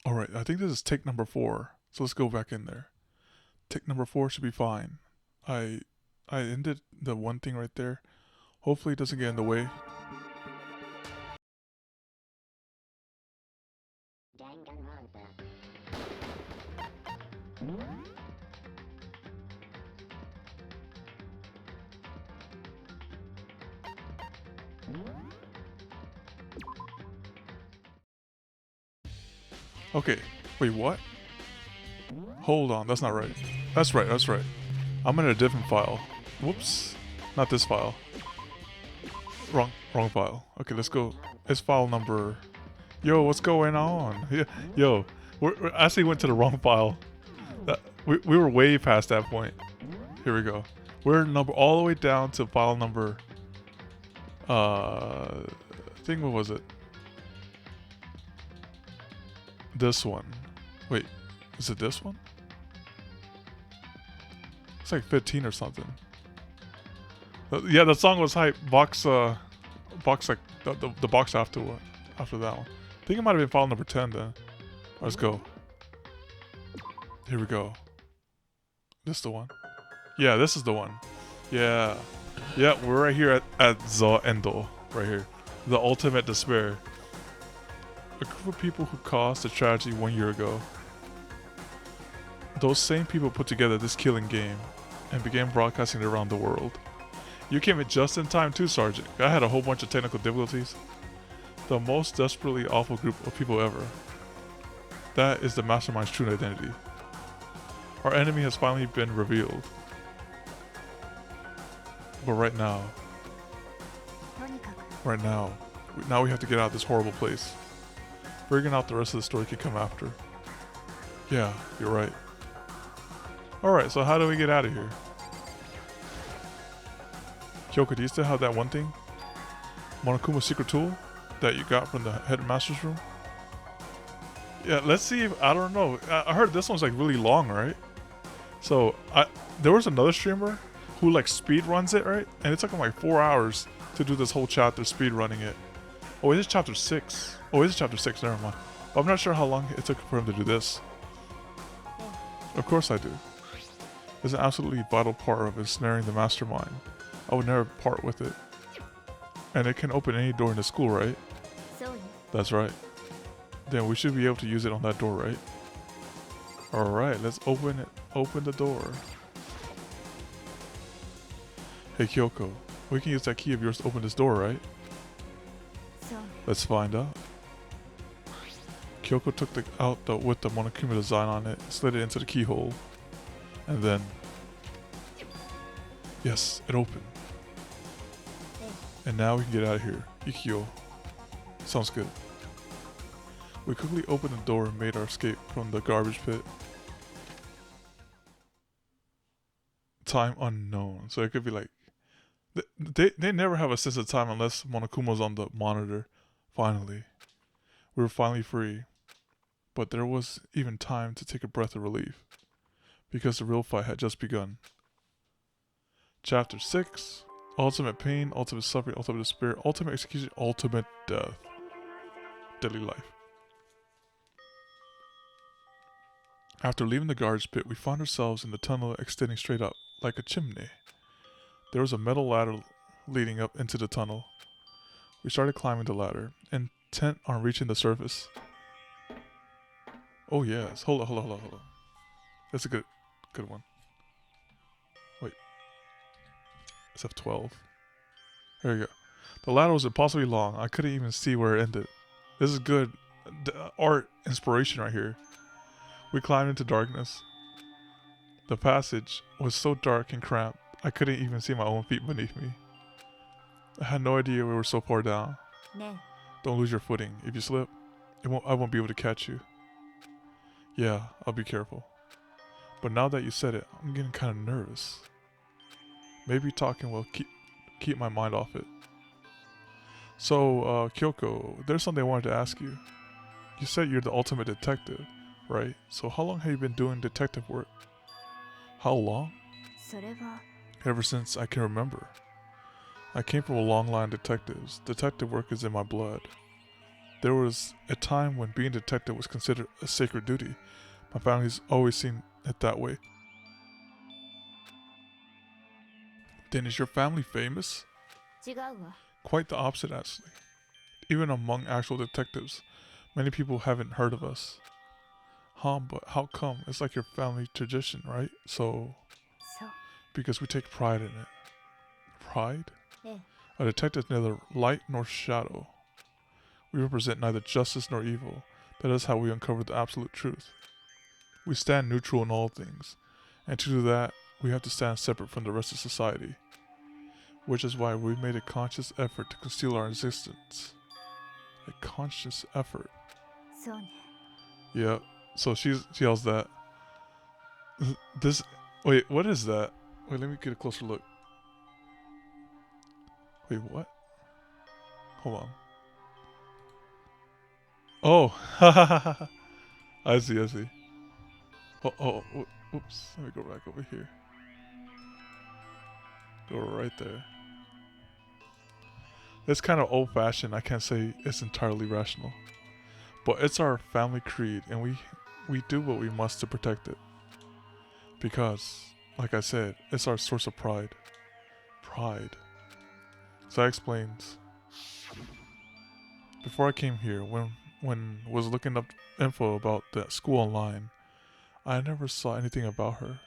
Alright, I think this is take number 4. So let's go back in there. Take number 4 should be fine. I ended the one thing right there. Hopefully it doesn't get in the way. Danganronpa. Okay, wait, what? Hold on, that's not right. That's right, that's right. I'm in a different file. Whoops. Not this file. Wrong file. Okay, let's go. It's file number... Yo, what's going on? Yo, we actually went to the wrong file. We were way past that point. Here we go. We're number all the way down to file number... I think what was it? This one. Wait, is it this one? It's like 15 or something. Yeah, the song was hype. Box like the box after that one. I think it might have been file number 10 then. Let's go. Here we go. This the one? Yeah, this is the one. Yeah. Yeah, we're right here at the Endo. Right here. The ultimate despair. A group of people who caused the tragedy 1 year ago. Those same people put together this killing game and began broadcasting it around the world. You came in just in time too, Sergeant. I had a whole bunch of technical difficulties. The most desperately awful group of people ever. That is the Mastermind's true identity. Our enemy has finally been revealed. But right now, now we have to get out of this horrible place. Figuring out the rest of the story can come after. Yeah, you're right. Alright, so how do we get out of here? Kyoko, do you still have that one thing? Monokuma's secret tool that you got from the Headmaster's room? Yeah, let's see if, I don't know. I heard this one's like really long, right? So, there was another streamer who like speed runs it, right? And it took him like 4 hours to do this whole chapter speed running it. Oh, it is chapter 6. Oh, it is chapter 6, never mind. But I'm not sure how long it took for him to do this. Of course I do. It's an absolutely vital part of ensnaring the mastermind. I would never part with it. And it can open any door in the school, right? That's right. Then we should be able to use it on that door, right? Alright, let's open it. Open the door. Hey Kyoko, we can use that key of yours to open this door, right? Let's find out. Kyoko took with the Monokuma design on it, slid it into the keyhole, and then... Yes, it opened. And now we can get out of here. Ikyo. Sounds good. We quickly opened the door and made our escape from the garbage pit. Time unknown. So it could be like... They never have a sense of time unless Monokuma's on the monitor. Finally. We were finally free. But there was even time to take a breath of relief. Because the real fight had just begun. Chapter 6. Ultimate pain, ultimate suffering, ultimate despair, ultimate execution, ultimate death. Deadly life. After leaving the garbage pit, we found ourselves in the tunnel extending straight up, like a chimney. There was a metal ladder leading up into the tunnel. We started climbing the ladder, intent on reaching the surface. Oh yes, hold on. That's a good one. Wait. It's F12. There you go. The ladder was impossibly long. I couldn't even see where it ended. This is good art inspiration right here. We climbed into darkness. The passage was so dark and cramped, I couldn't even see my own feet beneath me. I had no idea we were so far down. Don't lose your footing. If you slip, I won't be able to catch you. Yeah, I'll be careful. But now that you said it, I'm getting kind of nervous. Maybe talking will keep my mind off it. So, Kyoko, there's something I wanted to ask you. You said you're the ultimate detective, right? So how long have you been doing detective work? How long? Ever since I can remember. I came from a long line of detectives. Detective work is in my blood. There was a time when being a detective was considered a sacred duty. My family's always seen it that way. Then is your family famous? 違うわ。 Quite the opposite, actually. Even among actual detectives, many people haven't heard of us. Huh, but how come? It's like your family tradition, right? So, そう。 because we take pride in it. Pride? ええ。 A detective is neither light nor shadow. We represent neither justice nor evil. That is how we uncover the absolute truth. We stand neutral in all things, and to do that, we have to stand separate from the rest of society. Which is why we've made a conscious effort to conceal our existence. A conscious effort. そうね。 Yeah. So she yells that. This. Wait, what is that? Wait, let me get a closer look. Wait, what? Hold on. Oh, I see, I see. Oops. Let me go back over here. Go right there. It's kind of old-fashioned. I can't say it's entirely rational. But it's our family creed, and we do what we must to protect it. Because, like I said, it's our source of pride. Pride. So that explains. Before I came here, when was looking up info about that school online, I never saw anything about her.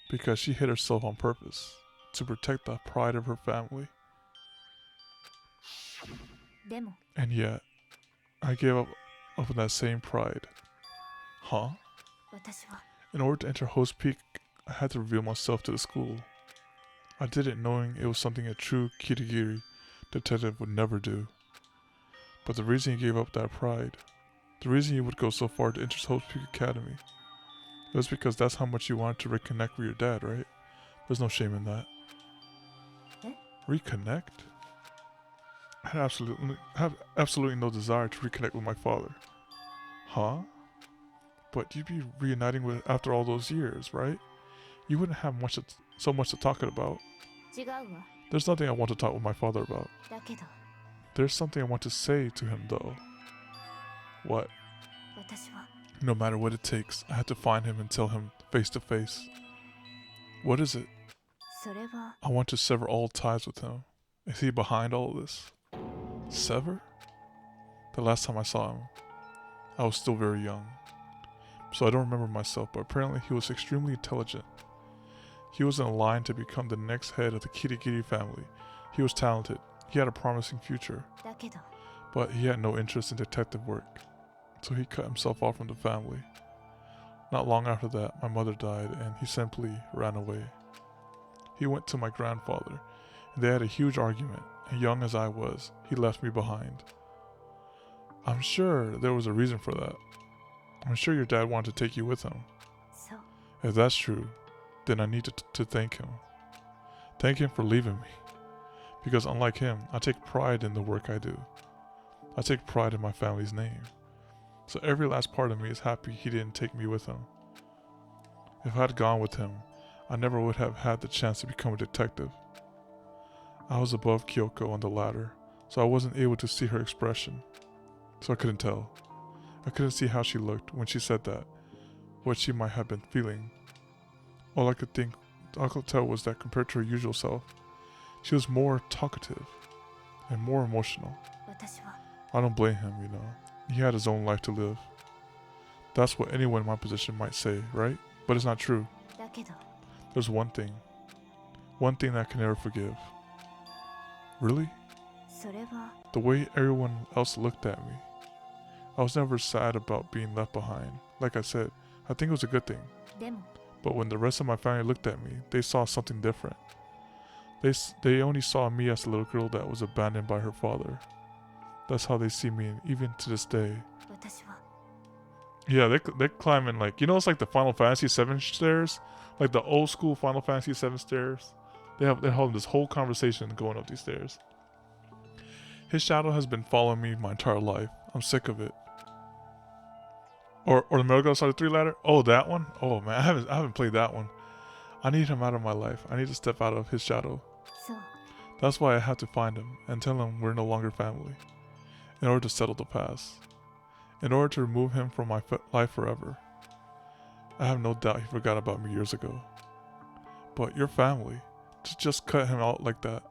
Because she hid herself on purpose to protect the pride of her family. でも、 And yet, I gave up on that same pride. Huh? 私は In order to enter Host Peak, I had to reveal myself to the school. I did it knowing it was something a true Kirigiri detective would never do. But the reason you gave up that pride, the reason you would go so far to enter Host Peak Academy, it was because that's how much you wanted to reconnect with your dad, right? There's no shame in that. Eh? Reconnect? I have absolutely no desire to reconnect with my father. Huh? But you'd be reuniting with after all those years, right? You wouldn't have so much to talk about. 違うわ。 There's nothing I want to talk with my father about. だけど、 There's something I want to say to him, though. What? 私は No matter what it takes, I have to find him and tell him face to face. What is it? それは I want to sever all ties with him. Is he behind all this? Sever? The last time I saw him, I was still very young. So I don't remember myself, but apparently he was extremely intelligent. He was in line to become the next head of the Kirigiri family. He was talented. He had a promising future. だけど、 But he had no interest in detective work. So he cut himself off from the family. Not long after that, my mother died and he simply ran away. He went to my grandfather, and they had a huge argument, and young as I was, he left me behind. I'm sure there was a reason for that. I'm sure your dad wanted to take you with him. そう。 If that's true, then I need to thank him. Thank him for leaving me. Because unlike him, I take pride in the work I do. I take pride in my family's name. So every last part of me is happy he didn't take me with him. If I had gone with him, I never would have had the chance to become a detective. I was above Kyoko on the ladder, so I wasn't able to see her expression. So I couldn't tell. I couldn't see how she looked when she said that, what she might have been feeling. All I could tell was that compared to her usual self, she was more talkative and more emotional. 私は I don't blame him, you know. He had his own life to live. That's what anyone in my position might say, right? But it's not true. だけど、 There's one thing that I can never forgive. Really? それは The way everyone else looked at me. I was never sad about being left behind. Like I said, I think it was a good thing. でも、 But when the rest of my family looked at me, they saw something different. They only saw me as a little girl that was abandoned by her father. That's how they see me, even to this day. 私は Yeah, they're climbing like, you know, it's like the Final Fantasy 7 stairs, like the old school Final Fantasy 7 stairs. They're holding this whole conversation going up these stairs. His shadow has been following me my entire life. I'm sick of it. Or the Metal Gear Solid 3 ladder. Oh, that one. Oh man, I haven't played that one. I need him out of my life. I need to step out of his shadow. そう。 That's why I have to find him and tell him we're no longer family. in order to settle the past, in order to remove him from my life forever. I have no doubt he forgot about me years ago. But your family, to just cut him out like that.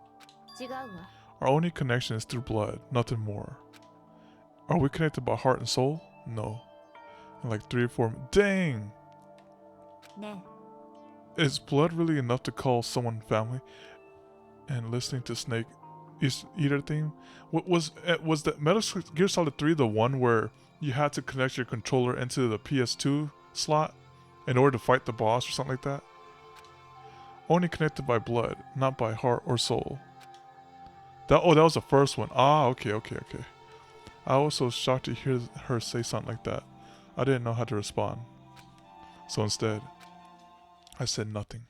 違うわ。 Our only connection is through blood, nothing more. Are we connected by heart and soul? No. In like 3 or 4. Dang! ね Is blood really enough to call someone family? And listening to Snake Eater theme? Was the Metal Gear Solid 3 the one where you had to connect your controller into the PS2 slot in order to fight the boss or something like that? Only connected by blood, not by heart or soul. That was the first one. Ah, okay. I was so shocked to hear her say something like that. I didn't know how to respond. So instead, I said nothing.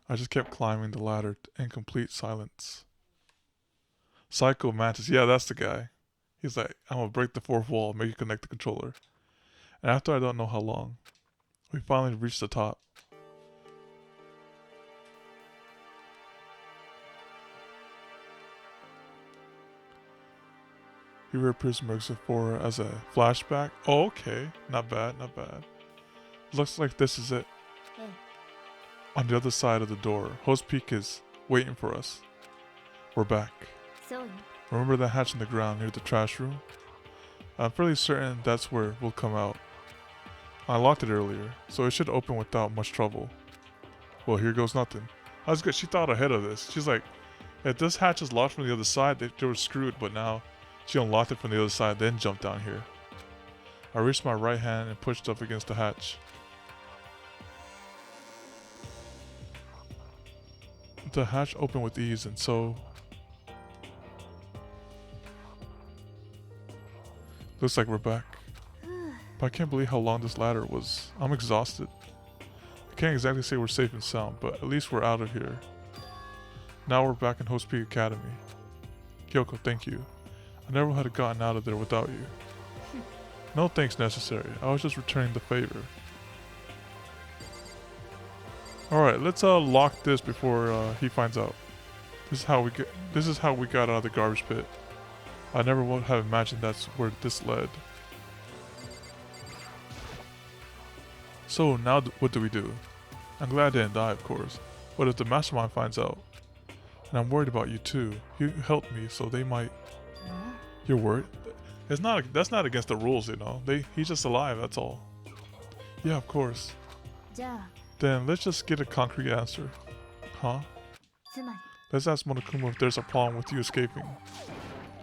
I just kept climbing the ladder in complete silence. Psycho Mantis, yeah, that's the guy. He's like, I'm gonna break the fourth wall, make you connect the controller. And after I don't know how long, we finally reached the top. He reappears in Morgue 4 as a flashback. Oh, okay. Not bad. Looks like this is it. ええ On the other side of the door, Host Peak is waiting for us. We're back. そうよ。 Remember that hatch in the ground near the trash room? I'm fairly certain that's where we'll come out. I locked it earlier, so it should open without much trouble. Well, here goes nothing. I was good. She thought ahead of this. She's like, if this hatch is locked from the other side, they were screwed, but now she unlocked it from the other side, then jumped down here. I reached my right hand and pushed up against the hatch. The hatch opened with ease, and so... Looks like we're back. But I can't believe how long this ladder was. I'm exhausted. I can't exactly say we're safe and sound, but at least we're out of here. Now we're back in Host Peak Academy. Kyoko, thank you. I never would have gotten out of there without you. No thanks necessary. I was just returning the favor. Alright, let's lock this before he finds out. This is how we got out of the garbage pit. I never would have imagined that's where this led. So now what do we do? I'm glad I didn't die, of course. But if the mastermind finds out, and I'm worried about you too. You helped me, so they might. You're worried? That's not against the rules, you know. He's just alive. That's all. Yeah, of course. じゃあ Then let's just get a concrete answer. Huh? つま Let's ask Monokuma if there's a problem with you escaping.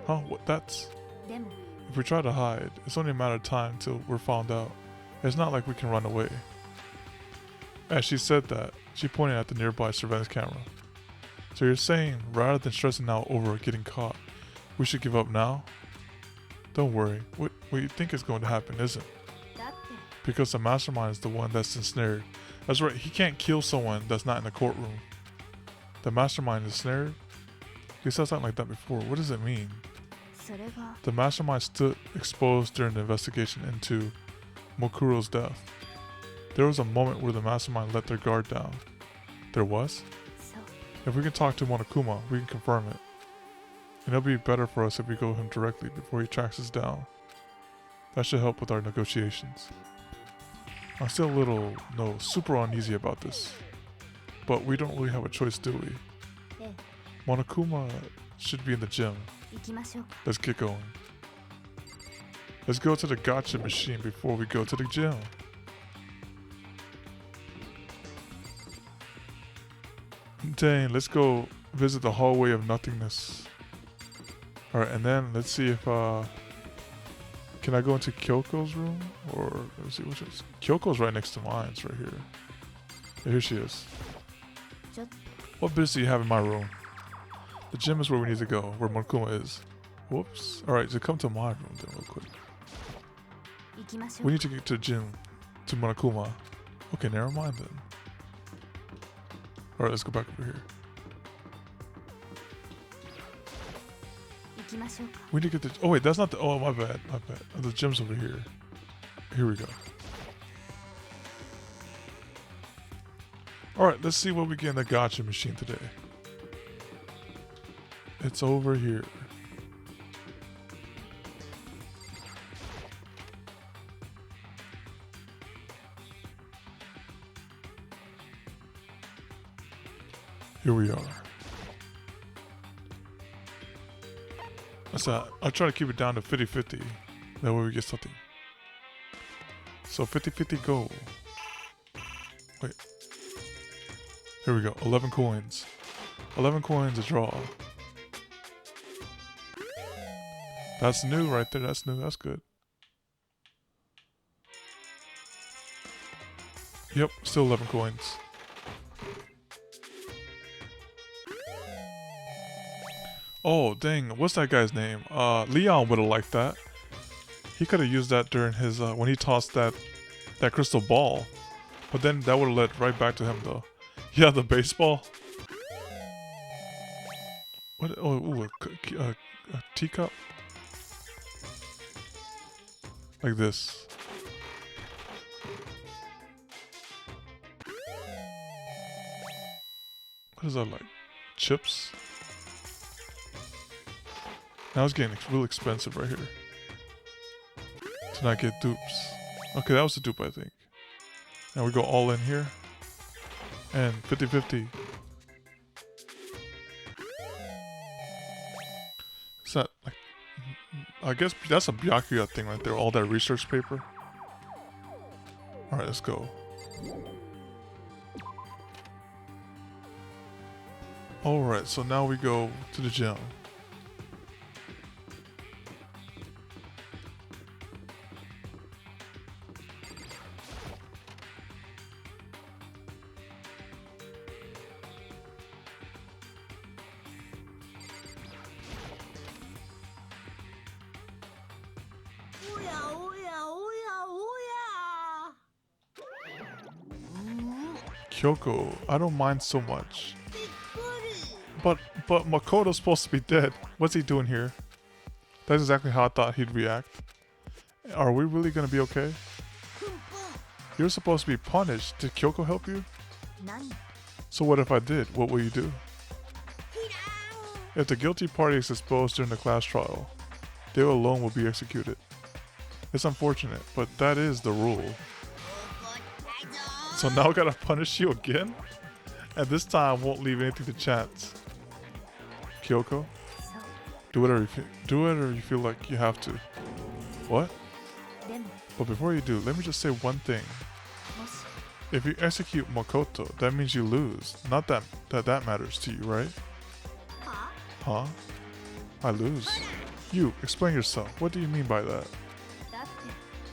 Huh? What? That's... りでも If we try to hide, it's only a matter of time till we're found out. It's not like we can run away. As she said that, she pointed at the nearby surveillance camera. So you're saying, rather than stressing out over getting caught, we should give up now? Don't worry, what you think is going to happen isn't. だって Because the mastermind is the one that's ensnared. That's right, he can't kill someone that's not in the courtroom. The mastermind is snared? He said something like that before. What does it mean? それが The mastermind stood exposed during the investigation into Mokuro's death. There was a moment where the mastermind let their guard down. There was? そう If we can talk to Monokuma, we can confirm it. And it'll be better for us if we go to him directly before he tracks us down. That should help with our negotiations. I'm still a little, super uneasy about this. But we don't really have a choice, do we? ええ Monokuma should be in the gym. 行きましょうか Let's get going. Let's go to the gacha machine before we go to the gym. Dang, let's go visit the hallway of nothingness. Alright, and then let's see if can I go into Kyoko's room? Or let's see which is Kyoko's right next to mine, it's right here. Yeah, here she is. ちょっと What business do you have in my room? The gym is where we need to go, where Monokuma is. Whoops. Alright, so come to my room then real quick. 行きましょ We う need to get to the gym to Monokuma. Okay, never mind then. Alright, let's go back over here. 行きましょうか We need to get the... Oh wait, that's not the... Oh, my bad. The gym's over here. Here we go. Alright, let's see what we get in the gacha machine today. It's over here. Here we are. I'll try to keep it down to 50-50. That way we get something. So 50-50 go. Wait. Here we go. 11 coins. 11 coins a draw. That's new right there. That's new. That's good. Yep. Still 11 coins. Oh, dang. What's that guy's name? Leon would have liked that. He could have used that during his, when he tossed that crystal ball. But then that would have led right back to him, though. Yeah, the baseball. What? Oh, ooh, a teacup? Like this. What is that, like? Chips? Now it's getting real expensive right here. To not get dupes. Okay, that was the dupe, I think. Now we go all in here. And 50-50. Is that like... I guess that's a Bianca thing right there. All that research paper. Alright, let's go. Alright, so now we go to the gym. Kyoko, I don't mind so much. But Makoto's supposed to be dead. What's he doing here? That's exactly how I thought he'd react. Are we really gonna be okay? You're supposed to be punished. Did Kyoko help you? So what if I did? What will you do? If the guilty party is exposed during the class trial, they alone will be executed. It's unfortunate, but that is the rule. So now I gotta punish you again? And this time I won't leave anything to chance. Kyoko? Do whatever you feel like you have to. What? But before you do, let me just say one thing. If you execute Makoto, that means you lose. Not that matters to you, right? Huh? I lose? You, explain yourself. What do you mean by that?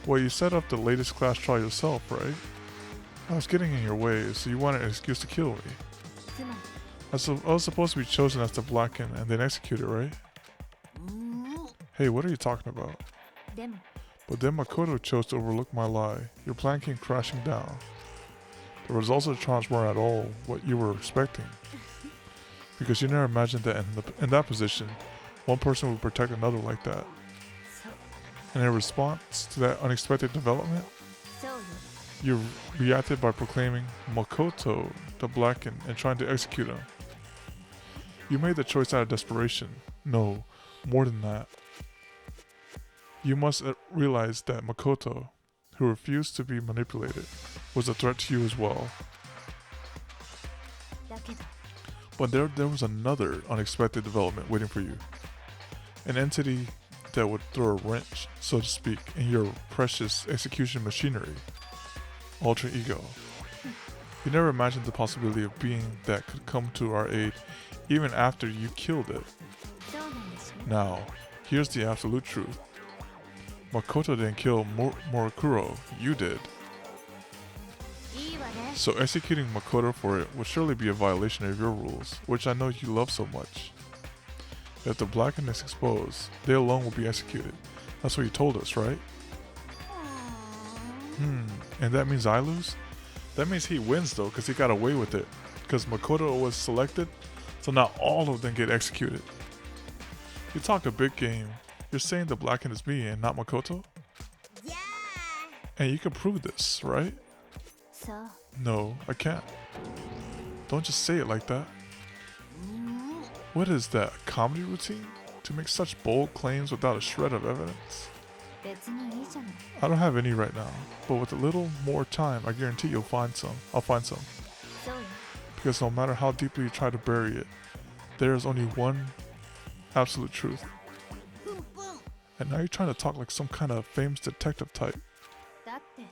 Well, you set up the latest class trial yourself, right? I was getting in your way, so you wanted an excuse to kill me. I was supposed to be chosen as the Blacken and then executed, right? Hey, what are you talking about? But then Makoto chose to overlook my lie. Your plan came crashing down. The results of the trials weren't at all what you were expecting. Because you never imagined that in that position, one person would protect another like that. And in response to that unexpected development, you reacted by proclaiming Makoto the Blacken and trying to execute him. You made the choice out of desperation. No, more than that. You must realize that Makoto, who refused to be manipulated, was a threat to you as well. But there was another unexpected development waiting for you. An entity that would throw a wrench, so to speak, in your precious execution machinery. Alter ego. You never imagined the possibility of being that could come to our aid even after you killed it. Now, here's the absolute truth. Makoto didn't kill Morikuro, you did. So executing Makoto for it would surely be a violation of your rules, which I know you love so much. If the Blacken is exposed, they alone will be executed. That's what you told us, right? And that means I lose? That means he wins though, because he got away with it. Because Makoto was selected, so now all of them get executed. You talk a big game. You're saying the Blacken is me and not Makoto? Yeah! And you can prove this, right? No, I can't. Don't just say it like that. What is that, comedy routine? To make such bold claims without a shred of evidence? 別にいいじゃない。 I don't have any right now, but with a little more time, I guarantee you'll find some. I'll find some. そうよ。 Because no matter how deeply you try to bury it, there is only one absolute truth. And now you're trying to talk like some kind of famous detective type. だって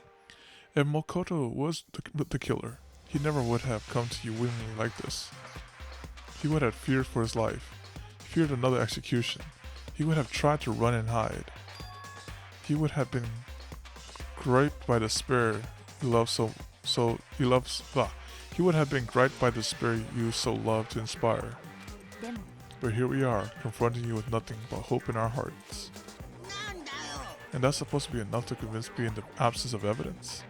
If Makoto was the killer, he never would have come to you willingly like this. He would have feared for his life, feared another execution. He would have tried to run and hide. He would have been griped by despair he would have been griped by the despair you so love to inspire. でも But here we are, confronting you with nothing but hope in our hearts. And that's supposed to be enough to convince me in the absence of evidence?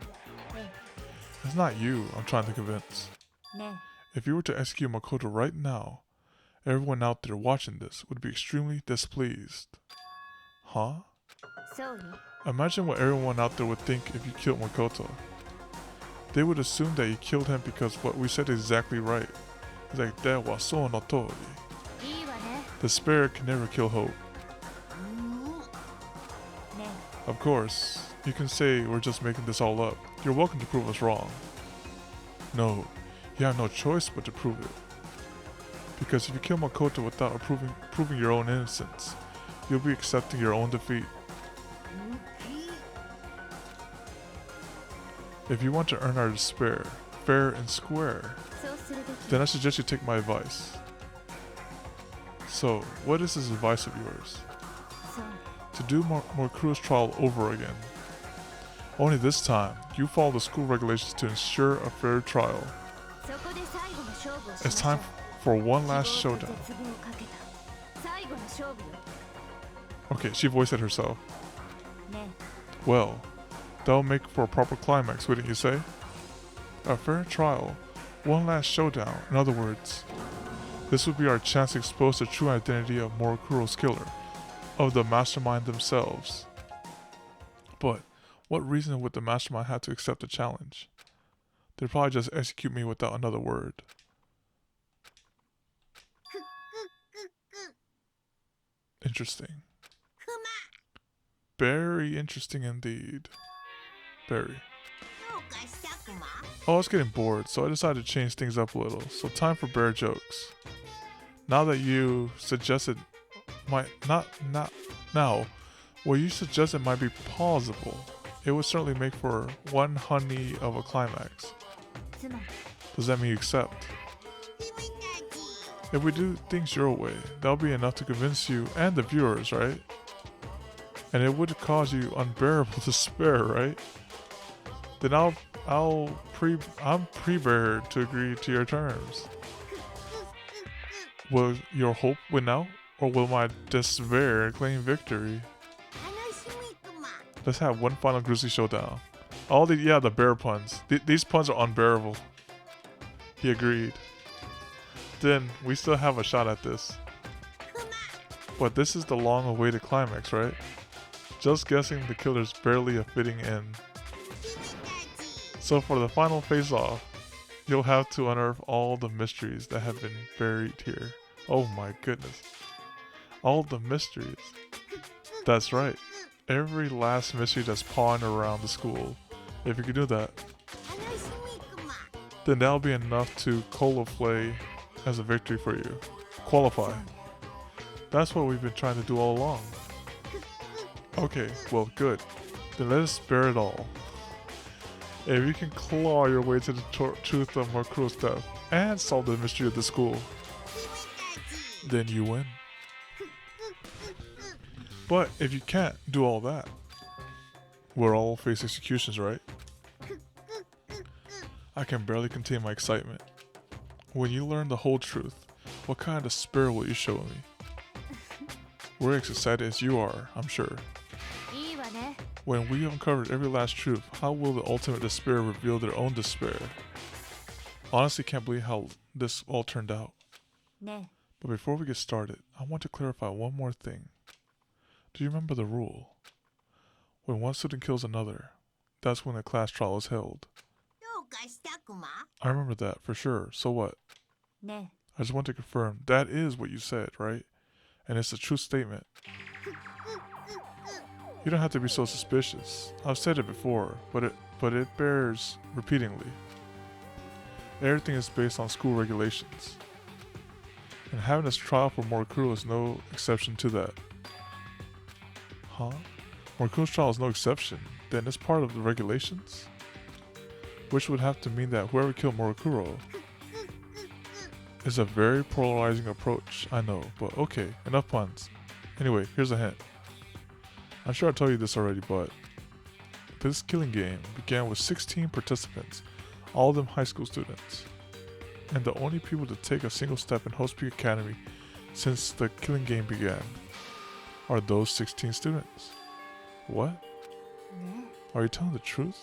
ええ It's not you I'm trying to convince. ね If you were to execute Makoto right now, everyone out there watching this would be extremely displeased. Huh? えそうよ。 Imagine what everyone out there would think if you killed Makoto. They would assume that you killed him because what we said is exactly right. It's like that was so no tori. いいわね。 Despair can never kill hope. ね Of course, you can say we're just making this all up. You're welcome to prove us wrong. No, you have no choice but to prove it. Because if you kill Makoto without proving your own innocence, you'll be accepting your own defeat. If you want to earn our despair, fair and square, そうするべき。 then I suggest you take my advice. So, what is this advice of yours? そう To do Morkuro's trial over again. Only this time, you follow the school regulations to ensure a fair trial. そこで最後の勝負をしま It's しょう time for one last 希望と showdown. 絶望をかけた最後の勝負よ。 Okay, she voiced it herself. ね Well, that'll make for a proper climax, wouldn't you say? A fair trial, one last showdown. In other words, this would be our chance to expose the true identity of Morokuro's killer, of the mastermind themselves. But what reason would the mastermind have to accept the challenge? They'd probably just execute me without another word. Interesting. Very interesting indeed. Very. Oh, I was getting bored, so I decided to change things up a little. So time for bear jokes. Now that you suggested might not now, what you suggested might be plausible. It would certainly make for one honey of a climax. つまり Does that mean you accept? If we do things your way, that'll be enough to convince you and the viewers, right? And it would cause you unbearable despair, right? Then I'm prepared to agree to your terms. Will your hope win out, or will my despair claim victory? Let's have one final Grizzly showdown. The bear puns. These puns are unbearable. He agreed. Then we still have a shot at this. But this is the long-awaited climax, right? Just guessing the killer's barely a fitting end. So for the final face-off, you'll have to unearth all the mysteries that have been buried here. Oh my goodness. All the mysteries. That's right. Every last mystery that's pawing around the school. If you can do that, then that'll be enough to qualify as a victory for you. Qualify. That's what we've been trying to do all along. Okay, well, good. Then let us bear it all. If you can claw your way to the truth of Makuro's death and solve the mystery of the school, then you win. But if you can't do all that, we'll all face executions, right? I can barely contain my excitement. When you learn the whole truth, what kind of despair will you show me? We're as excited as you are, I'm sure. いいわね。 When we have uncovered every last truth, how will the ultimate despair reveal their own despair? Honestly, can't believe how this all turned out. ね But before we get started, I want to clarify one more thing. Do you remember the rule? When one student kills another, that's when a class trial is held. I remember that, for sure. So what? ね I I just want to confirm, that is what you said, right? And it's a true statement. You don't have to be so suspicious. I've said it before, but it bears repeatingly. Everything is based on school regulations. And having this trial for Morgue is no exception to that. Huh? Morgue's trial is no exception. Then it's part of the regulations? Which would have to mean that whoever killed Morikuro is a very polarizing approach, I know, but okay, enough puns. Anyway, here's a hint. I'm sure I told you this already, but this killing game began with 16 participants, all of them high school students. And the only people to take a single step in Host Peak Academy since the killing game began are those 16 students. What? ね Are you telling the truth?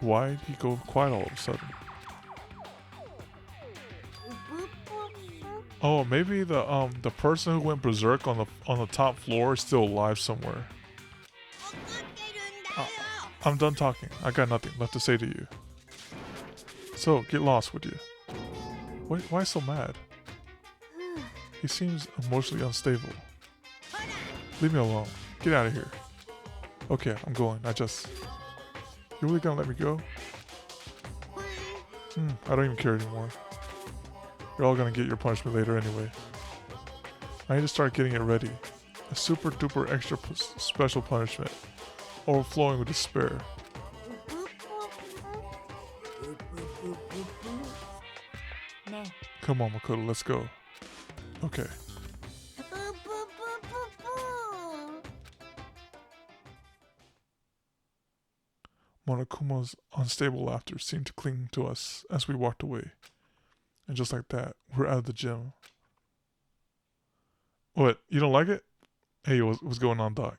Why'd he go quiet all of a sudden? Oh, maybe the person who went berserk on the top floor is still alive somewhere. I'm done talking. I got nothing left to say to you. So, get lost, would you? Why so mad? He seems emotionally unstable. Leave me alone. Get out of here. Okay, I'm going. You really gonna let me go? I don't even care anymore. You're all gonna get your punishment later anyway. I need to start getting it ready. A super duper extra special punishment. Overflowing with despair. Come on, Makoto, let's go. Okay. Monokuma's unstable laughter seemed to cling to us as we walked away. And just like that, we're out of the gym. What, you don't like it? Hey, what's going on, Doc?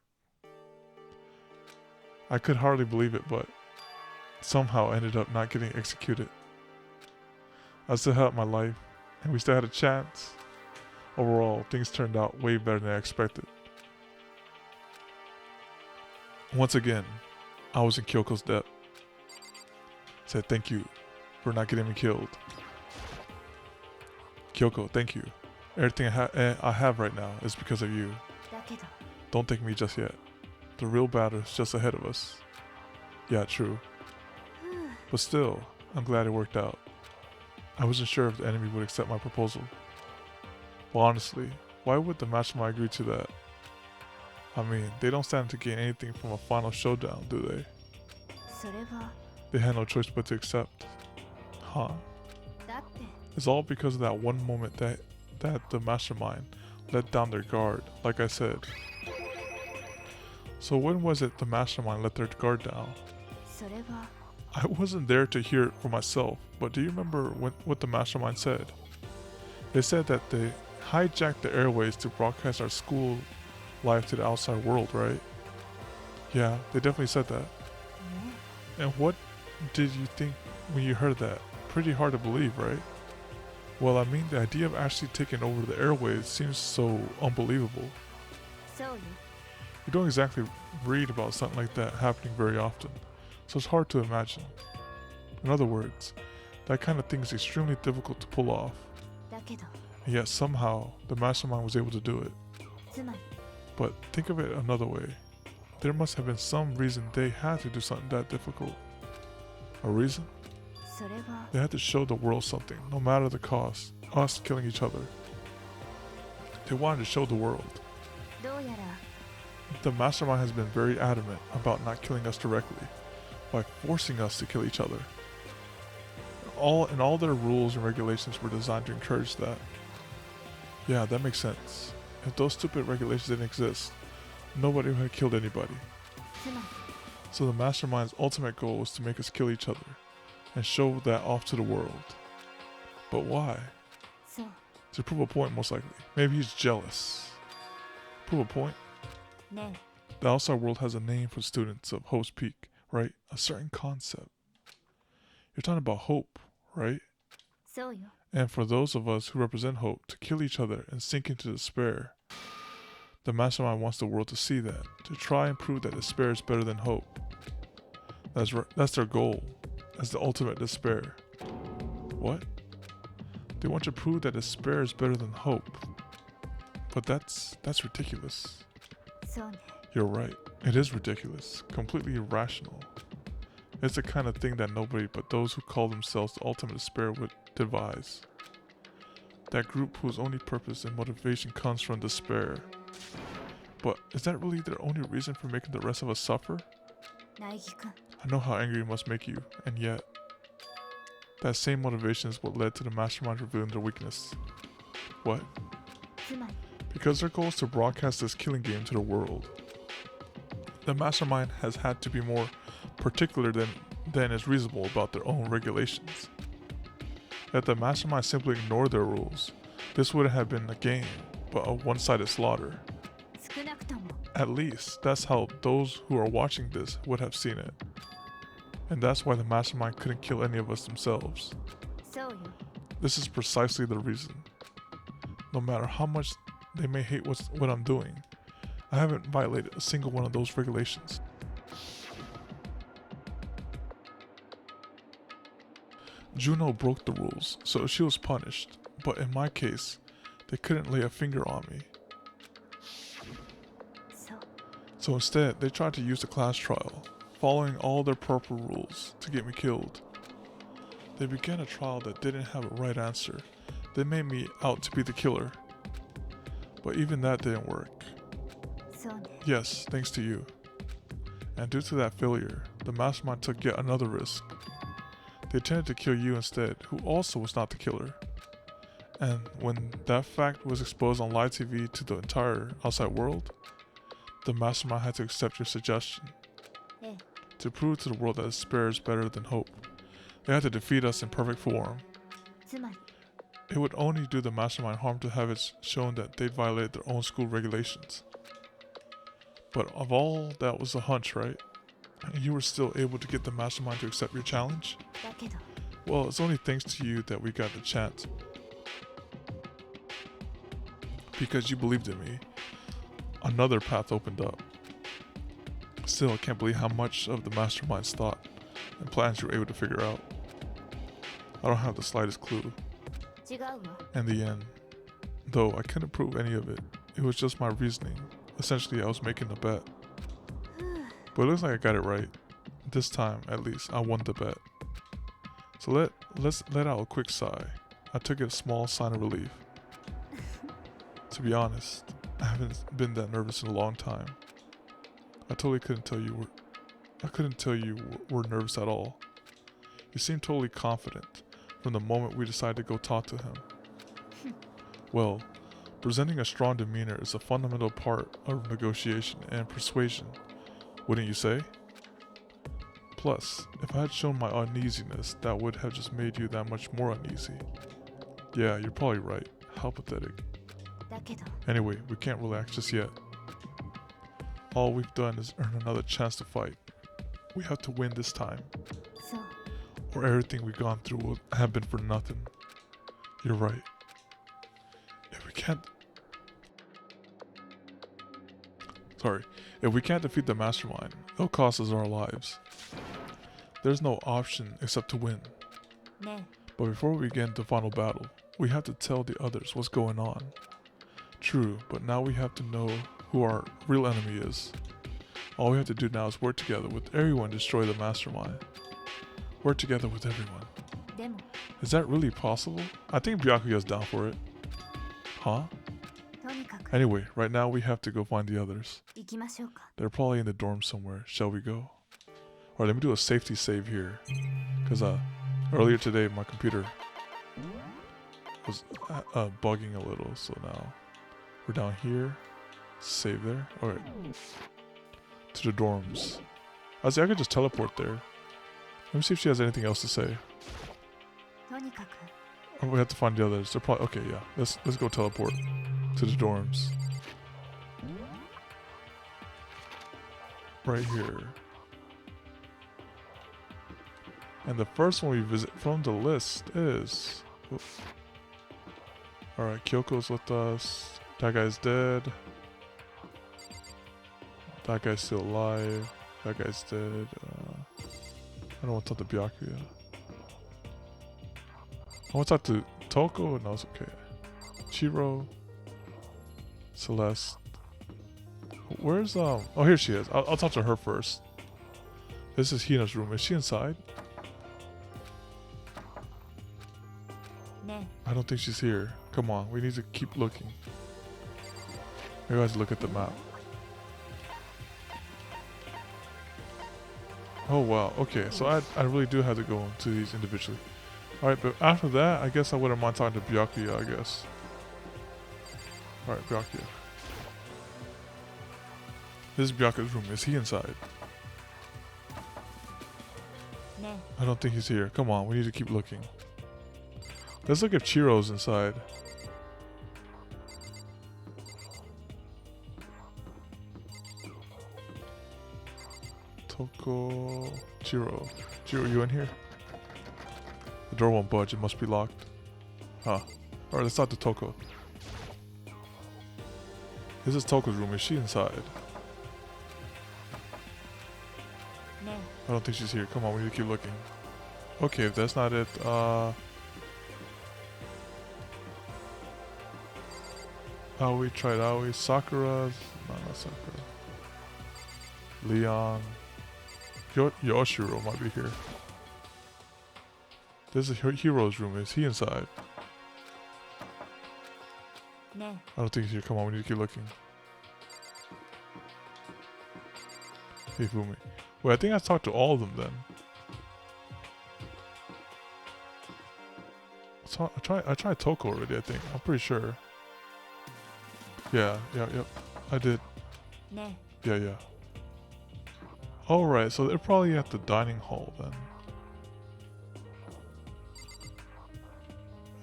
I could hardly believe it, but somehow ended up not getting executed. I still had my life, and we still had a chance. Overall, things turned out way better than I expected. Once again, I was in Kyoko's debt. Said thank you for not getting me killed. Kyoko, thank you. Everything I have right now is because of you. だけど Don't thank me just yet. The real battle is just ahead of us. Yeah, true. But still, I'm glad it worked out. I wasn't sure if the enemy would accept my proposal. Well, honestly, why would the mastermind agree to that? I mean, they don't stand to gain anything from a final showdown, do they? それは They had no choice but to accept. Huh? だって It's all because of that one moment that the mastermind let down their guard, like I said. So when was it the mastermind let their guard down? それは I wasn't there to hear it for myself, but do you remember what the mastermind said? They said that they hijacked the airways to broadcast our school life to the outside world, right? Yeah, they definitely said that. ね And what did you think when you heard that? Pretty hard to believe, right? Well, I mean, the idea of actually taking over the airways seems so unbelievable. そうよ You don't exactly read about something like that happening very often, so it's hard to imagine. In other words, that kind of thing is extremely difficult to pull off, だけど and yet somehow the mastermind was able to do it. つまり But think of it another way. There must have been some reason they had to do something that difficult. A reason? それは They had to show the world something, no matter the cost. Us killing each other. They wanted to show the world. どうやら The mastermind has been very adamant about not killing us directly, by forcing us to kill each other. All their rules and regulations were designed to encourage that. Yeah, that makes sense. If those stupid regulations didn't exist, nobody would have killed anybody. つまり So the mastermind's ultimate goal was to make us kill each other, and show that off to the world. But why? そう To prove a point, most likely. Maybe he's jealous. Prove a point? ね The outside world has a name for students of Hope's Peak, right? A certain concept. You're talking about hope, right? そうよ And for those of us who represent hope, to kill each other and sink into despair. The mastermind wants the world to see that, to try and prove that despair is better than hope. That's their goal, as the ultimate despair. What? They want to prove that despair is better than hope. But that's ridiculous. そうね You're right. It is ridiculous. Completely irrational. It's the kind of thing that nobody but those who call themselves the ultimate despair would devise. That group whose only purpose and motivation comes from despair. But is that really their only reason for making the rest of us suffer? 苗木くん I know how angry it must make you, and yet, that same motivation is what led to the mastermind revealing their weakness. What? つまり Because their goal is to broadcast this killing game to the world. The mastermind has had to be more particular than is reasonable about their own regulations. If the mastermind simply ignored their rules, this wouldn't have been a game, but a one-sided slaughter. 少なくとも At least, that's how those who are watching this would have seen it. And that's why the mastermind couldn't kill any of us themselves. そうよ This is precisely the reason. No matter how much they may hate what I'm doing, I haven't violated a single one of those regulations. Juno broke the rules, so she was punished, but in my case, they couldn't lay a finger on me. そう So instead, they tried to use the class trial, following all their proper rules, to get me killed. They began a trial that didn't have a right answer. They made me out to be the killer. But even that didn't work. そうね Yes, thanks to you. And due to that failure, the mastermind took yet another risk. They intended to kill you instead, who also was not the killer. And when that fact was exposed on live TV to the entire outside world, the mastermind had to accept your suggestion. ええ To prove to the world that despair is better than hope, they had to defeat us in perfect form. つまり It would only do the mastermind harm to have it shown that they'd violated their own school regulations. But of all, that was a hunch, right? And you were still able to get the mastermind to accept your challenge? だけど Well, it's only thanks to you that we got the chance. Because you believed in me, another path opened up. Still, I can't believe how much of the mastermind's thought and plans you were able to figure out. I don't have the slightest clue. 違うわ In the end, though I couldn't prove any of it, it was just my reasoning. Essentially, I was making a bet. But it looks like I got it right. This time, at least, I won the bet. So let's let out a quick sigh. I took it a small sign of relief. To be honest, I haven't been that nervous in a long time. I totally couldn't tell you were nervous at all. You seemed totally confident from the moment we decided to go talk to him. Well, presenting a strong demeanor is a fundamental part of negotiation and persuasion, wouldn't you say? Plus, if I had shown my uneasiness, that would have just made you that much more uneasy. Yeah, you're probably right. How pathetic. だけど Anyway, we can't relax just yet. All we've done is earn another chance to fight. We have to win this time, そう or everything we've gone through would have been for nothing. You're right. If we can't defeat the mastermind, it'll cost us our lives. There's no option except to win. ねえ But before we begin the final battle, we have to tell the others what's going on. True, but now we have to know who our real enemy is. All we have to do now is work together with everyone to destroy the mastermind. Work together with everyone. でも Is that really possible? I think Byakuya's down for it. Huh? とにかく Anyway, right now we have to go find the others. 行きましょうか They're probably in the dorm somewhere. Shall we go? Alright, let me do a safety save here. Because earlier today my computer was bugging a little, so now we're down here. Save there. Alright. To the dorms. I could just teleport there. Let me see if she has anything else to say. とにかく Or we have to find the others. They're probably okay, yeah. Let's go teleport to the dorms. Right here. And the first one we visit from the list is... Alright, Kyoko's with us. That guy's dead. That guy's still alive. That guy's dead. I don't want to talk to Byakuya. I want to talk to Toko? No, it's okay. Chiro. Celeste. Where's oh, here she is. I'll talk to her first. This is Hina's room. Is she inside? I don't think she's here. Come on, we need to keep looking. You guys look at the map. Oh wow, okay, so I really do have to go into these individually. Alright, but after that, I guess I wouldn't mind talking to Byakuya, I guess. Alright, Byakuya. This is Byakuya's room. Is he inside? I don't think he's here. Come on, we need to keep looking. Let's look if Chiro's inside. Toko... Chiro. Chiro, you in here? The door won't budge. It must be locked. Huh. Alright, let's talk to Toko. This is Toko's room. Is she inside? I don't think she's here. Come on, we need to keep looking. Okay, if that's not it, Aoi tried Aoi. Sakura. No, not Sakura. Leon. Yoshiro might be here. This is Hero's room. Is he inside? I don't think he's here. Come on, we need to keep looking. Hey, Fumi. Wait, I think I talked to all of them then. So I tried Toko already, I think. I'm pretty sure. Yeah, I did. Yeah. Alright, so they're probably at the dining hall then.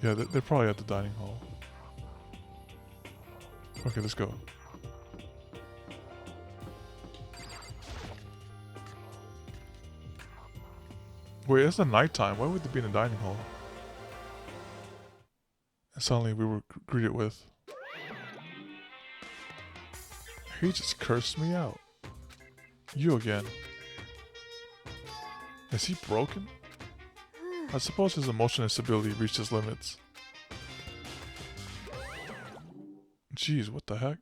Yeah, they're probably at the dining hall. Okay, let's go. Wait, it's the nighttime. Why would they be in the dining hall? And suddenly we were greeted with... He just cursed me out. You again. Is he broken? I suppose his emotional instability reached its limits. Jeez, what the heck?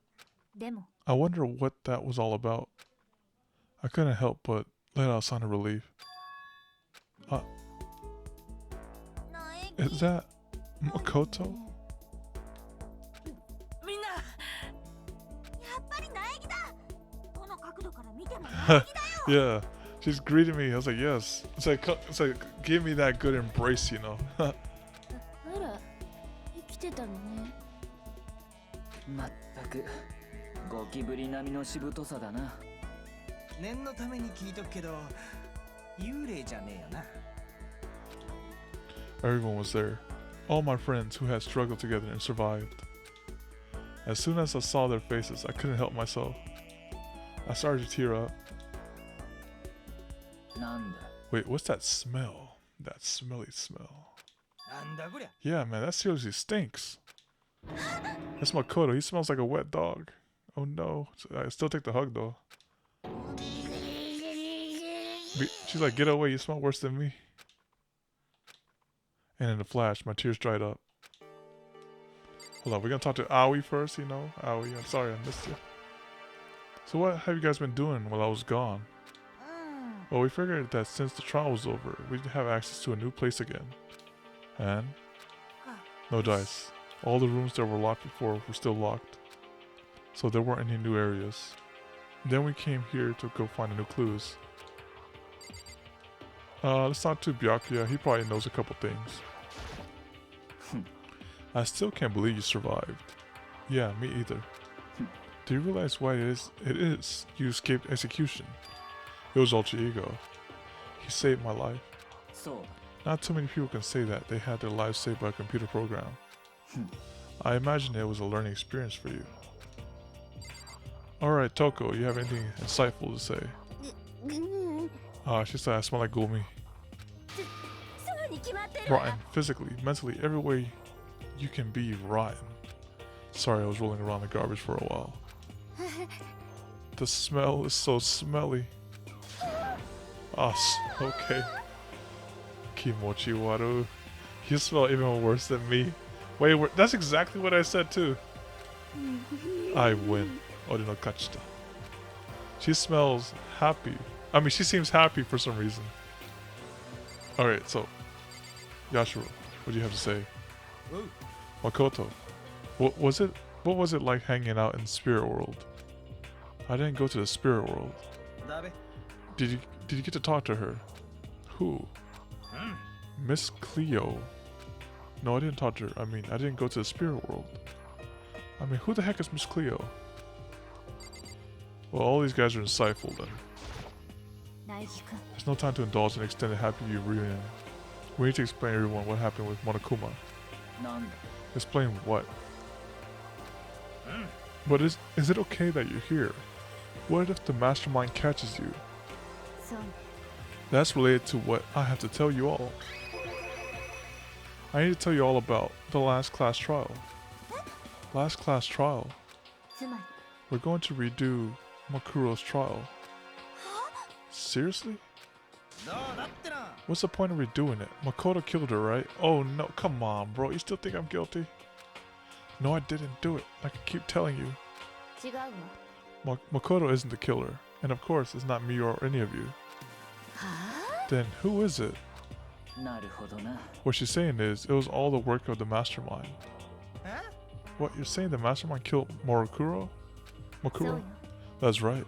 I wonder what that was all about. I couldn't help but let out a sign of relief. Is that Makoto? Yeah, she's greeting me. I was like, yes. It's like give me that good embrace, you know. まったくゴキブリ並みのしぶとさだな。念のために聞いとくけど、幽霊じゃねえよな。 Everyone was there. All my friends who had struggled together and survived. As soon as I saw their faces, I couldn't help myself. I started to tear up. Wait, what's that smell? That smelly smell. Yeah, man, that seriously stinks. That's Makoto. He smells like a wet dog. Oh no. I still take the hug though. She's like, get away, you smell worse than me. And in a flash, my tears dried up. Hold on, we're gonna talk to Aoi first, you know? Aoi, I'm sorry I missed you. So what have you guys been doing while I was gone? Well, we figured that since the trial was over, we'd have access to a new place again. And? No dice. All the rooms that were locked before were still locked. So there weren't any new areas. Then we came here to go find new clues. Let's talk to Byakuya. He probably knows a couple things. I still can't believe you survived. Yeah, me either. Do you realize why it is you escaped execution? It was Ultra Ego. He saved my life. Not too many people can say that they had their lives saved by a computer program. I imagine it was a learning experience for you. Alright, Toko, you have anything insightful to say? She said I smell like Gumi. Rotten. Physically, mentally, every way you can be rotten. Sorry, I was rolling around the garbage for a while. The smell is so smelly. Okay. Kimochi waru. You smell even worse than me. Wait, that's exactly what I said too. I win. Ori no kachita. She smells happy. I mean, she seems happy for some reason. Alright, so Yashiro, what do you have to say? Makoto, what was it like hanging out in Spirit World? I didn't go to the Spirit World. Did you get to talk to her? Who? Miss Cleo. No, I didn't talk to her. I mean, I didn't go to the Spirit World. I mean, who the heck is Miss Cleo? Well, all these guys are insightful then. There's no time to indulge in extended happy reunion. We need to explain to everyone what happened with Monokuma. Explain what? But is it okay that you're here? What if the mastermind catches you? That's related to what I have to tell you all. I need to tell you all about the last class trial. Last class trial? We're going to redo Makuro's trial. Seriously? What's the point of redoing it? Makoto killed her, right? Oh no, come on, bro. You still think I'm guilty? No, I didn't do it. I can keep telling you. Makoto isn't the killer. And of course, it's not me or any of you. Then who is it? What she's saying is, it was all the work of the mastermind. What, you're saying the mastermind killed Makuro? That's right.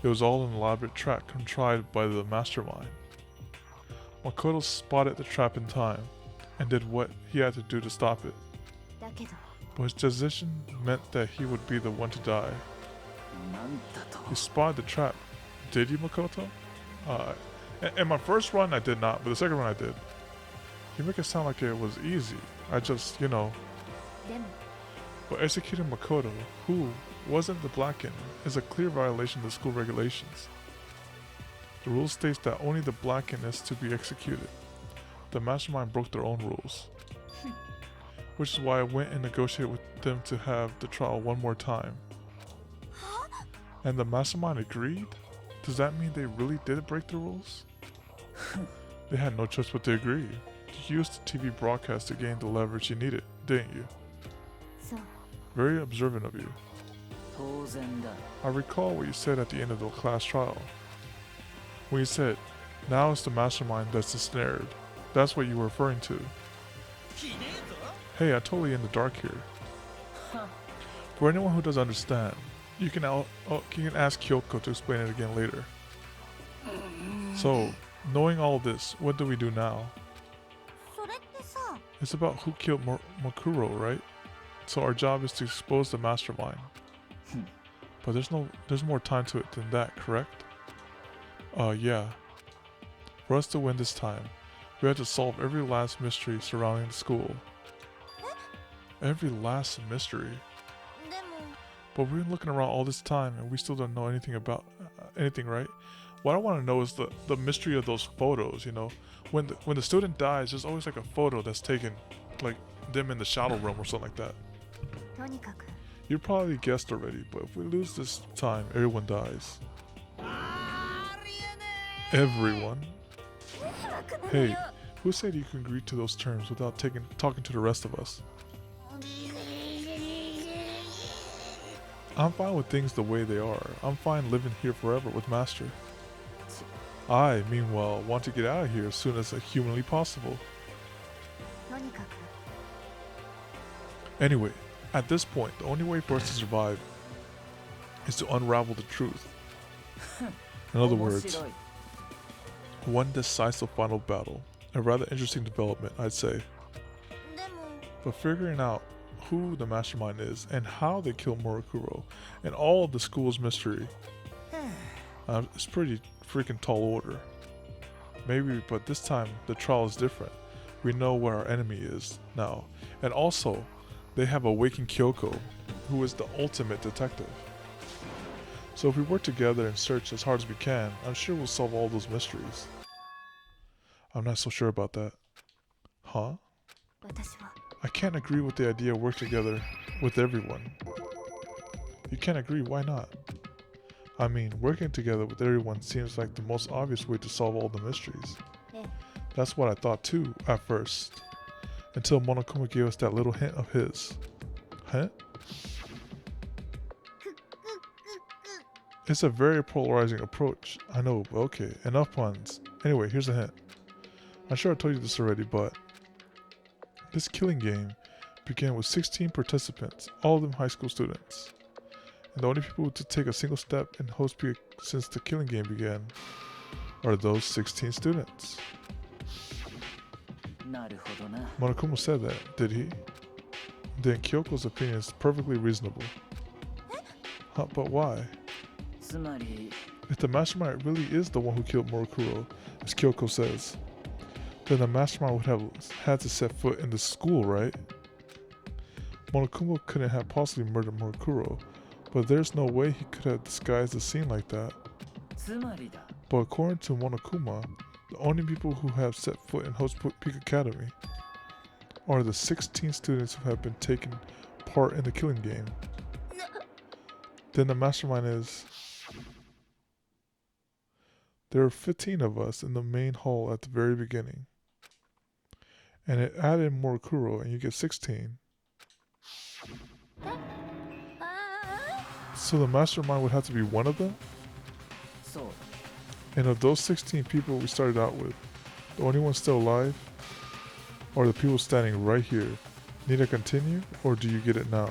It was all an elaborate trap contrived by the mastermind. Makoto spotted the trap in time, and did what he had to do to stop it. But his decision meant that he would be the one to die. You spotted the trap, did you, Makoto? In my first run I did not, but the second run I did. You make it sound like it was easy. I just, you know. But executing Makoto, who wasn't the Blackened, is a clear violation of the school regulations. The rule states that only the Blackened is to be executed. The mastermind broke their own rules. Which is why I went and negotiated with them to have the trial one more time. And the mastermind agreed? Does that mean they really did break the rules? They had no choice but to agree. You used the TV broadcast to gain the leverage you needed, didn't you? Very observant of you. I recall what you said at the end of the class trial. When you said, now it's the mastermind that's ensnared. That's what you were referring to. Hey, I'm totally in the dark here. For anyone who doesn't understand, you can ask Kyoko to explain it again later. So, knowing all this, what do we do now? It's about who killed Makuro, right? So our job is to expose the mastermind. But there's more time to it than that, correct? Yeah. For us to win this time, we have to solve every last mystery surrounding the school. Every last mystery? But we've been looking around all this time and we still don't know anything about anything, right? What I want to know is the mystery of those photos, you know? When the student dies, there's always like a photo that's taken, like them in the shadow room or something like that. You probably guessed already, but if we lose this time, everyone dies. Everyone? Hey, who said you can agree to those terms without talking to the rest of us? I'm fine with things the way they are. I'm fine living here forever with Master. I, meanwhile, want to get out of here as soon as humanly possible. Anyway, at this point, the only way for us to survive is to unravel the truth. In other words, one decisive final battle. A rather interesting development, I'd say. But figuring out who the mastermind is and how they killed Morikuro and all of the school's mystery, it's pretty freaking tall order. Maybe, but this time the trial is different. We know where our enemy is now. And also, they have awakened Kyoko, who is the ultimate detective. So if we work together and search as hard as we can, I'm sure we'll solve all those mysteries. I'm not so sure about that. Huh? I can't agree with the idea of work together with everyone. You can't agree, why not? I mean, working together with everyone seems like the most obvious way to solve all the mysteries. That's what I thought too, at first. until Monokuma gave us that little hint of his. Hint? It's a very polarizing approach. I know, but okay, enough puns. Anyway, here's a hint. I'm sure I told you this already, but this killing game began with 16 participants, all of them high school students. And the only people to take a single step in host peak since the killing game began are those 16 students. Monokuma said that, did he? Then Kyoko's opinion is perfectly reasonable. Huh, but why? If the mastermind really is the one who killed Morokuro, as Kyoko says, then the mastermind would have had to set foot in the school, right? Monokuma couldn't have possibly murdered Morokuro, but there's no way he could have disguised the scene like that. But according to Monokuma, the only people who have set foot in Host Peak Academy are the 16 students who have been taking part in the killing game. Then the mastermind is... There are 15 of us in the main hall at the very beginning. And it added Morokuro and you get 16. So the mastermind would have to be one of them? And of those 16 people we started out with, the only one still alive are the people standing right here. Need I continue, or do you get it now?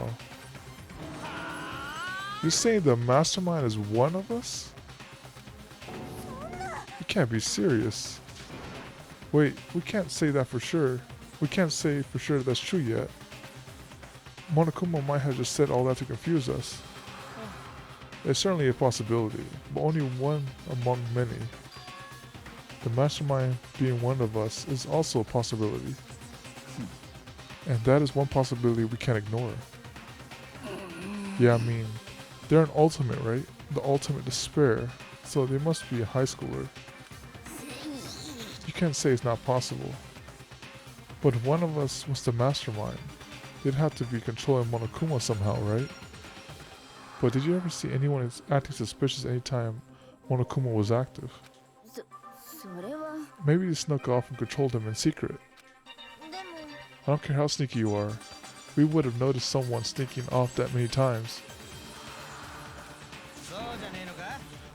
You're saying the mastermind is one of us? You can't be serious. Wait, we can't say that for sure. We can't say for sure that's true yet. Monokuma might have just said all that to confuse us. It's certainly a possibility, but only one among many. The mastermind being one of us is also a possibility. And that is one possibility we can't ignore. Yeah, I mean, they're an ultimate, right? The ultimate despair, so they must be a high schooler. You can't say it's not possible. But if one of us was the mastermind, they'd have to be controlling Monokuma somehow, right? But did you ever see anyone acting suspicious anytime Monokuma was active? Maybe you snuck off and controlled him in secret. I don't care how sneaky you are. We would have noticed someone sneaking off that many times.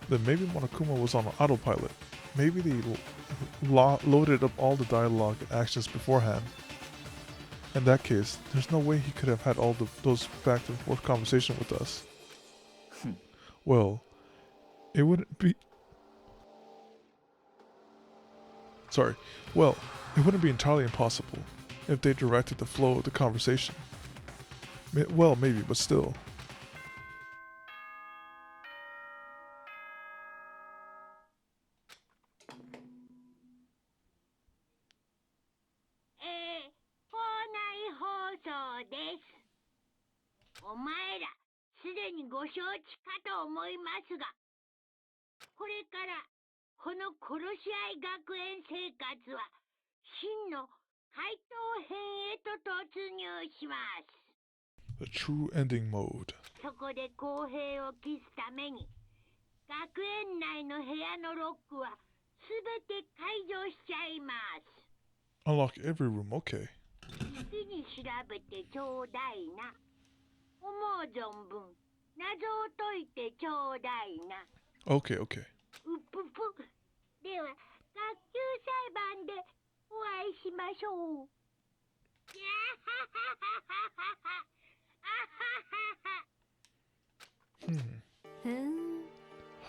Then maybe Monokuma was on autopilot. Maybe they loaded up all the dialogue and actions beforehand. In that case, there's no way he could have had all those back and forth conversations with us. Well, it wouldn't be... Well, it wouldn't be entirely impossible if they directed the flow of the conversation. Well, maybe, but still. The true ending mode. Unlock every room, okay. Okay, okay.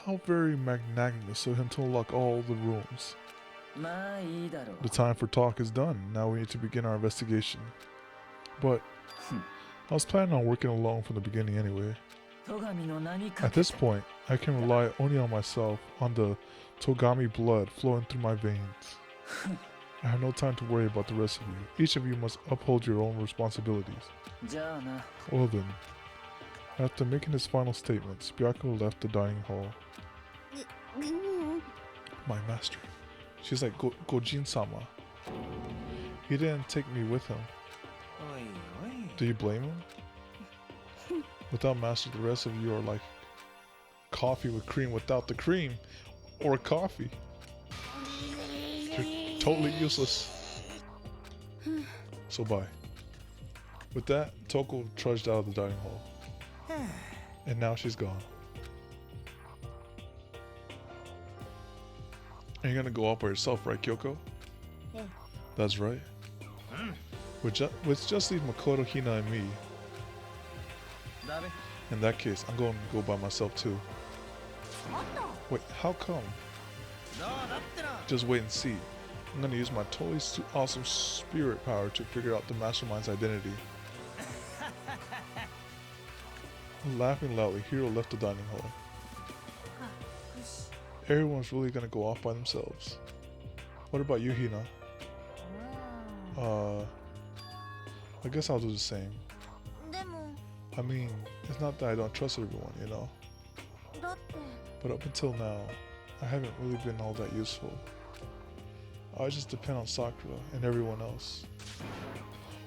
How very magnanimous of him to unlock all the rooms. The time for talk is done. Now we need to begin our investigation. But I was planning on working alone from the beginning anyway. At this point, I can rely only on myself, on the Togami blood flowing through my veins. I have no time to worry about the rest of you. Each of you must uphold your own responsibilities. Well then, after making his final statements, Bianca left the dining hall. My master. She's like Gojin-sama. He didn't take me with him. Do you blame him? Without master, the rest of you are like coffee with cream without the cream. Or coffee. You're totally useless. So bye. With that, Toko trudged out of the dining hall. And now she's gone. And you're gonna go out by yourself, right, Kyoko? Yeah. That's right. Which just leaves Makoto, Hina, and me. In that case, I'm going to go by myself too. Wait, how come? Just wait and see. I'm going to use my totally awesome spirit power to figure out the mastermind's identity. Laughing loudly, Hiro left the dining hall. Everyone's really going to go off by themselves. What about you, Hina? I guess I'll do the same. I mean, it's not that I don't trust everyone, you know? But up until now, I haven't really been all that useful. I just depend on Sakura and everyone else.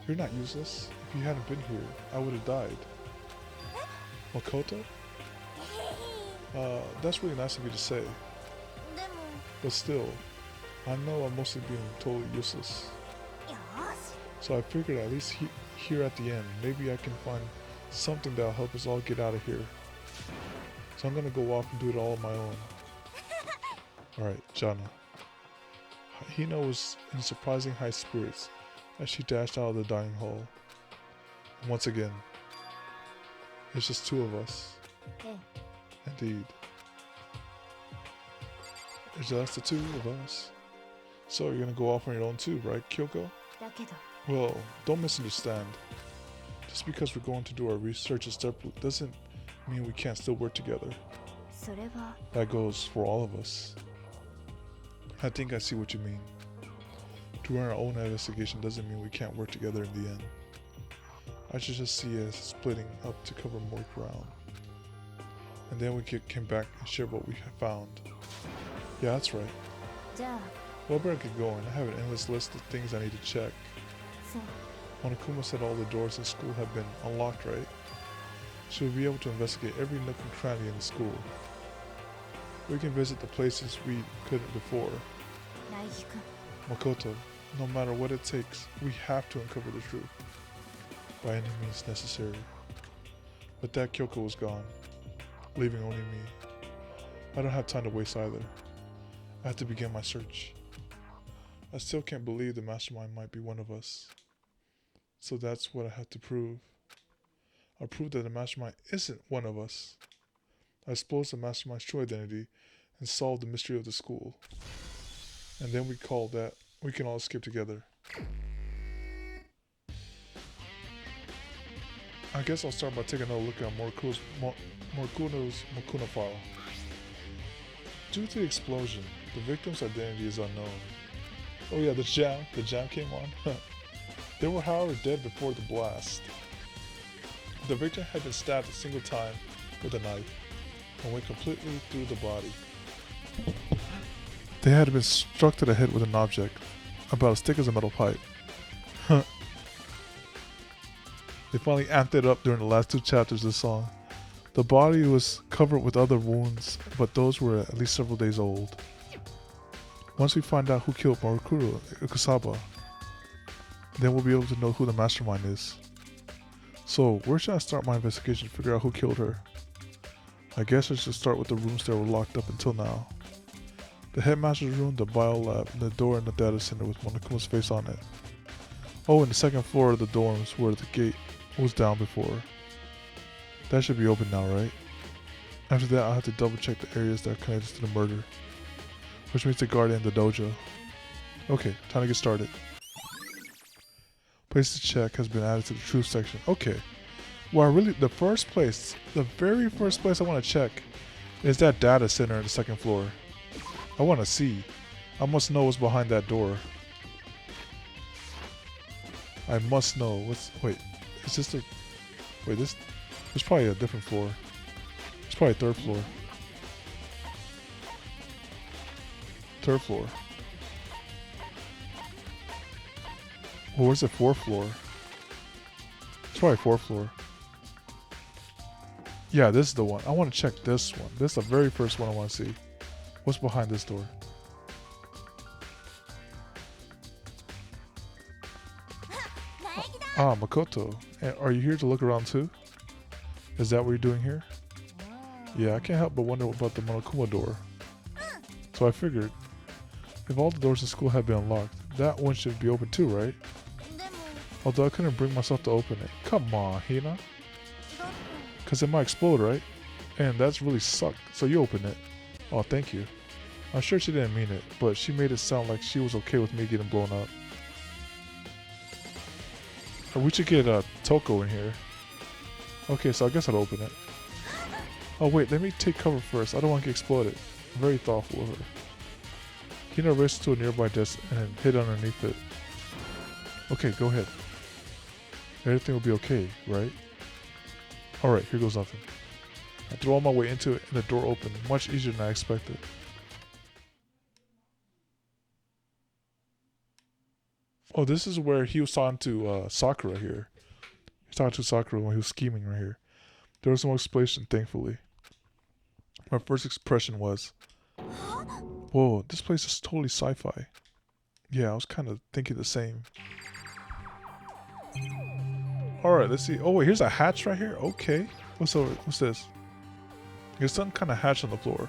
You're not useless. If you hadn't been here, I would have died. Makoto? That's really nice of you to say. But still, I know I'm mostly being totally useless. So I figured at least here at the end, maybe I can find something that'll help us all get out of here. So I'm gonna go off and do it all on my own. Alright, Jana. Hina was in surprising high spirits as she dashed out of the dining hall. And once again, it's just two of us. Indeed. It's just the two of us. So you're gonna go off on your own too, right, Kyoko? Well, don't misunderstand. Just because we're going to do our research separately doesn't mean we can't still work together. That goes for all of us. I think I see what you mean. Doing our own investigation doesn't mean we can't work together in the end. I should just see it as splitting up to cover more ground. And then we come back and share what we have found. Yeah, that's right. Well, I better get going. I have an endless list of things I need to check. Monokuma said all the doors in school have been unlocked, right? So we'll be able to investigate every nook and cranny in the school. We can visit the places we couldn't before. Makoto, no matter what it takes, we have to uncover the truth. By any means necessary. But that Kyoko was gone, leaving only me. I don't have time to waste either. I have to begin my search. I still can't believe the mastermind might be one of us. So that's what I have to prove. I'll prove that the mastermind isn't one of us. I expose the mastermind's true identity and solve the mystery of the school. And then we can all escape together. I guess I'll start by taking a look at Morikuno's Mokuna file. Due to the explosion, the victim's identity is unknown. Oh yeah, the jam came on. They were however dead before the blast. The victim had been stabbed a single time with a knife and went completely through the body. They had been struck to the head with an object, about as thick as a metal pipe. They finally amped it up during the last two chapters of the song. The body was covered with other wounds, but those were at least several days old. Once we find out who killed Morikuro Ikusaba, then we'll be able to know who the mastermind is. So, where should I start my investigation to figure out who killed her? I guess I should start with the rooms that were locked up until now. The headmaster's room, the bio lab, and the door in the data center with Monokuma's face on it. Oh, and the second floor of the dorms where the gate was down before. That should be open now, right? After that, I'll have to double check the areas that are connected to the murder. Which means the guardian and the dojo. Okay, time to get started. Place to check has been added to the truth section. Okay. Well, the very first place I want to check is that data center on the second floor. I want to see. I must know what's behind that door. I must know wait, is this there's probably a different floor. It's probably third floor. Third floor. Well, where's the fourth floor? It's probably fourth floor. Yeah, this is the one. I want to check this one. This is the very first one I want to see. What's behind this door? Ah, Makoto. Are you here to look around too? Is that what you're doing here? Yeah, I can't help but wonder about the Monokuma door. So I figured, if all the doors in school had been unlocked, that one should be open too, right? Although I couldn't bring myself to open it. Come on, Hina. Because it might explode, right? And that's really sucked, so you open it. Oh, thank you. I'm sure she didn't mean it, but she made it sound like she was okay with me getting blown up. We should get Toko in here. Okay, so I guess I'll open it. Oh wait, let me take cover first. I don't want to get exploded. I'm very thoughtful of her. Hina raced to a nearby desk and hid underneath it. Okay, go ahead. Everything will be okay, right? Alright, here goes nothing. I threw all my weight into it and the door opened, much easier than I expected. Oh, this is where he was talking to Sakura here. He was talking to Sakura when he was scheming right here. There was no explanation, thankfully. My first expression was, whoa, this place is totally sci-fi. Yeah, I was kind of thinking the same. Alright, let's see. Oh wait, here's a hatch right here? Okay. What's over? What's this? There's some kind of hatch on the floor.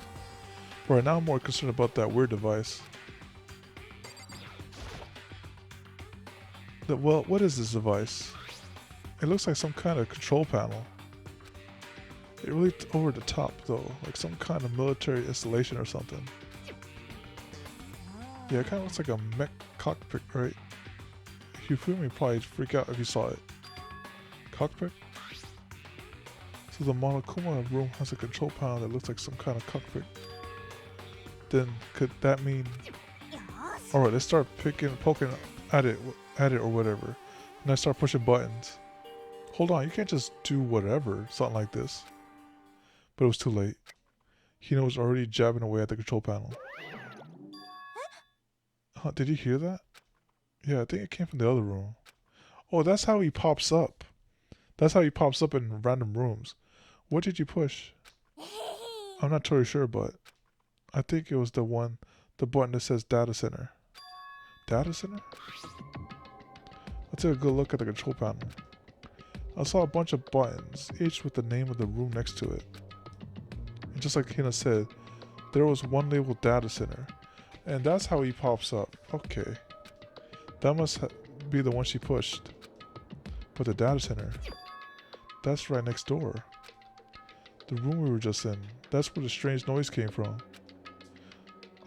Right now I'm more concerned about that weird device. Well, what is this device? It looks like some kind of control panel. It really over the top though, like some kind of military installation or something. Yeah, it kind of looks like a mech cockpit, right? If you feel me, probably freak out if you saw it. Cockpit? So the Monokuma room has a control panel that looks like some kind of cockpit. Then could that mean... Alright, let's start poking at it or whatever. And I start pushing buttons. Hold on, you can't just do whatever, something like this. But it was too late. Hina was already jabbing away at the control panel. Huh, did you hear that? Yeah, I think it came from the other room. Oh, that's how he pops up. That's how he pops up in random rooms. What did you push? I'm not totally sure, but I think it was the button that says data center. Data center? I took a good look at the control panel. I saw a bunch of buttons, each with the name of the room next to it. And just like Hina said, there was one labeled data center. And that's how he pops up. Okay. That must be the one she pushed. But the data center, that's right next door. The room we were just in, that's where the strange noise came from.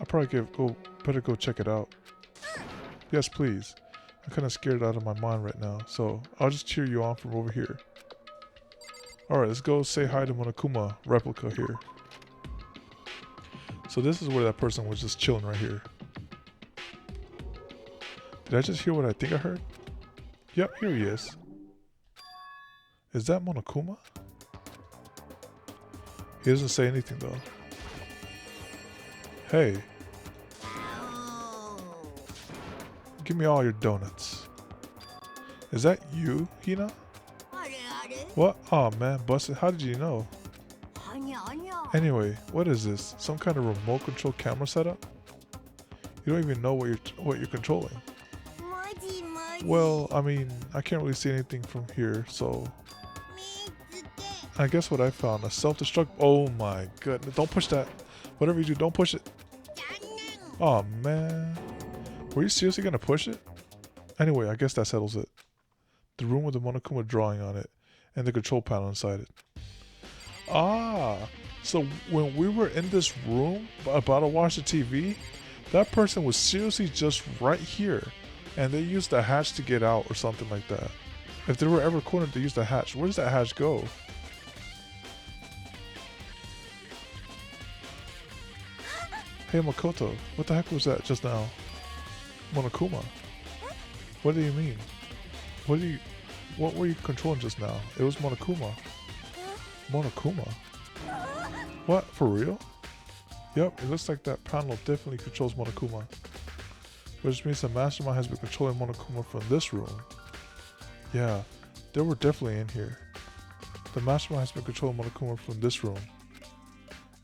I probably better go check it out. Yes, please. I'm kind of scared out of my mind right now, so I'll just cheer you on from over here. Alright, let's go say hi to Monokuma replica here. So this is where that person was just chilling right here. Did I just hear what I think I heard? Yep, here he is. Is that Monokuma? He doesn't say anything though. Hey. Give me all your donuts. Is that you, Hina? What? Oh man, busted. How did you know? Anyway, what is this? Some kind of remote control camera setup? You don't even know what you're controlling. Well, I mean, I can't really see anything from here, so I guess what I found, a self-destruct. Oh my goodness, don't push that. Whatever you do, don't push it. Oh man. Were you seriously gonna push it? Anyway, I guess that settles it. The room with the Monokuma drawing on it, and the control panel inside it. Ah, so when we were in this room, about to watch the TV, that person was seriously just right here, and they used the hatch to get out or something like that. If they were ever cornered to use the hatch, where does that hatch go? Hey Makoto, what the heck was that just now? Monokuma? What do you mean? What were you controlling just now? It was Monokuma. Monokuma? What, for real? Yep, it looks like that panel definitely controls Monokuma. Which means the mastermind has been controlling Monokuma from this room. Yeah, they were definitely in here. The mastermind has been controlling Monokuma from this room.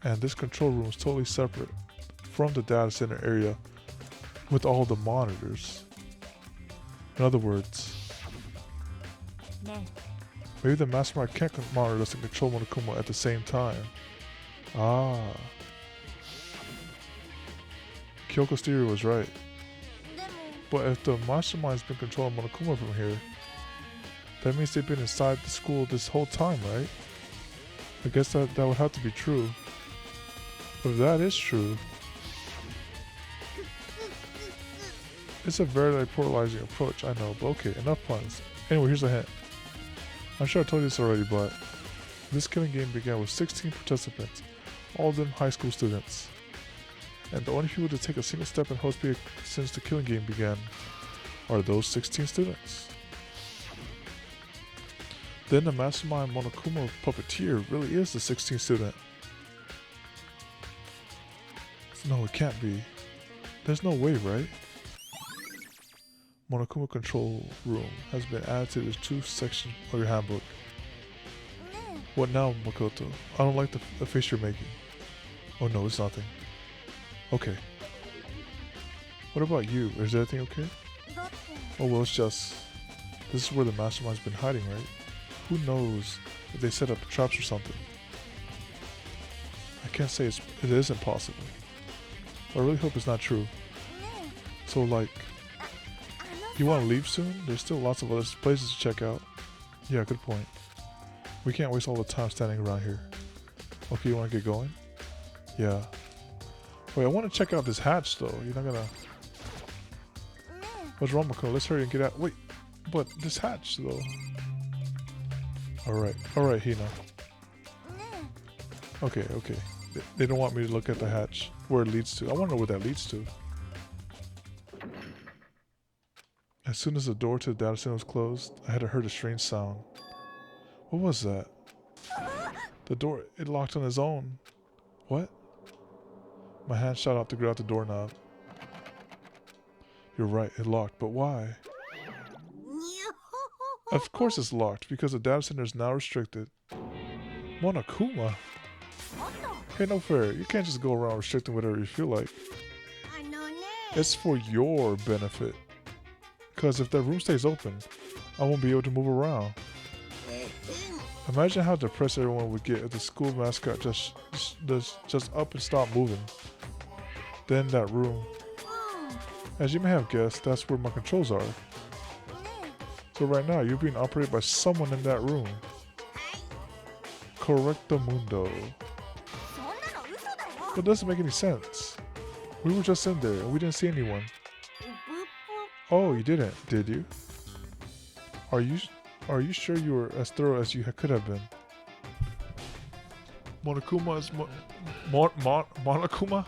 And this control room is totally separate from the data center area with all the monitors. In other words, Maybe the mastermind can't monitor us and control Monokuma at the same time. Ah. Kyoko's theory was right. でも But if the mastermind's been controlling Monokuma from here, that means they've been inside the school this whole time, right? I guess that would have to be true. But if that is true, it's a very polarizing approach, I know, but okay, enough puns. Anyway, here's a hint. I'm sure I told you this already, but this killing game began with 16 participants, all of them high school students. And the only people to take a single step in host speed since the killing game began are those 16 students. Then the mastermind Monokuma puppeteer really is the 16th student. No, it can't be. There's no way, right? Monokuma control room has been added to the 2 section of your handbook. ね What now, Makoto? I don't like the face you're making. Oh no, it's nothing. Okay. What about you? Is everything okay? えだって Oh well, it's just... This is where the mastermind's been hiding, right? Who knows if they set up traps or something. I can't say it isn't possible. I really hope it's not true. ね So like, えあの you want to leave soon? There's still lots of other places to check out. Yeah, good point. We can't waste all the time standing around here. Okay, you want to get going? Yeah. Wait, I want to check out this hatch though. You're not gonna... ね What's wrong, Mako? Let's hurry and get out. Wait, but this hatch though. Alright, Hina. えね Okay. They don't want me to look at the hatch, where it leads to. I want to know where that leads to. As soon as the door to the data center was closed, I had heard a strange sound. What was that? The door, it locked on its own. What? My hand shot out to grab the doorknob. You're right, it locked, but why? えにゃほほ Of course it's locked, because the data center is now restricted. Monokuma? ほっと Hey, no fair. You can't just go around restricting whatever you feel like. あのね It's for your benefit. Because if that room stays open, I won't be able to move around. えうん Imagine how depressed everyone would get if the school mascot just up and stop moving. Then that room. うん As you may have guessed, that's where my controls are. ね So right now, you're being operated by someone in that room. はい Correcto mundo. そんなの嘘だよ But it doesn't make any sense. We were just in there and we didn't see anyone. ブッ Oh, you didn't, did you? Are you sure you were as thorough as you could have been? Monokuma is Monokuma?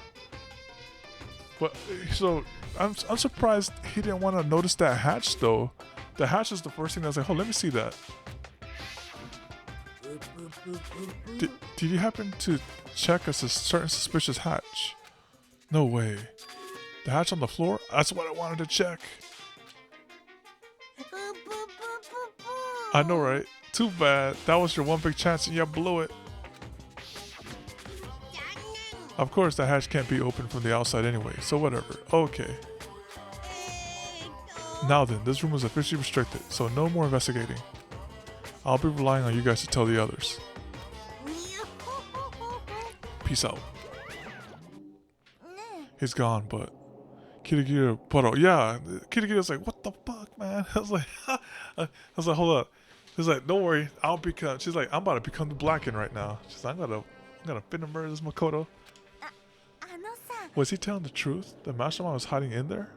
But so I'm surprised he didn't want to notice that hatch though. The hatch is the first thing I was like, oh, let me see that. Did you happen to check a certain suspicious hatch? No way. The hatch on the floor? That's what I wanted to check. ブブブブブ I know, right? Too bad. That was your one big chance and you blew it. 残念 Of course, the hatch can't be opened from the outside anyway, so whatever. Okay. と Now then, this room is officially restricted, so no more investigating. I'll be relying on you guys to tell the others. にゃほほほほ Peace out. ね He's gone, but Kirigira, yeah, Kirigira's like, what the fuck, man? I was like, hold up. He's like, don't worry, she's like, I'm about to become the Blacken right now. She's like, I'm gonna finna murder this Makoto. あのさ Was he telling the truth? The mastermind was hiding in there?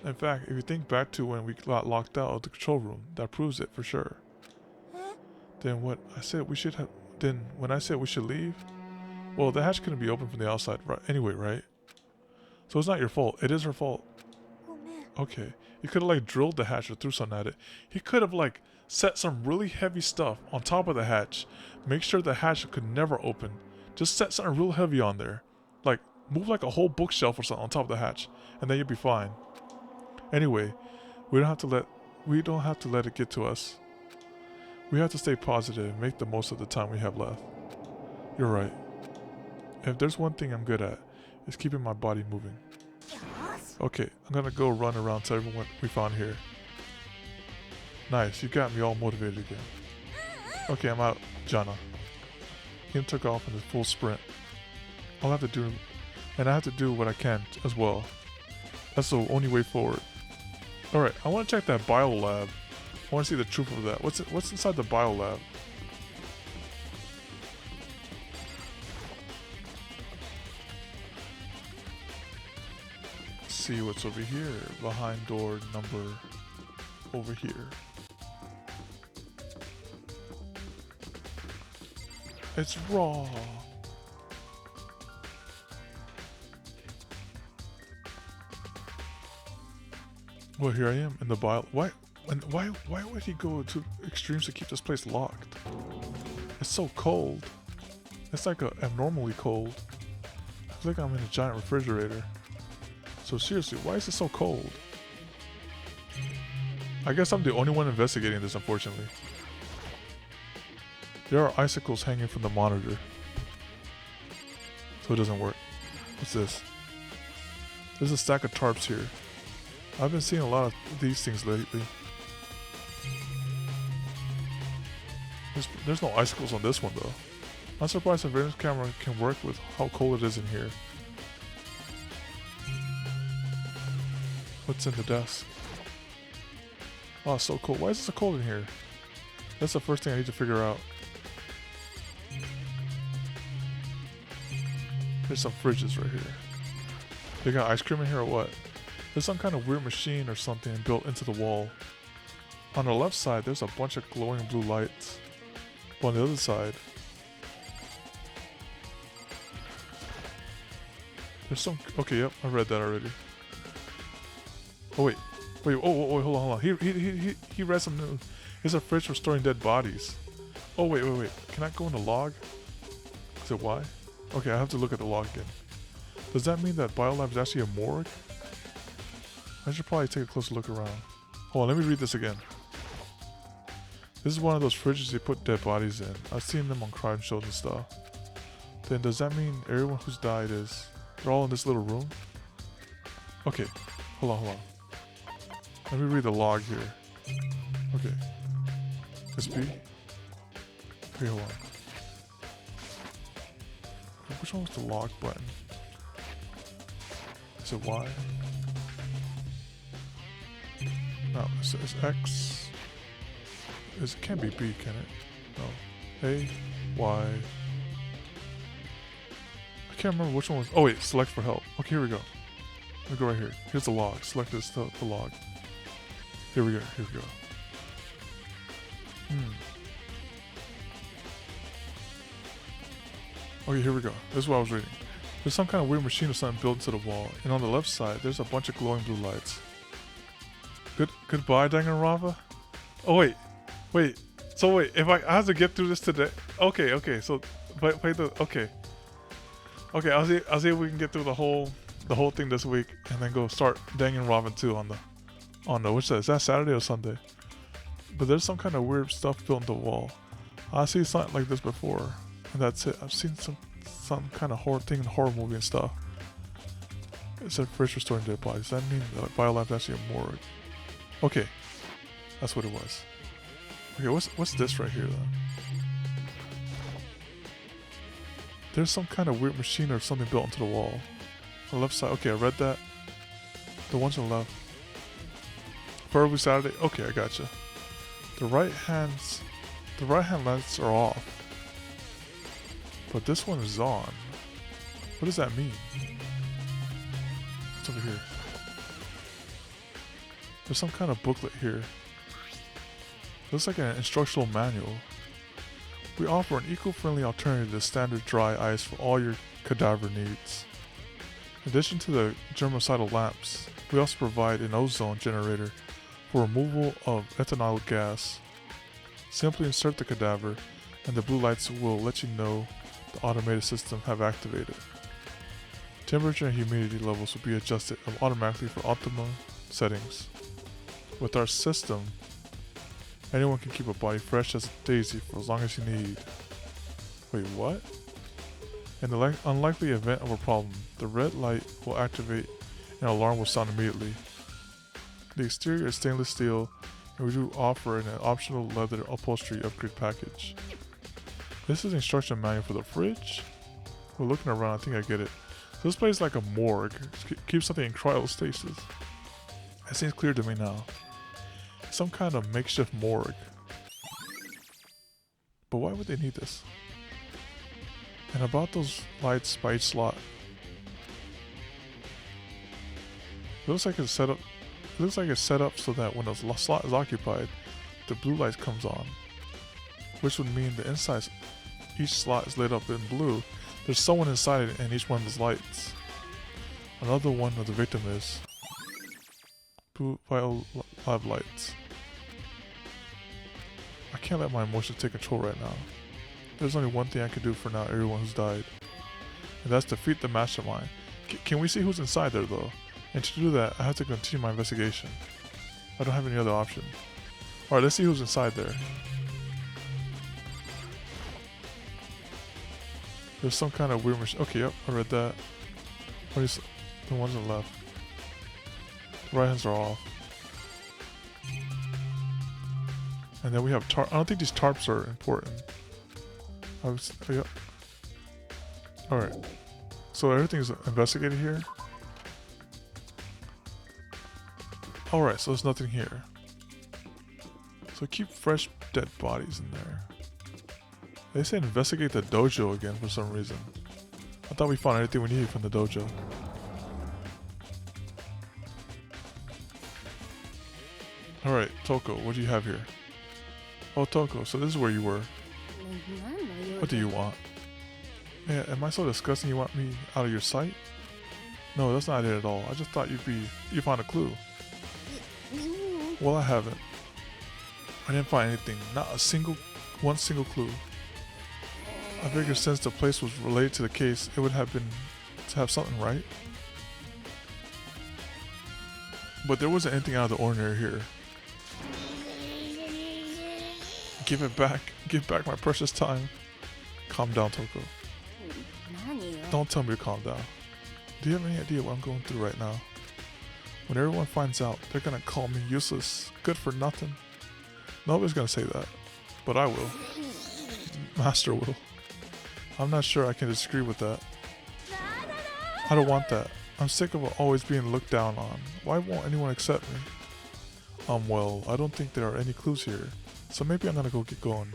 In fact, if you think back to when we got locked out of the control room, that proves it for sure. え Then when I said we should leave, well, the hatch couldn't be open from the outside anyway, right? So it's not your fault. It is her fault. ごめん Okay. You could have like drilled the hatch or threw something at it. He could have like set some really heavy stuff on top of the hatch. Make sure the hatch could never open. Just set something real heavy on there. Like move like a whole bookshelf or something on top of the hatch, and then you'll be fine. Anyway, we don't have to let it get to us. We have to stay positive and make the most of the time we have left. You're right. If there's one thing I'm good at, it's keeping my body moving. よし Okay, I'm gonna go run around to everyone we found here. Nice, you got me all motivated again. Okay, I'm out, Jana. Him took off in a full sprint. I'll have to do, and I have to do what I can as well. That's the only way forward. Alright, I want to check that bio lab. I want to see the truth of that. What's inside the bio lab? Let's see what's over here. Behind door number over here. It's raw. Well, here I am in the bio. Why would he go to extremes to keep this place locked? It's so cold. It's like abnormally cold. I feel like I'm in a giant refrigerator. So seriously, why is it so cold? I guess I'm the only one investigating this, unfortunately. There are icicles hanging from the monitor. So it doesn't work. What's this? There's a stack of tarps here. I've been seeing a lot of these things lately. There's no icicles on this one though. I'm surprised the surveillance camera can work with how cold it is in here. What's in the desk? Oh, it's so cold. Why is it so cold in here? That's the first thing I need to figure out. There's some fridges right here. They got ice cream in here or what? There's some kind of weird machine or something built into the wall. On the left side, there's a bunch of glowing blue lights. But on the other side, there's some... Okay, yep, I read that already. Oh, wait. Wait, hold on. He read some new... Here's a fridge for storing dead bodies. Oh, wait. Can I go in the log? Is it why? Okay, I have to look at the log again. Does that mean that Biolab is actually a morgue? I should probably take a closer look around. Hold on, let me read this again. This is one of those fridges they put dead bodies in. I've seen them on crime shows and stuff. Then does that mean everyone who's died is... They're all in this little room? Okay, hold on. Let me read the log here. Okay. SP? Okay, hold on. Which one was the log button? Is it Y? No, it says X. It can't be B, can it? No. A, Y. I can't remember which one was... Oh wait, select for help. Okay, here we go. Let me go right here. Here's the log. Select this, the log. Here we go. Okay, here we go. This is what I was reading. There's some kind of weird machine or something built into the wall, and on the left side, there's a bunch of glowing blue lights. Goodbye, Danganronpa? Oh, wait. So wait, if I have to get through this today... Okay, so... Okay, I'll see if we can get through the whole thing this week, and then go start Danganronpa 2 on the... Which is that Saturday or Sunday? But there's some kind of weird stuff built into the wall. I've seen something like this before, and that's it. I've seen some kind of horror thing in horror movie and stuff. It said fridge for storing dead bodies. Does that mean that Biolab is actually a morgue? Okay, that's what it was. Okay, what's this right here then? There's some kind of weird machine or something built into the wall. On the left side, okay, I read that. The ones on the left. Preferably Saturday. Okay, I gotcha. The right hand lights are off. But this one is on. What does that mean? What's over here? There's some kind of booklet here. Looks like an instructional manual. We offer an eco-friendly alternative to standard dry ice for all your cadaver needs. In addition to the germicidal lamps, we also provide an ozone generator for removal of ethanol gas. Simply insert the cadaver and the blue lights will let you know the automated system have activated. Temperature and humidity levels will be adjusted automatically for optimum settings. With our system, anyone can keep a body fresh as a daisy for as long as you need. Wait, what? In the unlikely event of a problem, the red light will activate and an alarm will sound immediately. The exterior is stainless steel And we do offer an optional leather upholstery upgrade package. This is the instruction manual for the fridge. We're looking around, I think I get it. So this place is like a morgue. Keeps something in cryostasis. It seems clear to me now. Some kind of makeshift morgue. But why would they need this? And about those lights by each slot. It looks like it's set up. It looks like it's set up so that when the slot is occupied, the blue light comes on, which would mean the inside, each slot is lit up in blue. There's someone inside it in each one of those lights. Another one of the victim is blue vital lab lights. I can't let my emotions take control right now. There's only one thing I can do for now, everyone who's died, and that's defeat the mastermind. Can we see who's inside there though? And to do that, I have to continue my investigation. I don't have any other option. Alright, let's see who's inside there. There's some kind of weird machine. Okay, yep, I read that. What is the ones on the left? The right hands are off. And then we have I don't think these tarps are important. Yep. Alright. So everything's investigated here. Alright, so there's nothing here. So keep fresh dead bodies in there. They said investigate the dojo again for some reason. I thought we found everything we needed from the dojo. Alright, Toko, what do you have here? Oh, Toko, so this is where you were. What do you want? Yeah, am I so disgusting you want me out of your sight? No, that's not it at all. I just thought you found a clue. Well, I haven't. I didn't find anything. Not one single clue. I figured since the place was related to the case, it would have been to have something, right? But there wasn't anything out of the ordinary here. Give it back. Give back my precious time. Calm down, Toko. Don't tell me to calm down. Do you have any idea what I'm going through right now? When everyone finds out, they're gonna call me useless, good for nothing. Nobody's gonna say that, but I will. Master will. I'm not sure I can disagree with that. I don't want that. I'm sick of always being looked down on. Why won't anyone accept me? Well, I don't think there are any clues here, so maybe I'm gonna go get going.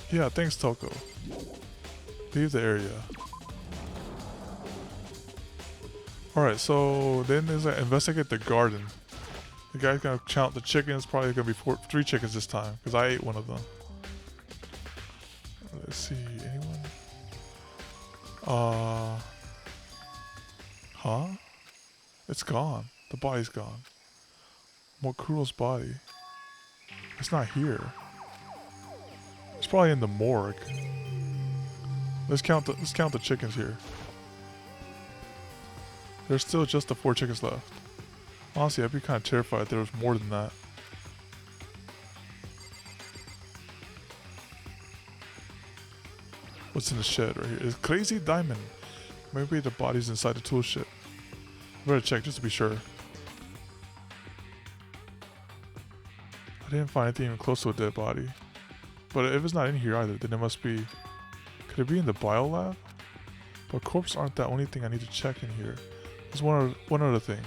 Yeah, thanks, Toko. Leave the area. Alright, so then there's like investigate the garden. The guy's gonna count the chickens, probably gonna be 3 chickens this time, because I ate one of them. Let's see, anyone? Huh? It's gone. The body's gone. Mokuro's body. It's not here. It's probably in the morgue. Let's count the chickens here. There's still just the 4 chickens left. Honestly, I'd be kind of terrified if there was more than that. What's in the shed right here? It's Crazy Diamond. Maybe the body's inside the tool shed. I better check just to be sure. I didn't find anything even close to a dead body. But if it's not in here either, then it must be... Could it be in the bio lab? But corpses aren't the only thing I need to check in here. There's one other thing.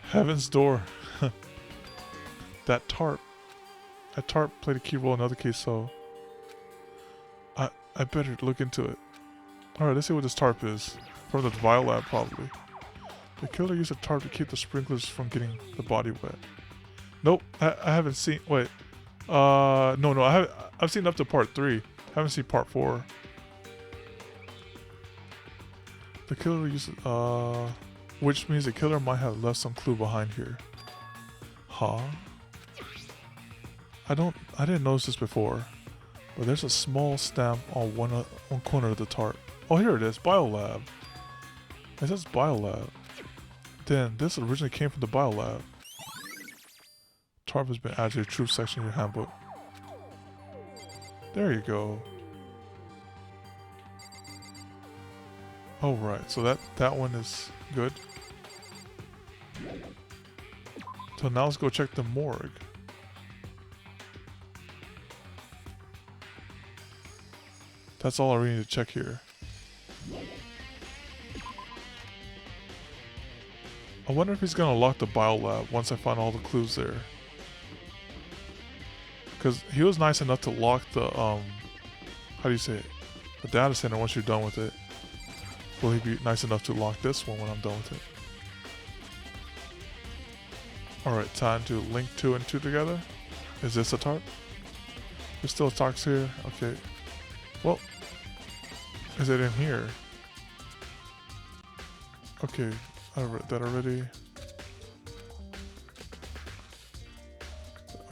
Heaven's Door. That tarp. That tarp played a key role in another case, so... I better look into it. Alright, let's see what this tarp is. From the bio lab, probably. The killer used a tarp to keep the sprinklers from getting the body wet. Nope, I haven't seen... Wait. No, I've seen up to part 3. Haven't seen part 4. The killer used... which means the killer might have left some clue behind here. Huh? I didn't notice this before. But there's a small stamp on one corner of the tarp. Oh, here it is. Biolab. It says Biolab. Then, this originally came from the Biolab. Tarp has been added to the truth section of your handbook. There you go. Oh, right. So that one is good. So now let's go check the morgue. That's all I really need to check here. I wonder if he's gonna lock the biolab once I find all the clues there. Because he was nice enough to lock the, how do you say it? The data center once you're done with it. Will he be nice enough to lock this one when I'm done with it? Alright, time to link 2 and 2 together. Is this a tarp? There's still tarps here. Okay. Well, is it in here? Okay, I read that already.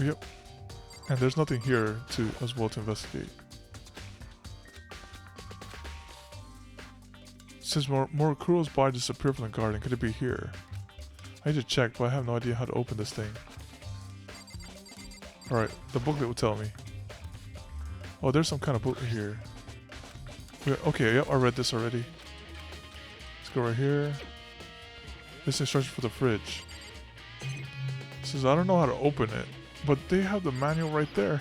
Yep. And there's nothing here to as well to investigate. Since Morokuro's body disappeared from the garden, could it be here? I need to check, but I have no idea how to open this thing. Alright, the booklet will tell me. Oh, there's some kind of booklet here. Okay, yep, I read this already. Let's go right here. This instruction for the fridge. It says, I don't know how to open it, but they have the manual right there.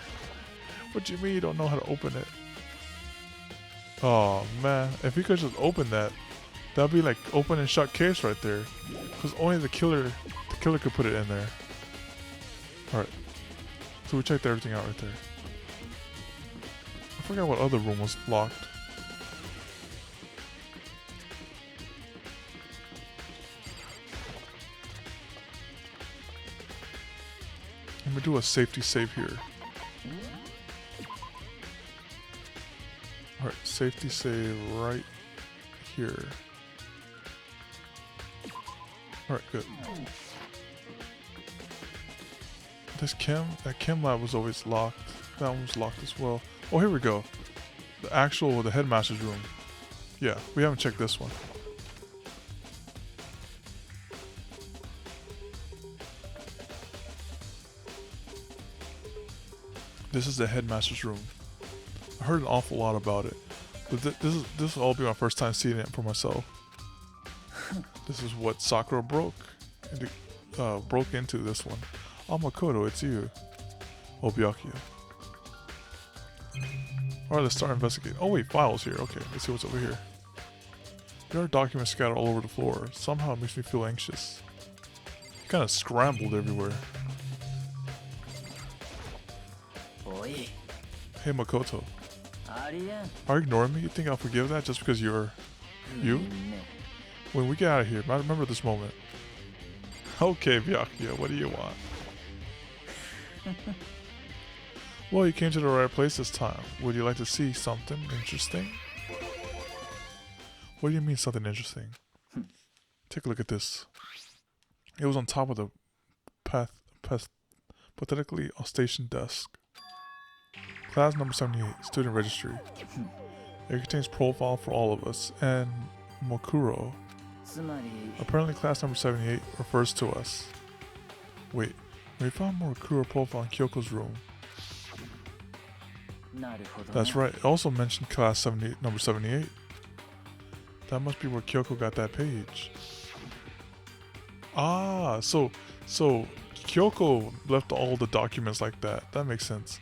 What do you mean you don't know how to open it? Oh man, if you could just open that, that'd be like open and shut case right there. Because only the killer could put it in there. Alright. So we checked everything out right there. I forgot what other room was locked. Let me do a safety save here. Alright, safety save right here. Alright, good. That chem lab was always locked. That one was locked as well. Oh, here we go. The headmaster's room. Yeah, we haven't checked this one. This is the headmaster's room. I heard an awful lot about it, but this will all be my first time seeing it for myself. This is what Sakura broke into this one. Oh, Makoto, it's you. Oh, Byakuya. Alright, let's start investigating. Oh wait, files here. Okay, let's see what's over here. There are documents scattered all over the floor. Somehow it makes me feel anxious. Kind of scrambled everywhere. Hey Makoto. Are you ignoring me? You think I'll forgive that just because you're you? When we get out of here, remember this moment. Okay, Byakuya, what do you want? Well, you came to the right place this time. Would you like to see something interesting? What do you mean something interesting? Take a look at this. It was on top of the pathetically station desk. Class number 78, student registry. It contains profile for all of us, and Mokuro. Apparently class number 78 refers to us. Wait, we found Mokuro profile in Kyoko's room. That's right, it also mentioned class 78, number 78. That must be where Kyoko got that page. Ah, so Kyoko left all the documents like that. That makes sense.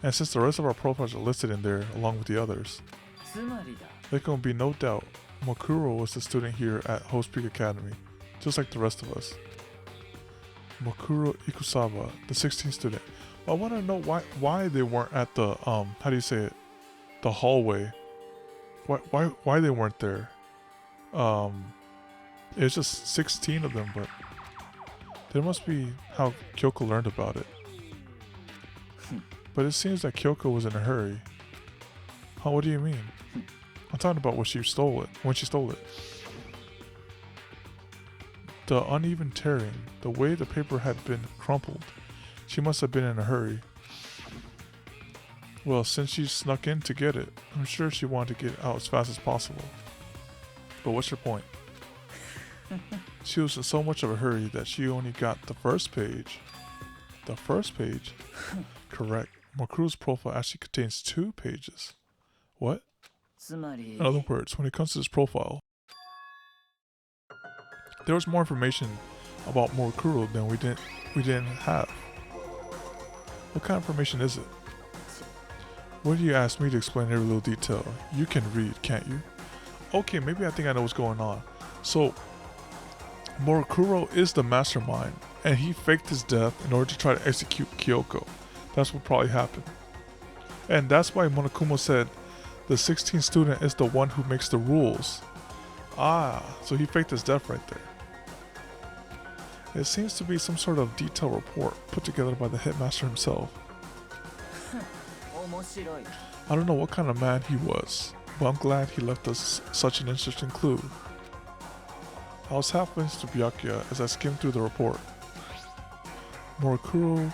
And since the rest of our profiles are listed in there along with the others, there can be no doubt Mokuro was the student here at Host Peak Academy, just like the rest of us. Mokuro Ikusawa, the 16th student. I want to know why they weren't at the how do you say it? The hallway. Why they weren't there? It's just 16 of them, but there must be how Kyoko learned about it. But it seems that Kyoko was in a hurry. Huh, what do you mean? I'm talking about when she stole it. The uneven tearing, the way the paper had been crumpled. She must have been in a hurry. Well, since she snuck in to get it, I'm sure she wanted to get out as fast as possible. But what's your point? She was in so much of a hurry that she only got the first page. The first page? Correct. Mokuro's profile actually contains 2 pages. What? In other words, when it comes to this profile, there was more information about Morikuro than we didn't have. What kind of information is it? What do you ask me to explain every little detail? You can read, can't you? Okay, maybe I think I know what's going on. So, Morikuro is the mastermind, and he faked his death in order to try to execute Kyoko. That's what probably happened. And that's why Monokuma said the 16th student is the one who makes the rules. Ah, so he faked his death right there. It seems to be some sort of detailed report put together by the headmaster himself. I don't know what kind of man he was, but I'm glad he left us such an interesting clue. I was half listening to Bianca as I skimmed through the report. Morikuro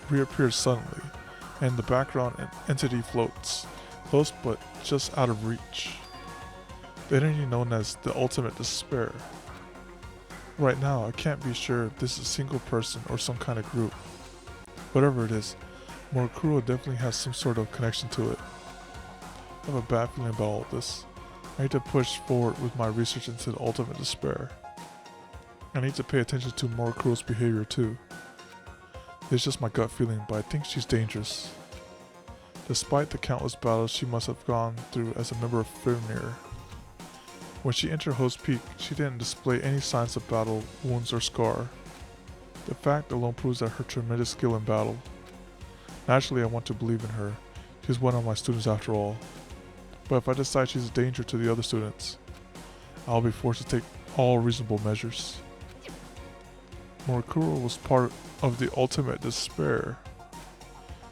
reappeared suddenly, and in the background an entity floats, close but just out of reach. The entity known as the Ultimate Despair. Right now, I can't be sure if this is a single person or some kind of group. Whatever it is, Morikuro definitely has some sort of connection to it. I have a bad feeling about all this. I need to push forward with my research into the Ultimate Despair. I need to pay attention to Morikuro's behavior too. It's just my gut feeling, but I think she's dangerous. Despite the countless battles she must have gone through as a member of Fimir. When she entered Host Peak, she didn't display any signs of battle, wounds, or scar. The fact alone proves that her tremendous skill in battle. Naturally, I want to believe in her. She's one of my students after all. But if I decide she's a danger to the other students, I'll be forced to take all reasonable measures. Morikuro was part of the Ultimate Despair.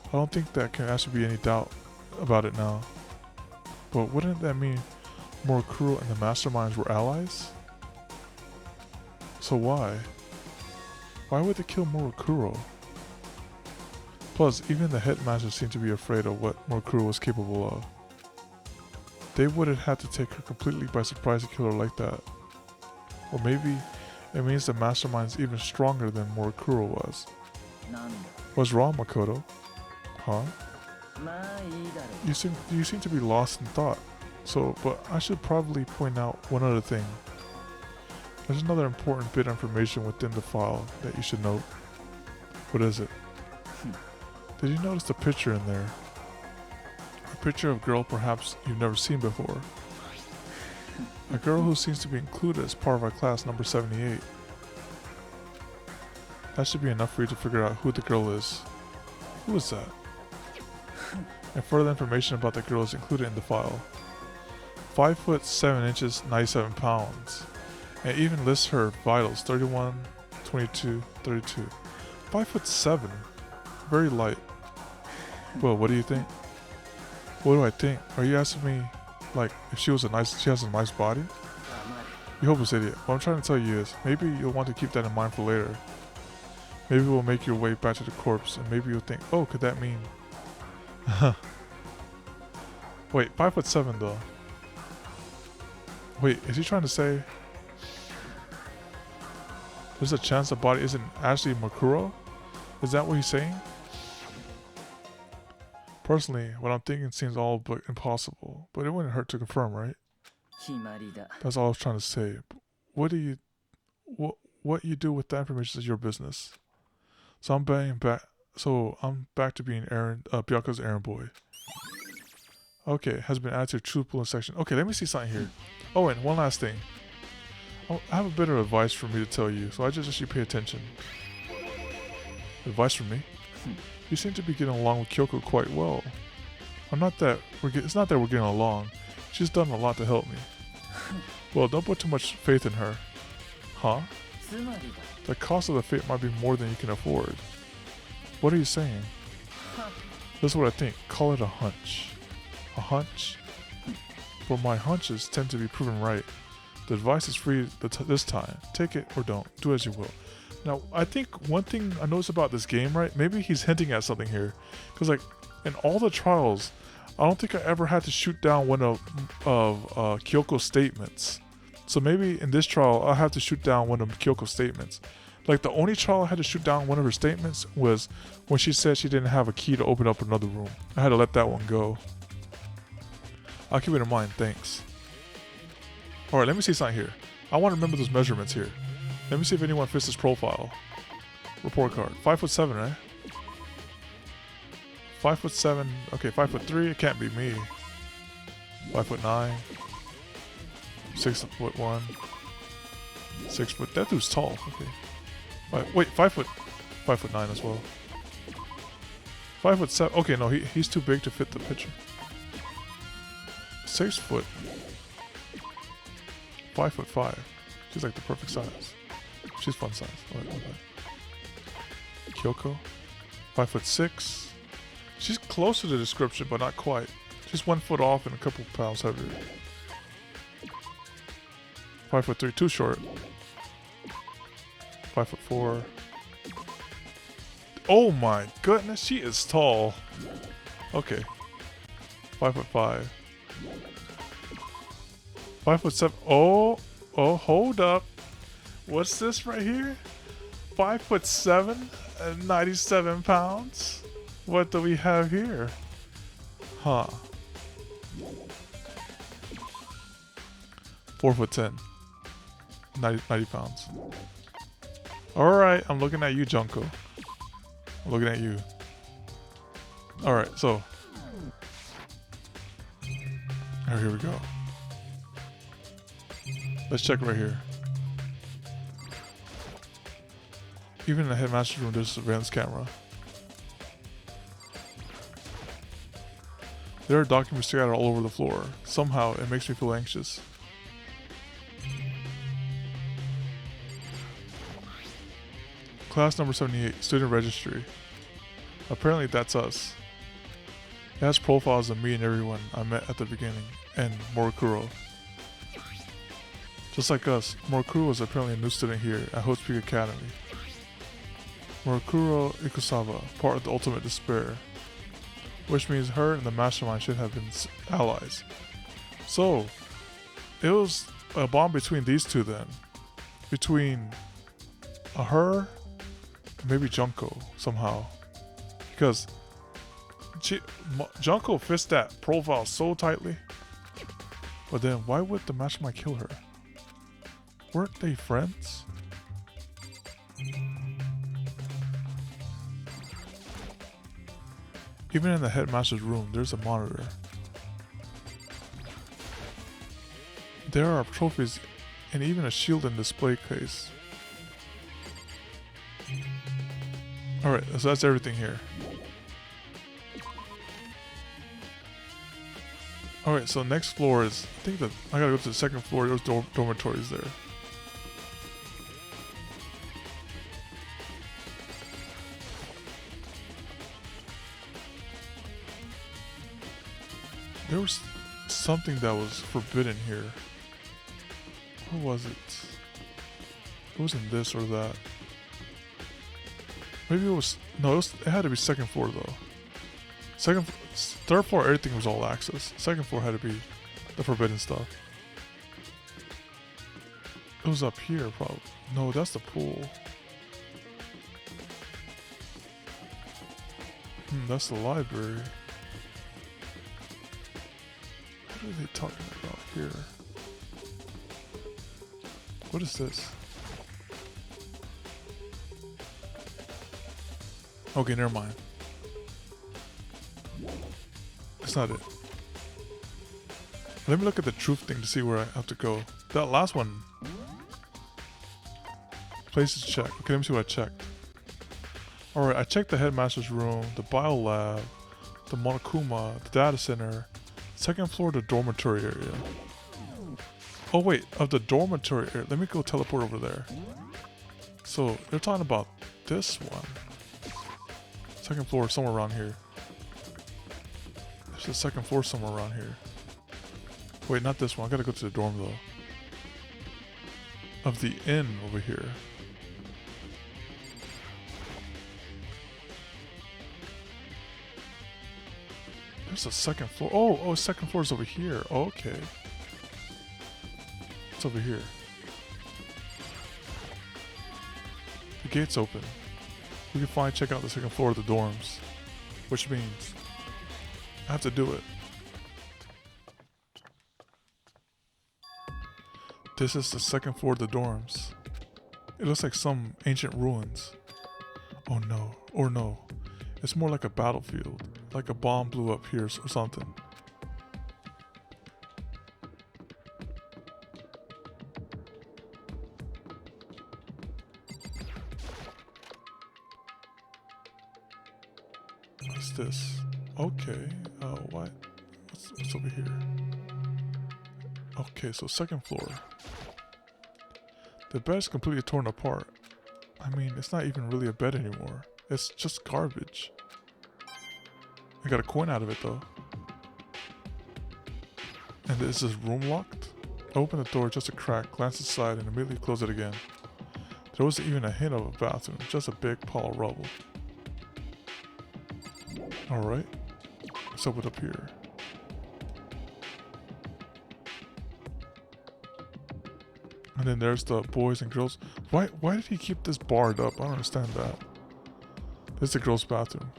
I don't think that can actually be any doubt about it now. But wouldn't that mean Morikuro and the masterminds were allies? So why? Why would they kill Morikuro? Plus, even the headmaster seemed to be afraid of what Morikuro was capable of. They would have had to take her completely by surprise to kill her like that. Or maybe it means the mastermind's even stronger than Morikuro was. What's wrong, Makoto? Huh? You seem to be lost in thought. But I should probably point out one other thing. There's another important bit of information within the file that you should note. What is it? Did you notice the picture in there? A picture of a girl perhaps you've never seen before. A girl who seems to be included as part of our class number 78. That should be enough for you to figure out who the girl is. Who is that? And further information about the girl is included in the file. 5 foot 7 inches, 97 pounds. And it even lists her vitals, 31, 22, 32. 5 foot 7. Very light. Well, what do you think? What do I think? Are you asking me, like, if she has a nice body? You hopeless idiot. What I'm trying to tell you is, maybe you'll want to keep that in mind for later. Maybe we'll make your way back to the corpse, and maybe you'll think, oh, could that mean... Wait, 5 foot 7 though. Wait, is he trying to say there's a chance the body isn't actually Morikuro? Is that what he's saying? Personally, what I'm thinking seems all but impossible, but it wouldn't hurt to confirm, right? That's all I was trying to say. What you do with that information is your business. So I'm back to being Bianca's errand boy. Okay, has been added to truth pooling section. Okay, let me see something here. Oh, and one last thing. I have a bit of advice for me to tell you, so I just you pay attention. Advice from me? You seem to be getting along with Kyoko quite well. It's not that we're getting along. She's done a lot to help me. Well, don't put too much faith in her. Huh? The cost of the fate might be more than you can afford. What are you saying? This is what I think. Call it a hunch. A hunch? But my hunches tend to be proven right. The advice is free this time. Take it or don't. Do as you will. Now, I think one thing I noticed about this game, right? Maybe he's hinting at something here. Because, like, in all the trials, I don't think I ever had to shoot down one of Kyoko's statements. So maybe in this trial, I'll have to shoot down one of Kyoko's statements. Like, the only trial I had to shoot down one of her statements was when she said she didn't have a key to open up another room. I had to let that one go. I'll keep it in mind, thanks. Alright, let me see something here. I want to remember those measurements here. Let me see if anyone fits this profile. Report card. 5'7", right? 5'7". Okay, 5'3". It can't be me. 5'9". 6'1". 6 foot. That dude's tall. Okay. Wait, 5'9" as well. 5'7". Okay, no, he's too big to fit the picture. 6 foot. 5'5". She's like the perfect size. She's fun size. Okay. Kyoko. 5'6". She's close to the description, but not quite. She's 1 foot off and a couple pounds heavier. 5'3", too short. 5'4". Oh my goodness, she is tall. Okay. 5'5". 5'7". Oh, hold up. What's this right here? 5'7" and 97 pounds. What do we have here? Huh. 4'10". 90 pounds. Alright, I'm looking at you, Junko. I'm looking at you. Alright, so. Alright, here we go. Let's check right here. Even in the headmaster's room, there's a surveillance camera. There are documents scattered all over the floor. Somehow, it makes me feel anxious. Class number 78, student registry. Apparently that's us. It has profiles of me and everyone I met at the beginning, and Morikuro. Just like us, Morikuro was apparently a new student here at Hope's Peak Academy. Morikuro Ikusawa, part of the Ultimate Despair, which means her and the mastermind should have been allies. So, it was a bond between these two then. Between her, maybe Junko, somehow. Because Junko fits that profile so tightly. But then, why would the mastermind kill her? Weren't they friends? Even in the headmaster's room, there's a monitor. There are trophies and even a shield and display case. Alright, so that's everything here. Alright, so next floor is, I think that I gotta go to the second floor. There's dormitories there. There was something that was forbidden here. What was it? It wasn't this or that. Maybe it was, no, it had to be second floor though. Third floor, everything was all access. Second floor had to be the forbidden stuff. It was up here probably. No, that's the pool. That's the library. What are they talking about here? What is this? Okay, never mind. That's not it. Let me look at the truth thing to see where I have to go. That last one. Places checked. Okay, let me see what I checked. Alright, I checked the headmaster's room, the bio lab, the Monokuma, the data center, second floor, the dormitory area. Oh wait, of the dormitory area. Let me go teleport over there. So, they're talking about this one. Second floor, somewhere around here. There's a second floor somewhere around here. Wait, not this one. I gotta go to the dorm though. Of the inn over here. There's a second floor. Oh, second floor is over here. Oh, okay. It's over here. The gate's open. We can finally check out the second floor of the dorms. Which means I have to do it. This is the second floor of the dorms. It looks like some ancient ruins. Oh no, or no. It's more like a battlefield. Like a bomb blew up here or something. What's this? Okay, what? What's over here? Okay, so second floor. The bed is completely torn apart. I mean, it's not even really a bed anymore. It's just garbage. I got a coin out of it though. And is this room locked? I opened the door just a crack, glanced inside, and immediately closed it again. There wasn't even a hint of a bathroom, just a big pile of rubble. Alright, what's up here? And then there's the boys and girls. Why did he keep this barred up? I don't understand that. This is the girls' bathroom.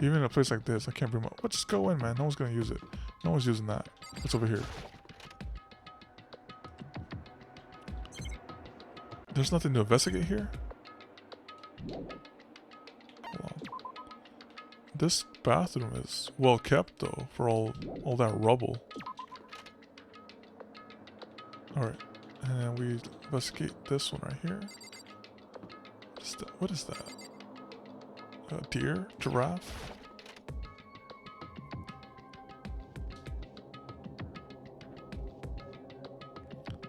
Even in a place like this, I can't bring my... Well, just go in, man. No one's gonna use it. No one's using that. What's over here? There's nothing to investigate here? Hold on. This bathroom is well kept though, for all that rubble. Alright. And then we investigate this one right here. What is that? A deer? Giraffe?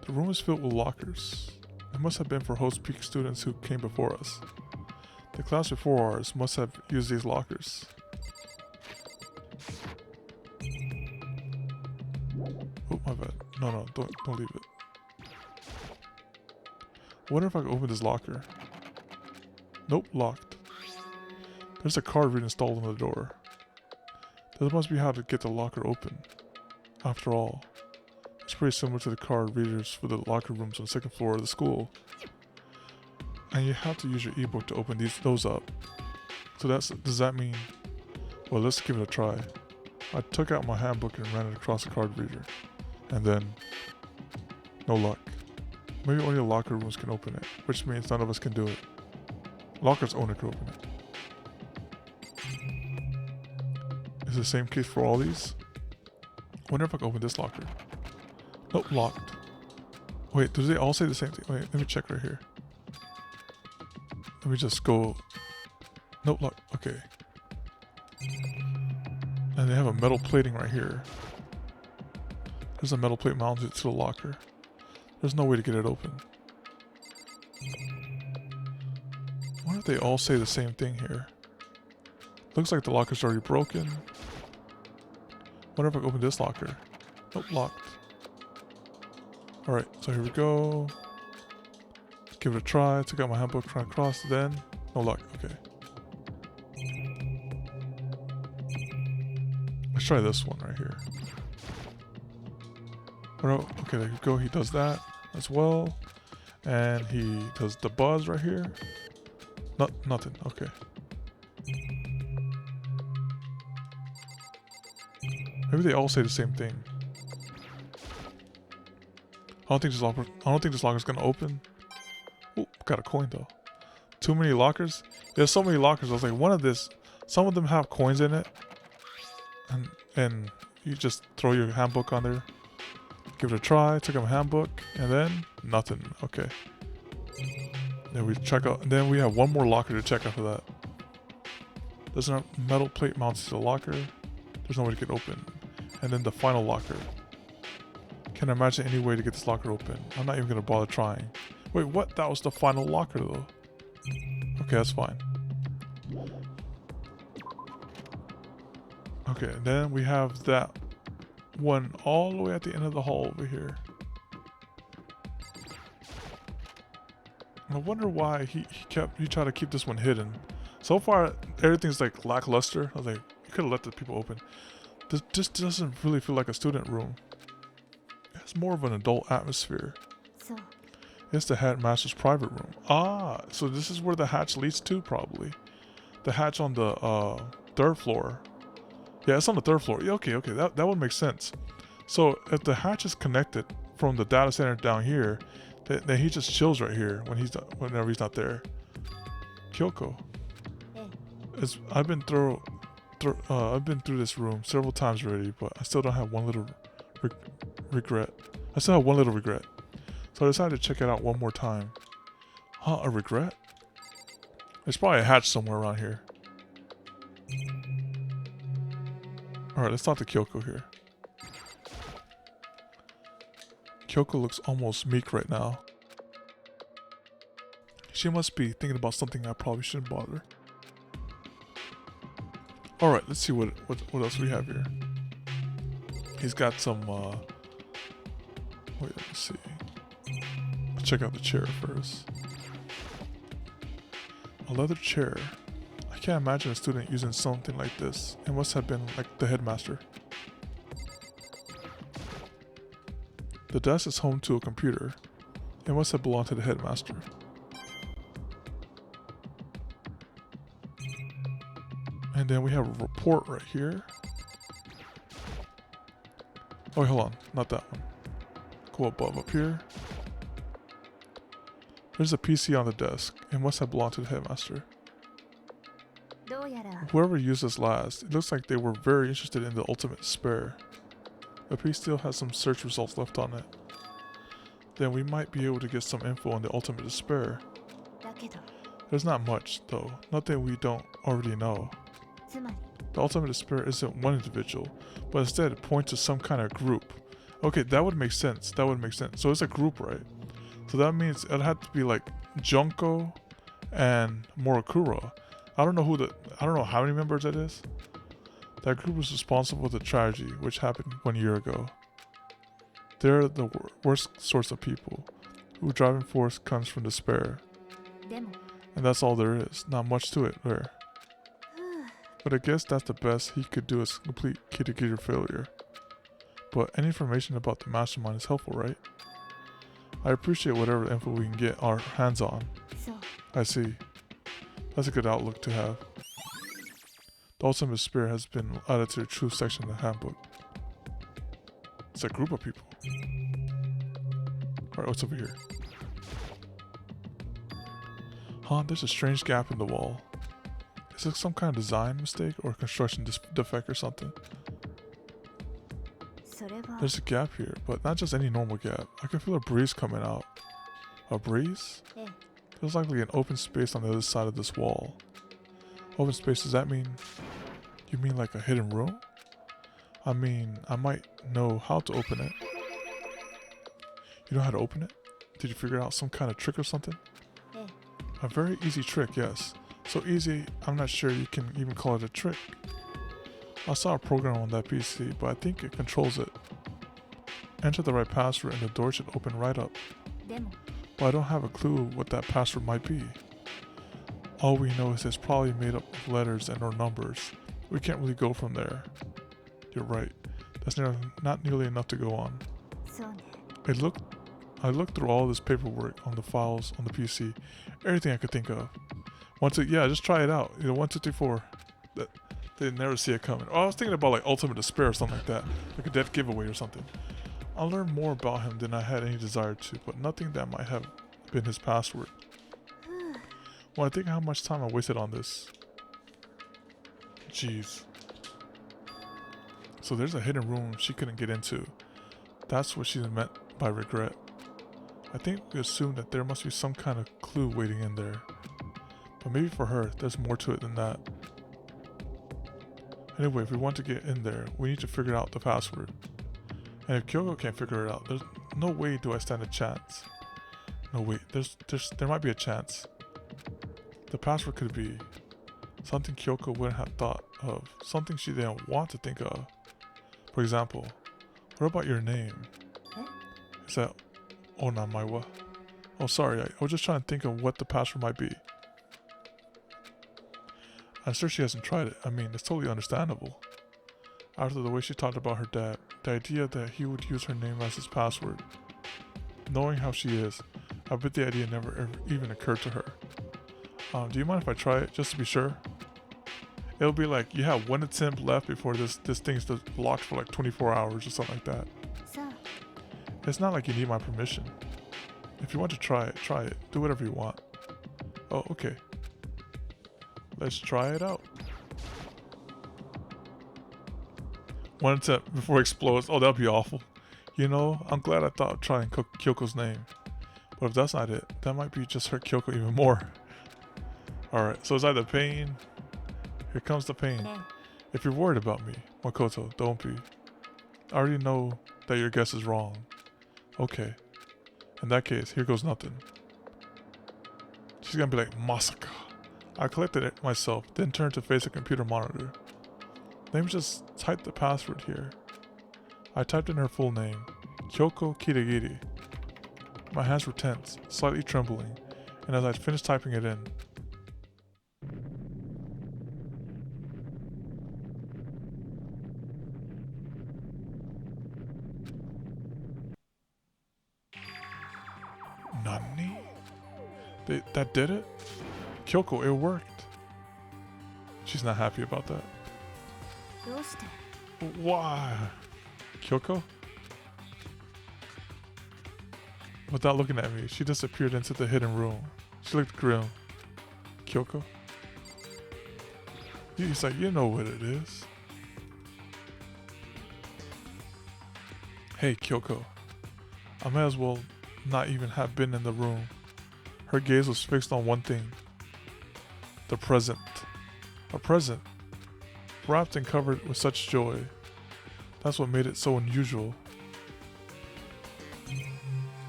The room is filled with lockers. It must have been for Host Peak students who came before us. The class before ours must have used these lockers. Oh, my bad. No, don't leave it. I wonder if I can open this locker. Nope, locked. There's a card reader installed on the door. This must be how to get the locker open. After all, it's pretty similar to the card readers for the locker rooms on the second floor of the school. And you have to use your ebook to open those up. So does that mean... Well, let's give it a try. I took out my handbook and ran it across the card reader. And then... No luck. Maybe only the locker rooms can open it, which means none of us can do it. Locker's owner can open it. Is the same case for all these? Wonder if I can open this locker. Nope, locked. Wait, do they all say the same thing? Wait, let me check right here. Let me just go... Nope, lock. Okay. And they have a metal plating right here. There's a metal plate mounted to the locker. There's no way to get it open. I wonder if they all say the same thing here. Looks like the locker's already broken. Wonder if I can open this locker. Nope, locked. Alright, so here we go. Give it a try. Took out my handbook, trying to cross, then no luck. Okay. Let's try this one right here. Okay, there you go. He does that as well. And he does the buzz right here. Nothing. Okay. Maybe they all say the same thing. I don't think this locker's gonna open. Ooh, got a coin though. Too many lockers? There's so many lockers. I was like, some of them have coins in it. And you just throw your handbook on there. Give it a try, took out my handbook, and then nothing. Okay. Then we check out, and then we have one more locker to check after that. There's a metal plate mounted to the locker. There's no way to get open. And then the final locker. Can't imagine any way to get this locker open. I'm not even gonna bother trying. Wait, what? That was the final locker though. Okay, that's fine. Okay, and then we have that one all the way at the end of the hall over here. I wonder why he tried to keep this one hidden. So far, everything's like lackluster. I was like, you could have let the people open. This doesn't really feel like a student room. It's more of an adult atmosphere. So, It's the Headmaster's private room. Ah, so this is where the hatch leads to, probably. The hatch on the third floor. Yeah, it's on the third floor. Yeah, okay, that would make sense. So if the hatch is connected from the data center down here Then he just chills right here whenever he's not there. Kyoko. I've been through this room several times already, but I still don't have one little regret. I still have one little regret. So I decided to check it out one more time. Huh, a regret? There's probably a hatch somewhere around here. Alright, let's talk to Kyoko here. Kyoko looks almost meek right now. She must be thinking about something I probably shouldn't bother. Alright, let's see what else we have here. He's got some, wait, let's see. Let's check out the chair first. A leather chair. I can't imagine a student using something like this. It must have been like the headmaster. The desk is home to a computer. It must have belonged to the headmaster. And then we have a report right here. Oh, wait, hold on. Not that one. Go above up here. There's a PC on the desk. It must have belonged to the headmaster. Whoever used this last, it looks like they were very interested in the ultimate despair. The piece still has some search results left on it. Then we might be able to get some info on the ultimate despair. There's not much, though. Nothing we don't already know. The ultimate despair isn't one individual, but instead it points to some kind of group. Okay, that would make sense. So it's a group, right? So that means it'd have to be like Junko and Morakura. I don't know how many members it is. That group was responsible for the tragedy which happened 1 year ago. They're the worst sorts of people, whose driving force comes from despair. And that's all there is. Not much to it, there. But I guess that's the best he could do, is complete Kitagira failure. But any information about the mastermind is helpful, right? I appreciate whatever info we can get our hands on. I see. That's a good outlook to have. The ultimate despair has been added to the truth section of the handbook. It's a group of people. Alright, what's over here? Huh, there's a strange gap in the wall. Is this some kind of design mistake or construction defect or something? There's a gap here, but not just any normal gap. I can feel a breeze coming out. A breeze? Feels like an open space on the other side of this wall. Open space, does that mean... You mean like a hidden room? I mean, I might know how to open it. You know how to open it? Did you figure out some kind of trick or something? A very easy trick, yes. So easy, I'm not sure you can even call it a trick. I saw a program on that PC, but I think it controls it. Enter the right password and the door should open right up. But I don't have a clue what that password might be. All we know is it's probably made up of letters and or numbers. We can't really go from there. You're right. That's not nearly enough to go on. I looked through all this paperwork on the files on the PC. Everything I could think of. Just try it out. 1, 2, 3, 4. They'd never see it coming. Oh, I was thinking about like Ultimate Despair or something like that. Like a death giveaway or something. I learned more about him than I had any desire to, but nothing that might have been his password. When I think how much time I wasted on this. Jeez. So there's a hidden room she couldn't get into. That's what she meant by regret. I think we assumed that there must be some kind of clue waiting in there. But maybe for her, there's more to it than that. Anyway, if we want to get in there, we need to figure out the password. And if Kyoko can't figure it out, there's no way do I stand a chance. No wait, there might be a chance. The password could be something Kyoko wouldn't have thought of, something she didn't want to think of. For example, what about your name? Is that Onamaiwa? Oh sorry, I was just trying to think of what the password might be. I'm sure she hasn't tried it. I mean, it's totally understandable. After the way she talked about her dad, the idea that he would use her name as his password. Knowing how she is, I bet the idea never ever even occurred to her. Do you mind if I try it, just to be sure? It'll be like, you have one attempt left before this thing's locked for like 24 hours or something like that. It's not like you need my permission. If you want to try it, try it. Do whatever you want. Oh, okay. Let's try it out. One attempt before it explodes. Oh, that'd be awful. You know, I'm glad I thought of trying Kyoko's name. But if that's not it, that might be just hurt Kyoko even more. Alright, so it's either pain. Here comes the pain. If you're worried about me, Makoto, don't be. I already know that your guess is wrong. Okay. In that case, here goes nothing. She's gonna be like, Masaka. I collected it myself, then turned to face a computer monitor. Let me just type the password here. I typed in her full name, Kyoko Kirigiri. My hands were tense, slightly trembling, and as I finished typing it in, Nani? That did it? Kyoko, it worked. She's not happy about that. Why? Kyoko? Without looking at me, she disappeared into the hidden room. She looked grim. Kyoko? He's like, you know what it is. Hey, Kyoko. I may as well not even have been in the room. Her gaze was fixed on one thing. The present. A present. Wrapped and covered with such joy. That's what made it so unusual.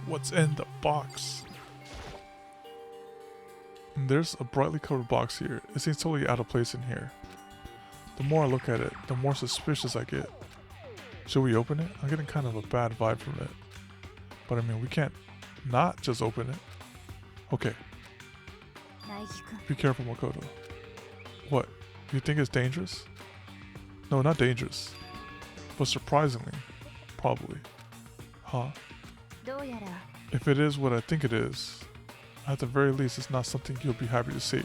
What's in the box? And there's a brightly covered box here. It seems totally out of place in here. The more I look at it, the more suspicious I get. Should we open it? I'm getting kind of a bad vibe from it. But I mean, we can't not just open it. Okay. Be careful, Makoto. What? You think it's dangerous? No, not dangerous. But surprisingly, probably. Huh? If it is what I think it is, at the very least it's not something you'll be happy to see.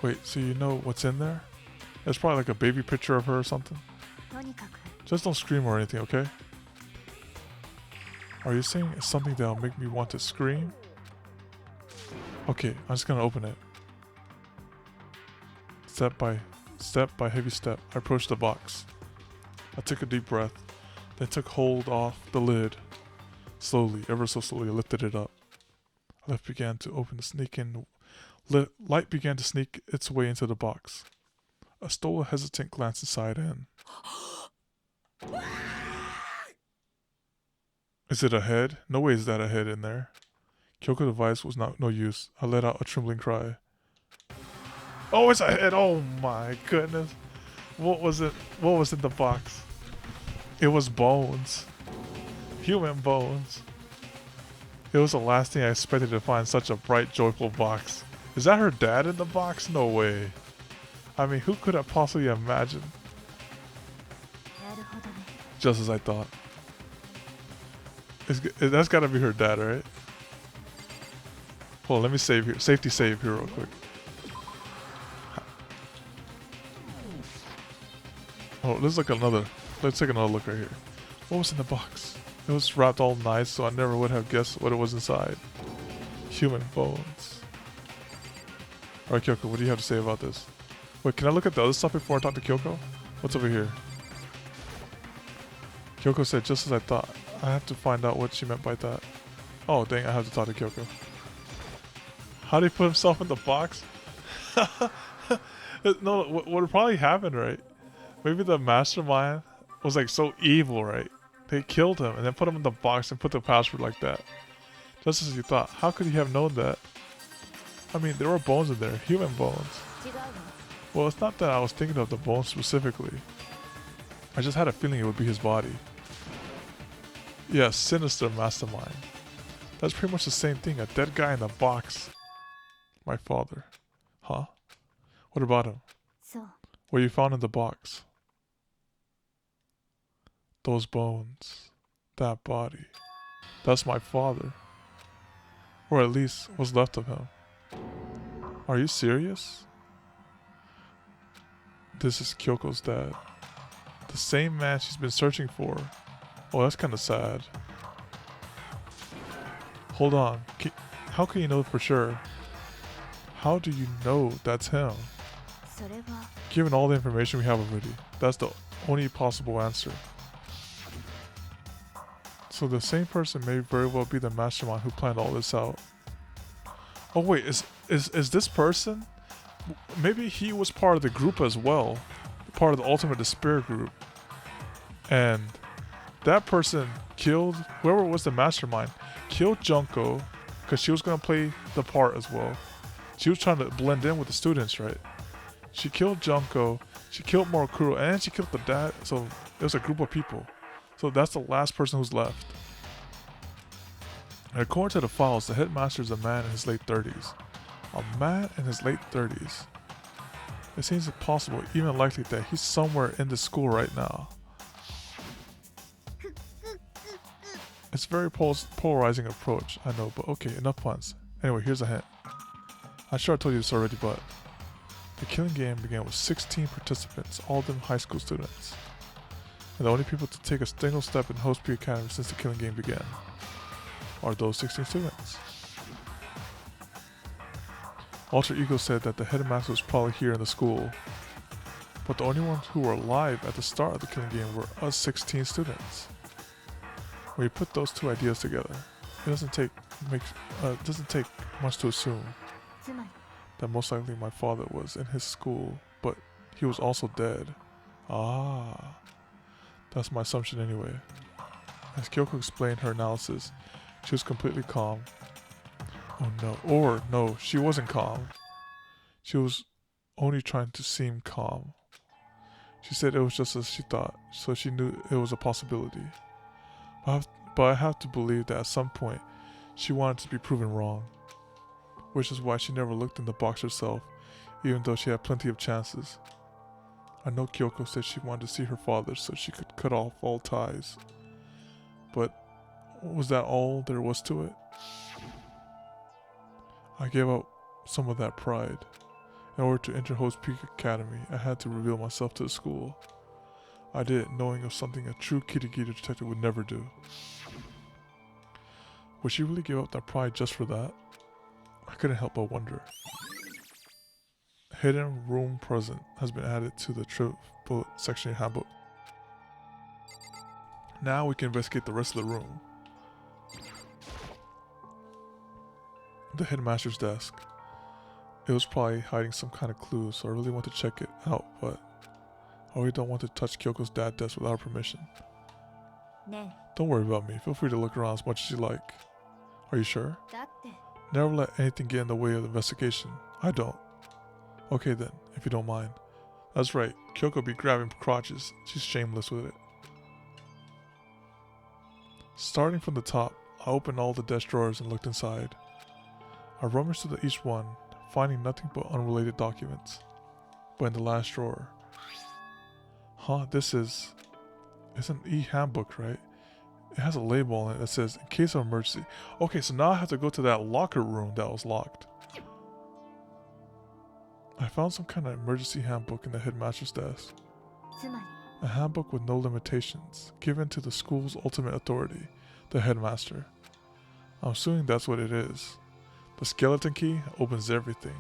Wait, so you know what's in there? It's probably like a baby picture of her or something. Just don't scream or anything, okay? Are you saying it's something that'll make me want to scream? Okay, I'm just gonna open it. Step by heavy step, I approached the box. I took a deep breath, then took hold off the lid. Slowly, ever so slowly, I lifted it up. Light began to light began to sneak its way into the box. I stole a hesitant glance inside and... Is it a head? No way is that a head in there. Kyoko's device was no use. I let out a trembling cry. Oh, it's a head! Oh my goodness. What was it? What was in the box? It was bones. Human bones. It was the last thing I expected to find such a bright, joyful box. Is that her dad in the box? No way. I mean, who could have possibly imagined? Just as I thought. That's gotta be her dad, right? Hold on, let me save here. Safety save here real quick. Oh, let's take another look right here. What was in the box? It was wrapped all nice, so I never would have guessed what it was inside. Human bones. Alright, Kyoko, what do you have to say about this? Wait, can I look at the other stuff before I talk to Kyoko? What's over here? Kyoko said, just as I thought. I have to find out what she meant by that. Oh, dang, I have to talk to Kyoko. How did he put himself in the box? No, what probably happened, right? Maybe the mastermind was like so evil, right? They killed him and then put him in the box and put the password like that. Just as you thought. How could he have known that? I mean, there were bones in there. Human bones. Well, it's not that I was thinking of the bones specifically. I just had a feeling it would be his body. Yeah, sinister mastermind. That's pretty much the same thing. A dead guy in the box. My father. Huh? What about him? What you found in the box? Those bones. That body. That's my father. Or at least what's left of him. Are you serious? This is Kyoko's dad. The same man she's been searching for. Oh, that's kind of sad. Hold on. How can you know for sure? How do you know that's him? それは Given all the information we have already, that's the only possible answer. So the same person may very well be the mastermind who planned all this out. Oh wait, is this person? Maybe he was part of the group as well, part of the Ultimate Despair group. And that person killed, whoever was the mastermind, killed Junko because she was going to play the part as well. She was trying to blend in with the students, right? She killed Junko, she killed Morokuro, and she killed the dad. So it was a group of people. So that's the last person who's left. And according to the files, the headmaster is a man in his late 30s. A man in his late 30s. It seems possible, even likely, that he's somewhere in the school right now. It's a very polarizing approach, I know, but okay, enough puns. Anyway, here's a hint. I'm sure I told you this already, but the killing game began with 16 participants, all of them high school students. And the only people to take a single step in Host P Academy since the killing game began are those 16 students. Alter Ego said that the headmaster was probably here in the school, but the only ones who were alive at the start of the killing game were us 16 students. When you put those two ideas together, it doesn't take much to assume つまり that most likely my father was in his school, but he was also dead. Ah, that's my assumption anyway. As Kyoko explained her analysis, she was completely calm. Oh no, or no, she wasn't calm. She was only trying to seem calm. She said it was just as she thought, so she knew it was a possibility. But I have to believe that at some point, she wanted to be proven wrong. Which is why she never looked in the box herself, even though she had plenty of chances. I know Kyoko said she wanted to see her father so she could cut off all ties. But was that all there was to it? I gave up some of that pride. In order to enter Host Peak Academy, I had to reveal myself to the school. I did it knowing of something a true Kirigiri detective would never do. Would she really give up that pride just for that? I couldn't help but wonder. Hidden room present has been added to the Truth Bullet section in Handbook. Now we can investigate the rest of the room. The headmaster's desk. It was probably hiding some kind of clue, so I really want to check it out, but I really don't want to touch Kyoko's dad's desk without her permission. ね Don't worry about me. Feel free to look around as much as you like. Are you sure? えだって Never let anything get in the way of the investigation. I don't. Okay then, if you don't mind. That's right, Kyoko be grabbing crotches. She's shameless with it. Starting from the top, I opened all the desk drawers and looked inside. I rummaged through each one, finding nothing but unrelated documents. But in the last drawer... Huh, this is... It's an e-handbook, right? It has a label on it that says, in case of emergency. Okay, so now I have to go to that locker room that was locked. I found some kind of emergency handbook in the headmaster's desk. つまり A handbook with no limitations, given to the school's ultimate authority, the headmaster. I'm assuming that's what it is. The skeleton key opens everything.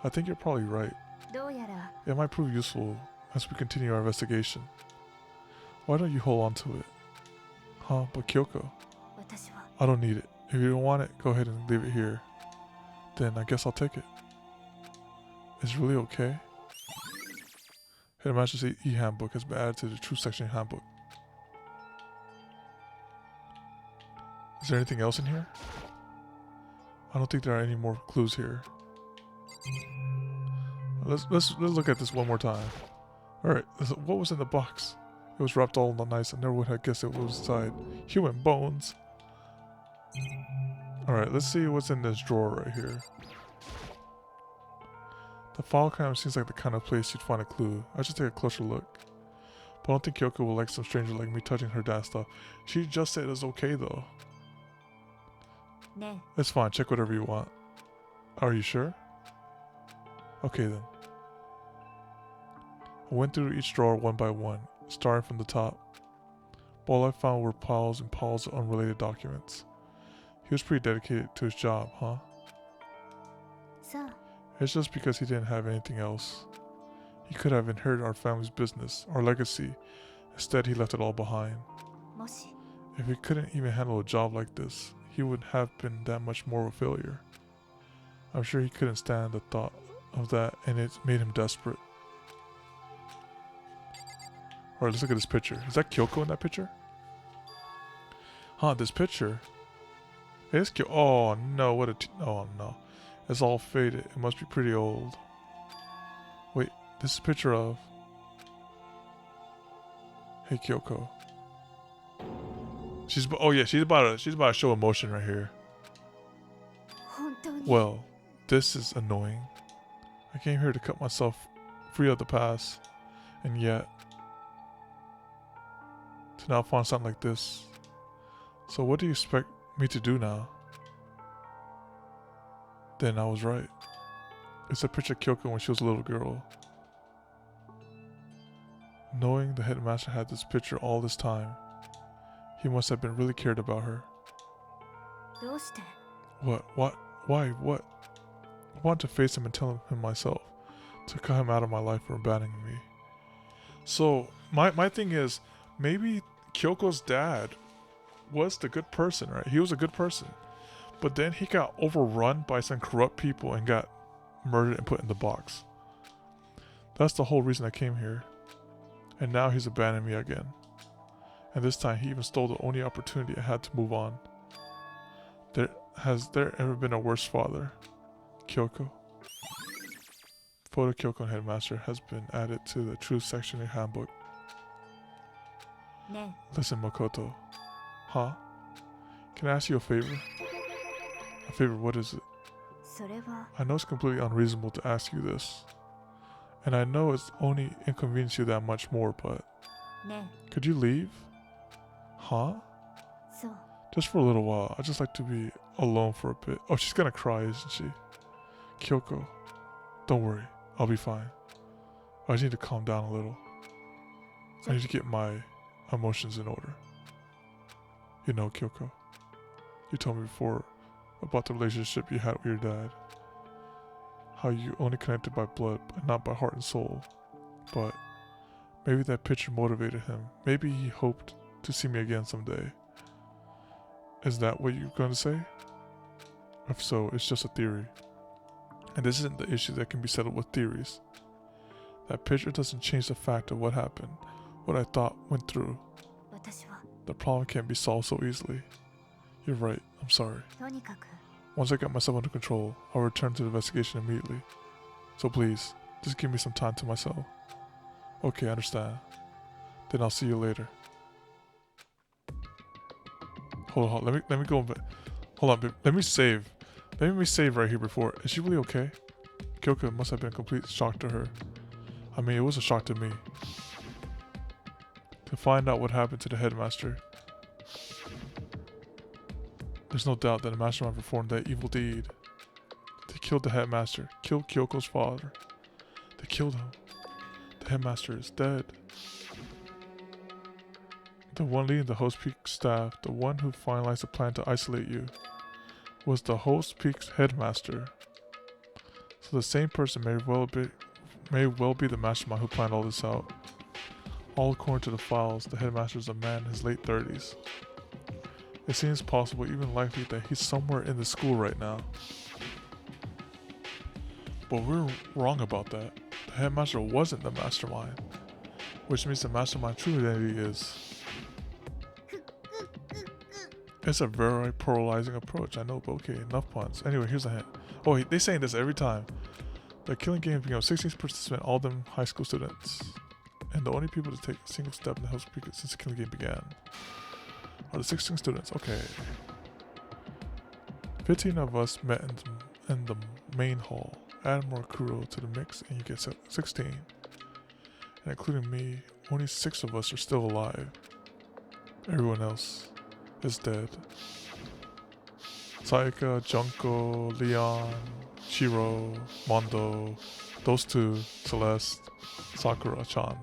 I think you're probably right. どうやら It might prove useful as we continue our investigation. Why don't you hold on to it? Huh, but Kyoko, 私は I don't need it. If you don't want it, go ahead and leave it here. Then I guess I'll take it. It's really okay? Headmaster's e-handbook has been added to the True Section Handbook. Is there anything else in here? I don't think there are any more clues here. Let's look at this one more time. Alright, what was in the box? It was wrapped all nice. I never would have guessed it was inside. Human bones. Alright, let's see what's in this drawer right here. The file kind of seems like the kind of place you'd find a clue. I should take a closer look. But I don't think Kyoko will like some stranger like me touching her dad's stuff. She just said it's okay though. ね It's fine, check whatever you want. Are you sure? Okay then. I went through each drawer one by one, starting from the top. All I found were piles and piles of unrelated documents. He was pretty dedicated to his job, huh? そう It's just because he didn't have anything else. He could have inherited our family's business, our legacy. Instead, he left it all behind. もし If he couldn't even handle a job like this, he would have been that much more of a failure. I'm sure he couldn't stand the thought of that, and it made him desperate. Alright, let's look at this picture. Is that Kyoko in that picture? Huh, this picture. It is Kyoko. Oh no, what a oh no. It's all faded. It must be pretty old. Wait, this is a picture of... Hey Kyoko. Oh yeah, she's about to show emotion right here. 本当に Well, this is annoying. I came here to cut myself free of the past, and yet to now find something like this. So what do you expect me to do now? Then I was right. It's a picture of Kyoko when she was a little girl. Knowing the headmaster had this picture all this time, he must have been really cared about her. どうして What? Why? What? I wanted to face him and tell him myself, to cut him out of my life for abandoning me. So my thing is, maybe Kyoko's dad was the good person, right? He was a good person, but then he got overrun by some corrupt people and got murdered and put in the box. That's the whole reason I came here. And now he's abandoned me again. And this time he even stole the only opportunity I had to move on. Has there ever been a worse father? Kyoko. Photo Kyoko and Headmaster has been added to the truth section in Handbook. ね Listen, Makoto. Huh? Can I ask you a favor? A favor, what is it? それは I know it's completely unreasonable to ask you this. And I know it's only inconvenienced you that much more, but ね could you leave? Huh? そう Just for a little while. I'd just like to be alone for a bit. Oh, she's gonna cry, isn't she? Kyoko, don't worry. I'll be fine. I just need to calm down a little. I need to get my emotions in order. You know, Kyoko, you told me before about the relationship you had with your dad. How you only connected by blood, but not by heart and soul. But maybe that picture motivated him. Maybe he hoped to see me again someday. Is that what you're going to say? If so, it's just a theory. And this isn't the issue that can be settled with theories. That picture doesn't change the fact of what happened, what I thought went through. 私は The problem can't be solved so easily. You're right, I'm sorry. とにかく Once I got myself under control, I'll return to the investigation immediately. So please, just give me some time to myself. Okay, I understand. Then I'll see you later. Hold on, let me go. Hold on, let me save. Let me save right here before. Is she really okay? Kyoko must have been a complete shock to her. I mean, it was a shock to me. To find out what happened to the headmaster. There's no doubt that the mastermind performed that evil deed. They killed the headmaster, killed Kyoko's father. They killed him. The headmaster is dead. The one leading the Host Peak staff, the one who finalized the plan to isolate you, was the Host Peak's headmaster. So the same person may well be the mastermind who planned all this out. All according to the files, the headmaster is a man in his late 30s. It seems possible, even likely, that he's somewhere in the school right now. But we're wrong about that. The headmaster wasn't the mastermind, which means the mastermind's true identity is... It's a very polarizing approach, I know, but okay, enough puns. Anyway, here's a hint. Oh, they're saying this every time. The killing game became 16th participant, all of them high school students. And the only people to take a single step in the house since the killing game began are the 16 students. Okay. 15 of us met in the main hall. Add more Kuro to the mix and you get 16. And including me, only 6 of us are still alive. Everyone else is dead. Sayaka, Junko, Leon, Shiro, Mondo, those 2, Celeste, Sakura-chan.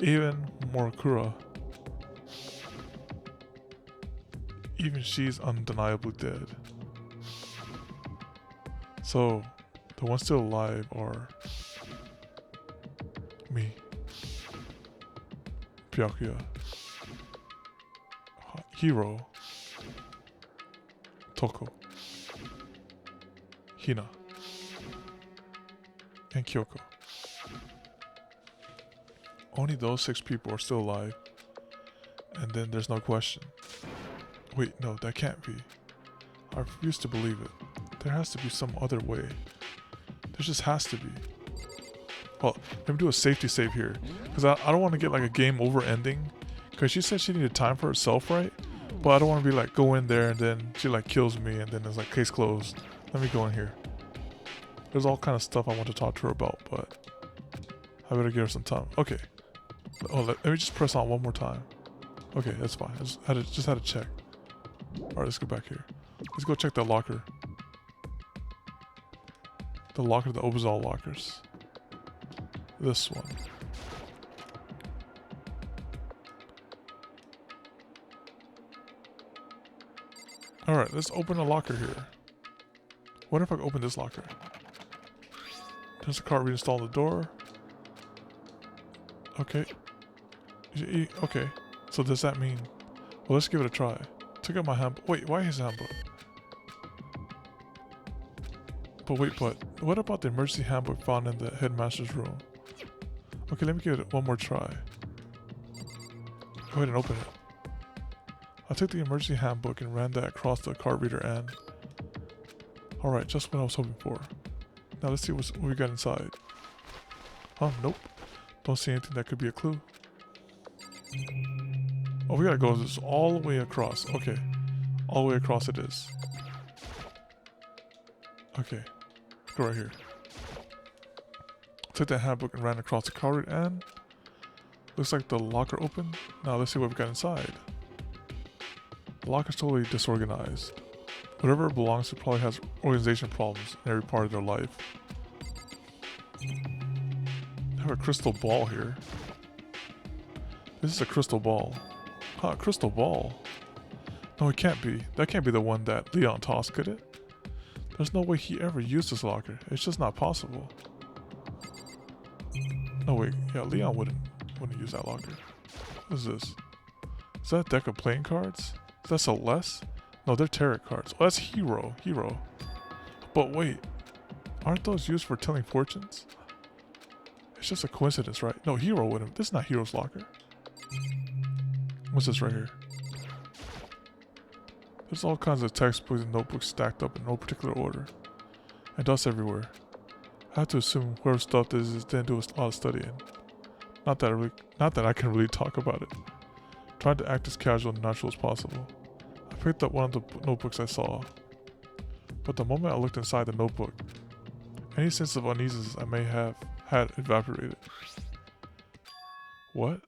Even Morikura. Even she's undeniably dead. So, the ones still alive are me, Bianca, Hiro, Toko, Hina, and Kyoko. Only those 6 people are still alive. And then there's no question. Wait, no, that can't be. I refuse to believe it. There has to be some other way. There just has to be. Well, let me do a safety save here. Because I don't want to get like a game over ending. Because she said she needed time for herself, right? But I don't want to be like, go in there and then she like kills me and then it's like case closed. Let me go in here. There's all kind of stuff I want to talk to her about, but I better give her some time. Okay. Oh, let me just press on one more time. Okay, that's fine. I just had to check. Alright, let's go back here. Let's go check that locker. The locker that opens all lockers. This one. Alright, let's open a locker here. What if I open this locker? There's a card reinstall the door. Okay. Okay. So does that mean... Well, let's give it a try. Took out my handbook. Wait, why his handbook? But wait, but what about the emergency handbook found in the headmaster's room? Okay, let me give it one more try. Go ahead and open it. I took the emergency handbook and ran that across the card reader and... Alright, just what I was hoping for. Now let's see what we got inside. Huh? Nope. Don't see anything that could be a clue. Oh, we gotta go this all the way across. Okay. All the way across it is. Okay. Go right here. Took that handbook and ran across the corridor and... Looks like the locker opened. Now let's see what we got inside. The locker's totally disorganized. Whatever it belongs to probably has organization problems in every part of their life. I have a crystal ball here. This is a crystal ball. Huh, a crystal ball. No, it can't be. That can't be the one that Leon tossed, could it? There's no way he ever used this locker. It's just not possible. No, wait. Yeah, Leon wouldn't use that locker. What is this? Is that a deck of playing cards? Is that Celeste? No, they're tarot cards. Oh, that's Hero. But wait. Aren't those used for telling fortunes? It's just a coincidence, right? No, Hero wouldn't. This is not Hero's locker. What's this right here? There's all kinds of textbooks and notebooks stacked up in no particular order. And dust everywhere. I have to assume whoever stuff this is didn't do a lot of studying. Not that I can really talk about it. Trying to act as casual and natural as possible. I picked up one of the notebooks I saw. But the moment I looked inside the notebook, any sense of uneasiness I may have had evaporated. What?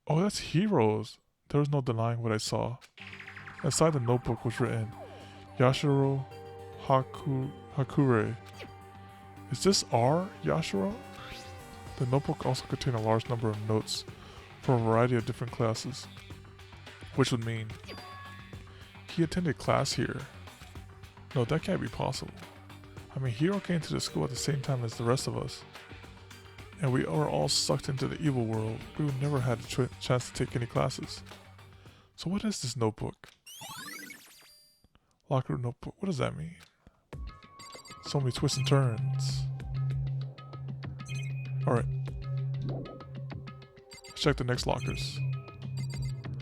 Oh, that's Heroes. There was no denying what I saw. Inside the notebook was written, Yashiro Hakure. Is this R, Yashiro? The notebook also contained a large number of notes for a variety of different classes. Which would mean, he attended class here. No, that can't be possible. I mean, Hiro came to the school at the same time as the rest of us. And we are all sucked into the evil world. We would never had a chance to take any classes. So what is this notebook? Locker notebook. What does that mean? So many twists and turns. Alright. Check the next lockers.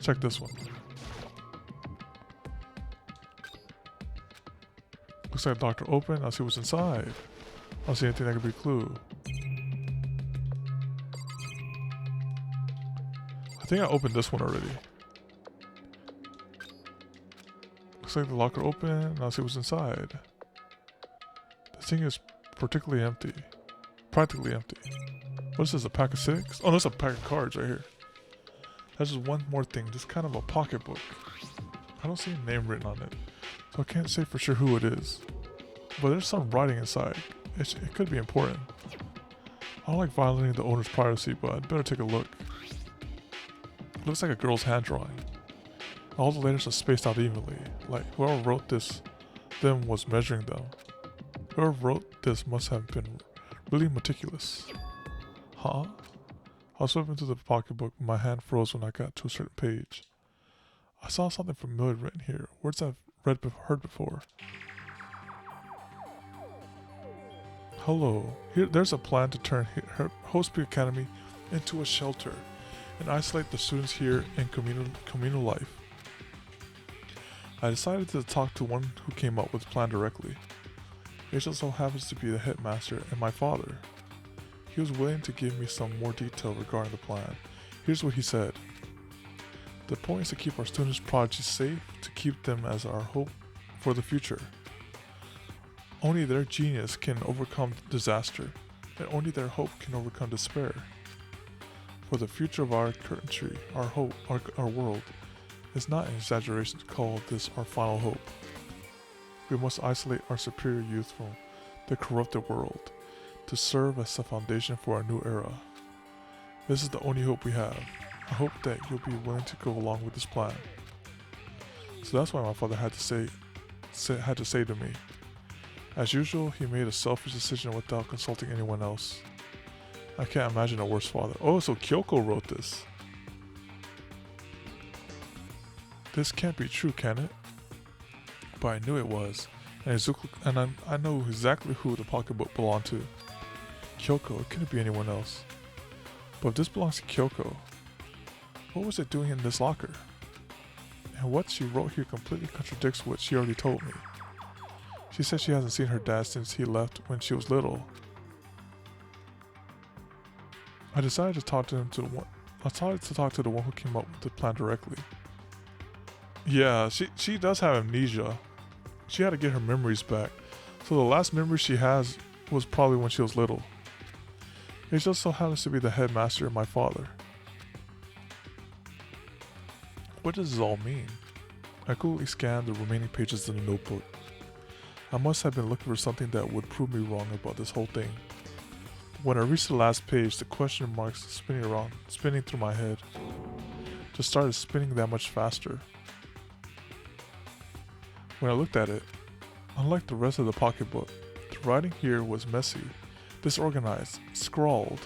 Check this one. Looks like a doctor open. I'll see what's inside. I don't see anything that could be a clue. I think I opened this one already. Looks like the locker open. I'll see what's inside. This thing is particularly empty. Practically empty. What is this, a pack of 6? Oh, there's a pack of cards right here. That's just one more thing. Just kind of a pocketbook. I don't see a name written on it. So I can't say for sure who it is. But there's some writing inside. It could be important. I don't like violating the owner's privacy, but I'd better take a look. It looks like a girl's hand drawing. All the letters are spaced out evenly, like whoever wrote this then was measuring them. Whoever wrote this must have been really meticulous. Huh? I was flipping through the pocketbook, my hand froze when I got to a certain page. I saw something familiar written here, words I've heard before. Hello, there's a plan to turn Host Peak Academy into a shelter and isolate the students here in communal life. I decided to talk to one who came up with the plan directly. He just so happens to be the headmaster and my father. He was willing to give me some more detail regarding the plan. Here's what he said. The point is to keep our students' prodigies safe, to keep them as our hope for the future. Only their genius can overcome disaster, and only their hope can overcome despair. For the future of our country, our hope, our world, is not an exaggeration to call this our final hope. We must isolate our superior youth from the corrupted world, to serve as a foundation for our new era. This is the only hope we have. I hope that you'll be willing to go along with this plan. So that's why my father had to say to me. As usual, he made a selfish decision without consulting anyone else. I can't imagine a worse father. Oh, so Kyoko wrote this. This can't be true, can it? But I knew it was, and I know exactly who the pocketbook belonged to. Kyoko, it couldn't be anyone else. But if this belongs to Kyoko, what was it doing in this locker? And what she wrote here completely contradicts what she already told me. She said she hasn't seen her dad since he left when she was little. I decided to talk to the one who came up with the plan directly. Yeah, she does have amnesia. She had to get her memories back. So the last memory she has was probably when she was little. It just so happens to be the headmaster and my father. What does this all mean? I quickly scanned the remaining pages in the notebook. I must have been looking for something that would prove me wrong about this whole thing. When I reached the last page, the question marks spinning through my head, just started spinning that much faster. When I looked at it, unlike the rest of the pocketbook, the writing here was messy, disorganized, scrawled.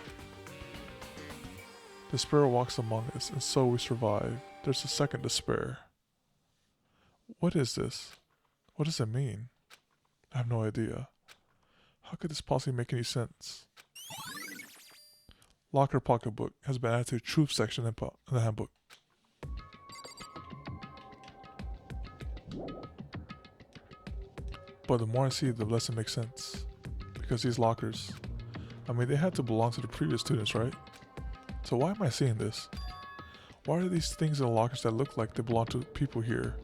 Despair walks among us, and so we survive. There's a second despair. What is this? What does it mean? I have no idea. How could this possibly make any sense? Locker pocketbook has been added to the truth section in the handbook. But the more I see, the less it makes sense. Because these lockers, I mean, they had to belong to the previous students, right? So why am I seeing this? Why are these things in the lockers that look like they belong to people here?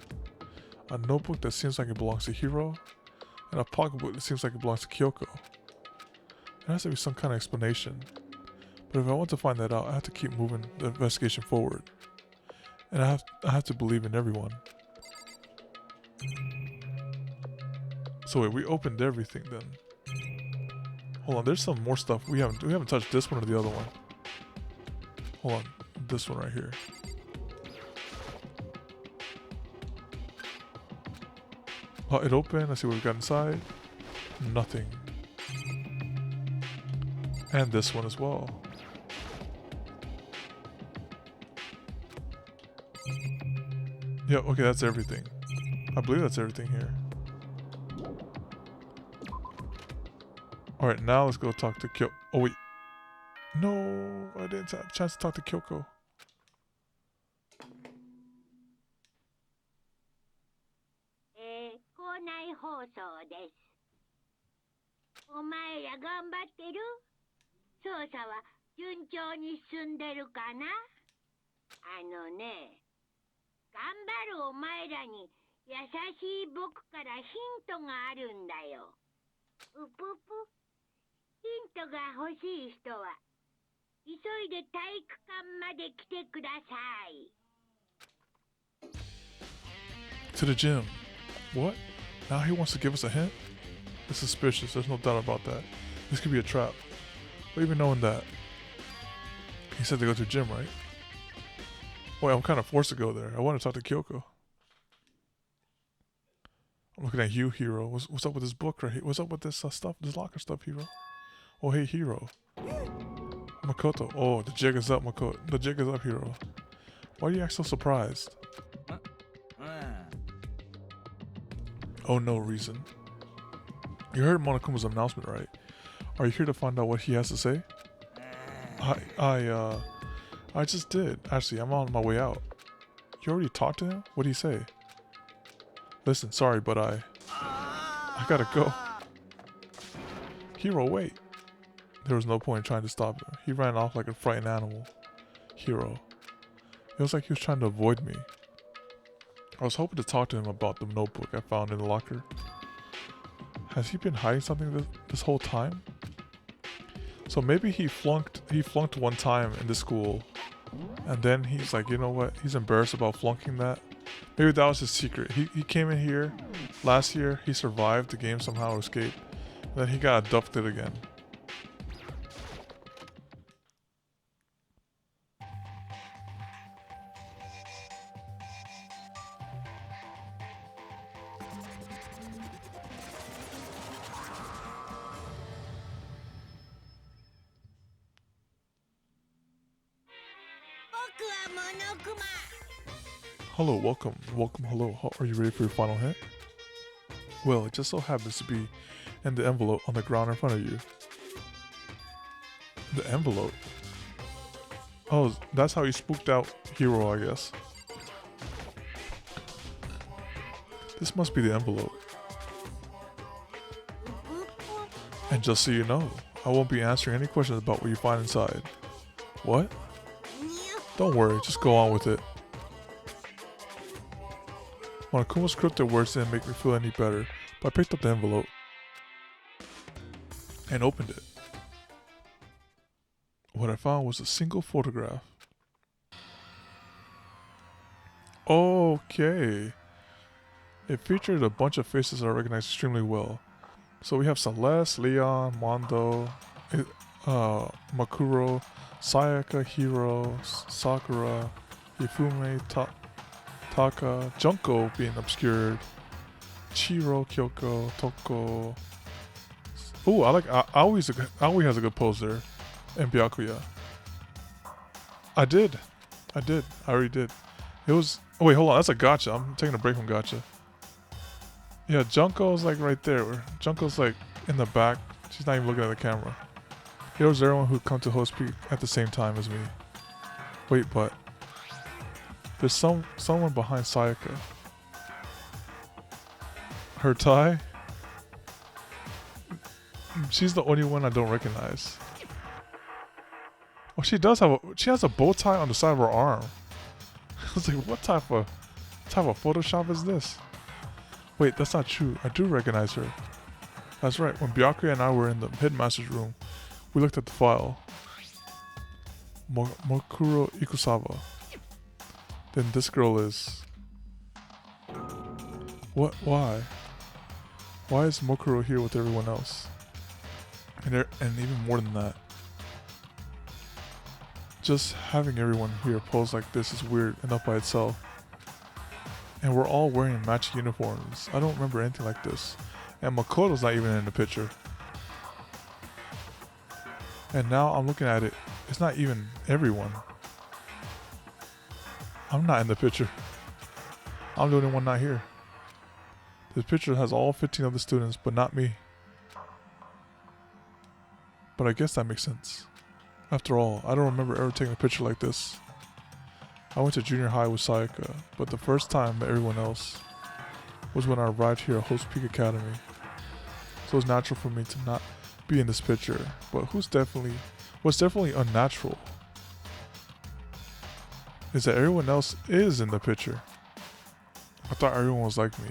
A notebook that seems like it belongs to Hiro, and a pocketbook that seems like it belongs to Kyoko. There has to be some kind of explanation. But if I want to find that out, I have to keep moving the investigation forward. And I have to believe in everyone. So wait, we opened everything then. Hold on, there's some more stuff. We haven't touched this one or the other one. Hold on, this one right here. Oh, it opened. Let's see what we got inside. Nothing. And this one as well. Yeah, okay, that's everything. I believe that's everything here. Alright, now let's go talk to Kyoko. Oh, wait. No, I didn't have a chance to talk to Kyoko. 校内放送です。お前ら頑張ってる？捜査は順調に進んでるかな？あのね、頑張るお前らに優しい僕からヒントがあるんだよ。うぷぷ。ヒントが欲しい人は急いで体育館まで来てください。To the gym. What? Now he wants to give us a hint? It's suspicious, there's no doubt about that. This could be a trap. But even knowing that, he said to go to the gym, right? Wait, I'm kind of forced to go there. I want to talk to Kyoko. I'm looking at you, Hero. What's up with this book right here? What's up with this stuff, this locker stuff, Hero? Oh, hey, Hero. Makoto. Oh, the jig is up, Makoto. The jig is up, Hero. Why do you act so surprised? Oh, no reason. You heard Monokuma's announcement, right? Are you here to find out what he has to say? I just did. Actually, I'm on my way out. You already talked to him? What'd he say? Listen, sorry, but I gotta go. Hero, wait. There was no point in trying to stop him. He ran off like a frightened animal. Hero. It was like he was trying to avoid me. I was hoping to talk to him about the notebook I found in the locker. Has he been hiding something this whole time? So maybe he flunked one time in the school, and then he's like, you know what? He's embarrassed about flunking that. Maybe that was his secret. He came in here last year. He survived the game somehow, escaped, and then he got abducted again. Hello, welcome, hello. Are you ready for your final hit? Well, it just so happens to be in the envelope on the ground in front of you. The envelope? Oh, that's how you spooked out Hero, I guess. This must be the envelope. And just so you know, I won't be answering any questions about what you find inside. What? Don't worry, just go on with it. Monokuma's cryptic words didn't make me feel any better, but I picked up the envelope and opened it. What I found was a single photograph. Okay. It featured a bunch of faces I recognized extremely well. So we have Celeste, Leon, Mondo, Makuro, Sayaka, Hiro, Sakura, Hifume, Taka, Junko being obscured, Chiro, Kyoko, Toko. Ooh, I like Aoi has a good pose there, and Byakuya. I already did. It was. Oh wait, hold on. That's a gacha. I'm taking a break from gacha. Yeah, Junko's like right there. Junko's like in the back. She's not even looking at the camera. Here was everyone who come to host peak at the same time as me. Wait, but there's someone behind Sayaka. Her tie? She's the only one I don't recognize. Oh, she has a bow tie on the side of her arm. I was like, what type of Photoshop is this? Wait, that's not true. I do recognize her. That's right. When Bianca and I were in the Headmaster's room, we looked at the file. Mokuro Ikusawa. Then this girl is... What? Why? Why is Mokuro here with everyone else? And even more than that. Just having everyone here pose like this is weird enough by itself. And we're all wearing matching uniforms. I don't remember anything like this. And Makoto's not even in the picture. And now I'm looking at it. It's not even everyone. I'm not in the picture. I'm the only one not here. This picture has all 15 of the students, but not me. But I guess that makes sense. After all, I don't remember ever taking a picture like this. I went to junior high with Sayaka, but the first time I met everyone else was when I arrived here at Host Peak Academy. So it's natural for me to not be in this picture, but what's definitely unnatural is that everyone else is in the picture. I thought everyone was like me.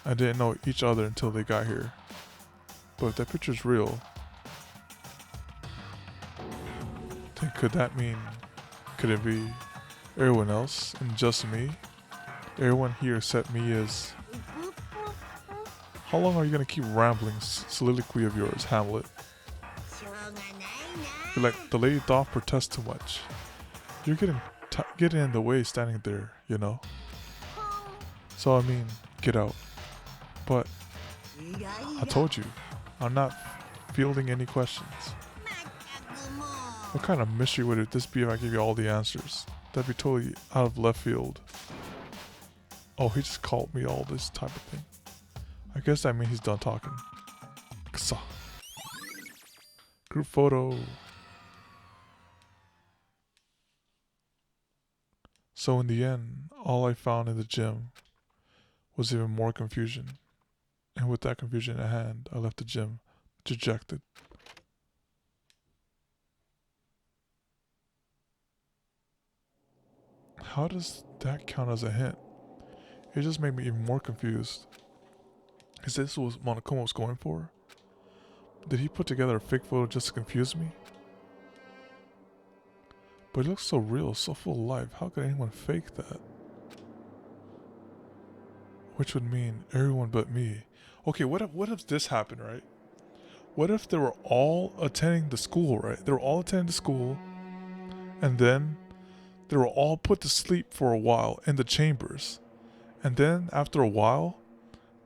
I didn't know each other until they got here. But if that picture's real, then could it be everyone else and just me? Everyone here except me is... How long are you gonna keep rambling, soliloquy of yours, Hamlet? You're like, the lady doth protest too much. You're getting in the way standing there, you know? So I mean, get out. But I told you, I'm not fielding any questions. What kind of mystery would this be if I give you all the answers? That'd be totally out of left field. Oh, he just called me all this type of thing. I guess that means he's done talking. Ksa. Group photo. So in the end, all I found in the gym was even more confusion. And with that confusion at hand, I left the gym dejected. How does that count as a hint? It just made me even more confused. Is this what Monokuma was going for? Did he put together a fake photo just to confuse me? But it looks so real, so full of life. How could anyone fake that? Which would mean everyone but me. Okay, what if this happened, right? What if they were all attending the school, right? They were all attending the school, and then they were all put to sleep for a while in the chambers. And then after a while,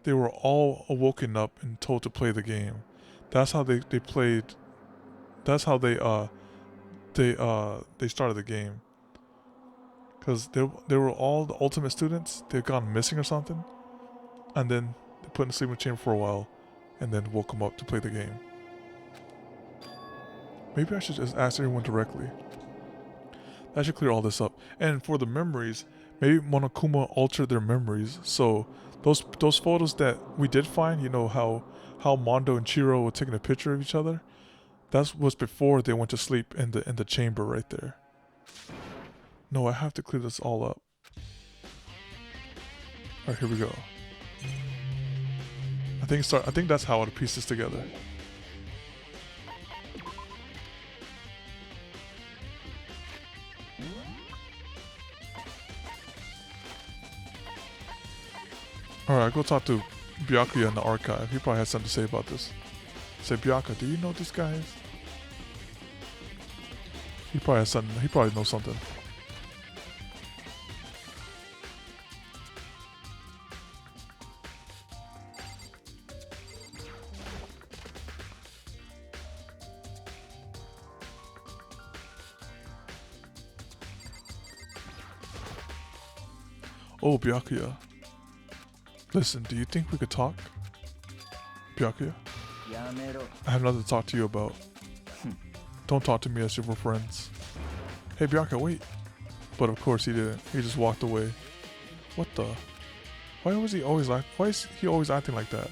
they were all awoken up and told to play the game. That's how they played. That's how they started the game. Cause they were all the ultimate students. They'd gone missing or something, and then they put in the sleeping chamber for a while, and then woke them up to play the game. Maybe I should just ask everyone directly. That should clear all this up. And for the memories, maybe Monokuma altered their memories. So those photos that we did find, you know how Mondo and Chiro were taking a picture of each other. That was before they went to sleep in the chamber right there. No, I have to clear this all up. Alright, here we go. I think that's how I'll piece this together. Alright, go talk to Bianca in the archive. He probably has something to say about this. Say, Bianca, do you know these guys? He probably has something. He probably knows something. Oh, Bianca. Listen, do you think we could talk? Bianca? I have nothing to talk to you about. Don't talk to me as if we're friends. Hey, Bianca, wait. But of course he didn't. He just walked away. What the? Why is he always acting like that?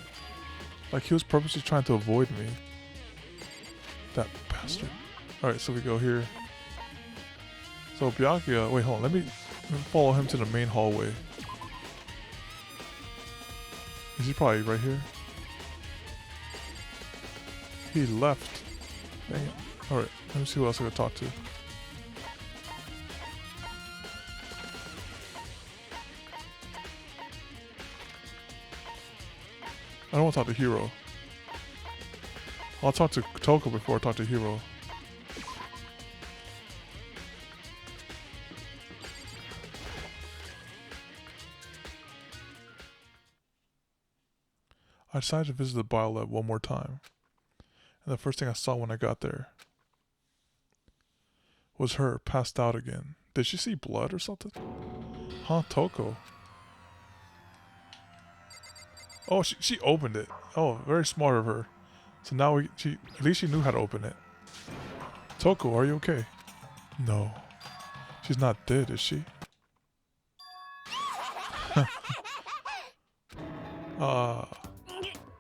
Like he was purposely trying to avoid me. That bastard. Alright, so we go here. So Bianca, wait, hold on. Let me follow him to the main hallway. Is he probably right here? He left. Dang it. Alright, let me see who else I can talk to. I don't want to talk to Hiro. I'll talk to Toko before I talk to Hiro. I decided to visit the biolab one more time. And the first thing I saw when I got there was her passed out again. Did she see blood or something? Huh, Toko? Oh, she opened it. Oh, very smart of her. So now at least she knew how to open it. Toko, are you okay? No. She's not dead, is she?